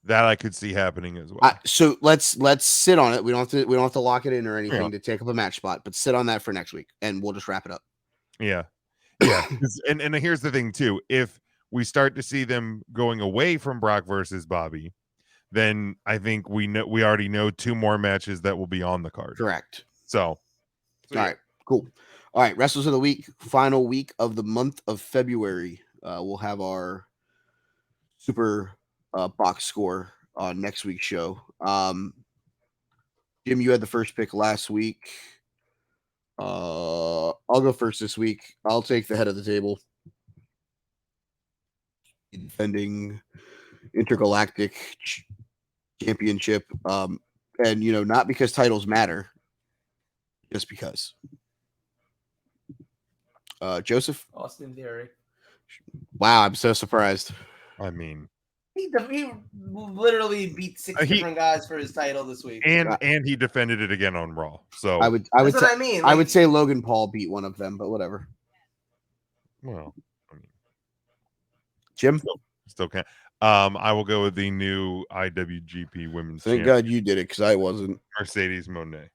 Speaker 3: That I could see happening as well.
Speaker 2: So let's sit on it. We don't have to lock it in or anything to take up a match spot, but sit on that for next week and we'll just wrap it up.
Speaker 3: Yeah. And here's the thing too. If we start to see them going away from Brock versus Bobby, then I think we already know 2 more matches that will be on the card.
Speaker 2: Correct.
Speaker 3: So
Speaker 2: all right, cool. All right, Wrestlers of the Week, final week of the month of February. We'll have our super box score on next week's show. Jim, you had the first pick last week. I'll go first this week. I'll take the head of the table. Defending intergalactic championship. And not because titles matter, just because. Joseph?
Speaker 5: Austin Theory.
Speaker 2: Wow, I'm so surprised.
Speaker 3: I mean,
Speaker 5: He literally beat six different guys for his title this week.
Speaker 3: and he defended it again on Raw. So
Speaker 2: I would
Speaker 5: That's what I mean.
Speaker 2: I would say Logan Paul beat one of them, but whatever.
Speaker 3: Well, I mean,
Speaker 2: Jim?
Speaker 3: still can't. I will go with the new IWGP Women's
Speaker 2: Thank
Speaker 3: Champion,
Speaker 2: God you did it, because I wasn't.
Speaker 3: Mercedes Moné.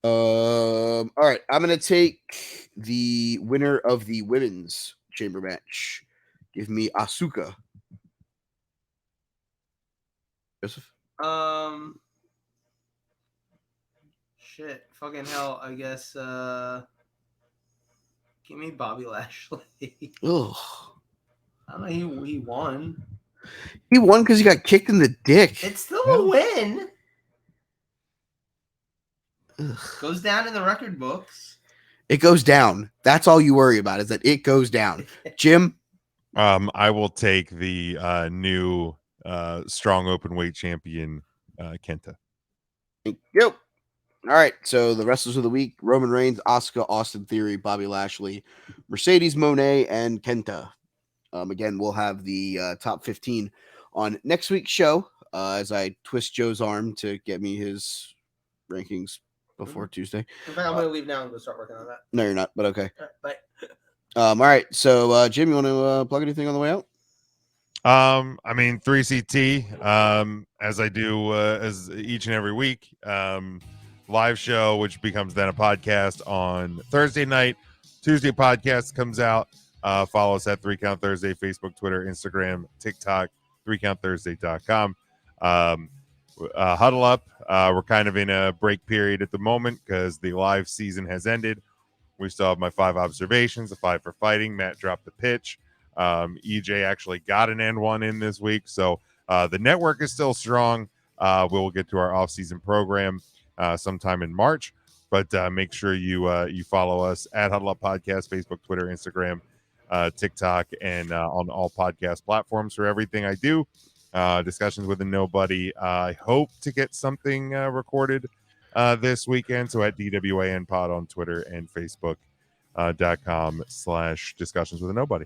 Speaker 2: All right, I'm gonna take the winner of the women's chamber match. Give me Asuka. Joseph?
Speaker 5: Shit, fucking hell. I guess. Give me Bobby Lashley.
Speaker 2: Ugh.
Speaker 5: I don't know. He won.
Speaker 2: He won because he got kicked in the dick.
Speaker 5: It's still a win.
Speaker 2: Ugh.
Speaker 5: Goes down in the record books.
Speaker 2: It goes down. That's all you worry about, is that it goes down. Jim?
Speaker 3: I will take the new strong open weight champion, Kenta.
Speaker 2: Thank you. All right, so the wrestlers of the week: Roman Reigns, Asuka, Austin Theory, Bobby Lashley, Mercedes Moné, and Kenta. Again, we'll have the top 15 on next week's show as I twist Joe's arm to get me his rankings before Tuesday.
Speaker 5: In fact, I'm going to leave now and go start working on that.
Speaker 2: No, you're not, but okay.
Speaker 5: All right, bye.
Speaker 2: All right, so Jim, you want to plug anything on the way out?
Speaker 3: I mean, 3CT, as I do as each and every week. Live show, which becomes then a podcast on Thursday night. Tuesday podcast comes out. Follow us at 3 Count Thursday, Facebook, Twitter, Instagram, TikTok, 3countthursday.com. Huddle up. We're kind of in a break period at the moment because the live season has ended. We still have my 5 observations, the 5 for fighting. Matt dropped the pitch. EJ actually got an N1 in this week. So the network is still strong. We'll get to our off-season program sometime in March. But make sure you follow us at Huddle Up Podcast, Facebook, Twitter, Instagram, TikTok, and on all podcast platforms for everything I do. Discussions with a Nobody. I hope to get something recorded this weekend. So at DWAN Pod on Twitter and Facebook .com/discussions with a Nobody.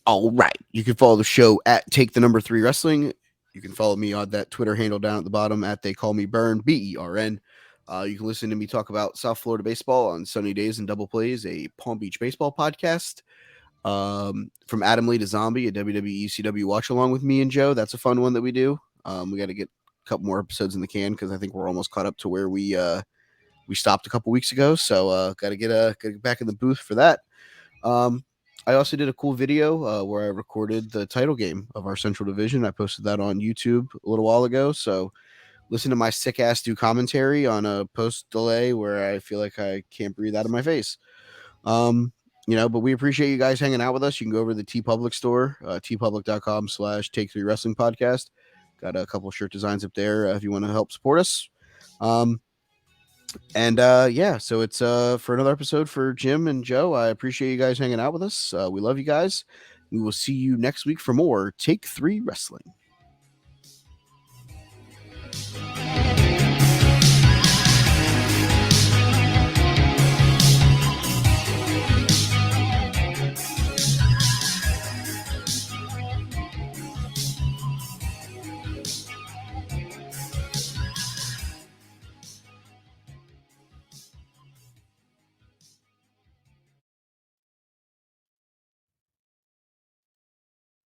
Speaker 2: All right. You can follow the show at Take the Number 3 Wrestling. You can follow me on that Twitter handle down at the bottom at They Call Me Burn, BERN. You can listen to me talk about South Florida baseball on Sunny Days and Double Plays, a Palm Beach baseball podcast. From Adam Lee to Zombie, a WWE ECW watch along with me and Joe. That's a fun one that we do. We got to get a couple more episodes in the can because I think we're almost caught up to where we stopped a couple weeks ago. So got to get back in the booth for that. I also did a cool video where I recorded the title game of our Central Division. I posted that on YouTube a little while ago. So listen to my sick ass do commentary on a post delay where I feel like I can't breathe out of my face. But we appreciate you guys hanging out with us. You can go over to the TeePublic store, tpublic.com/Take3 Wrestling Podcast. Got a couple shirt designs up there if you want to help support us. So it's for another episode for Jim and Joe. I appreciate you guys hanging out with us. We love you guys. We will see you next week for more Take 3 Wrestling.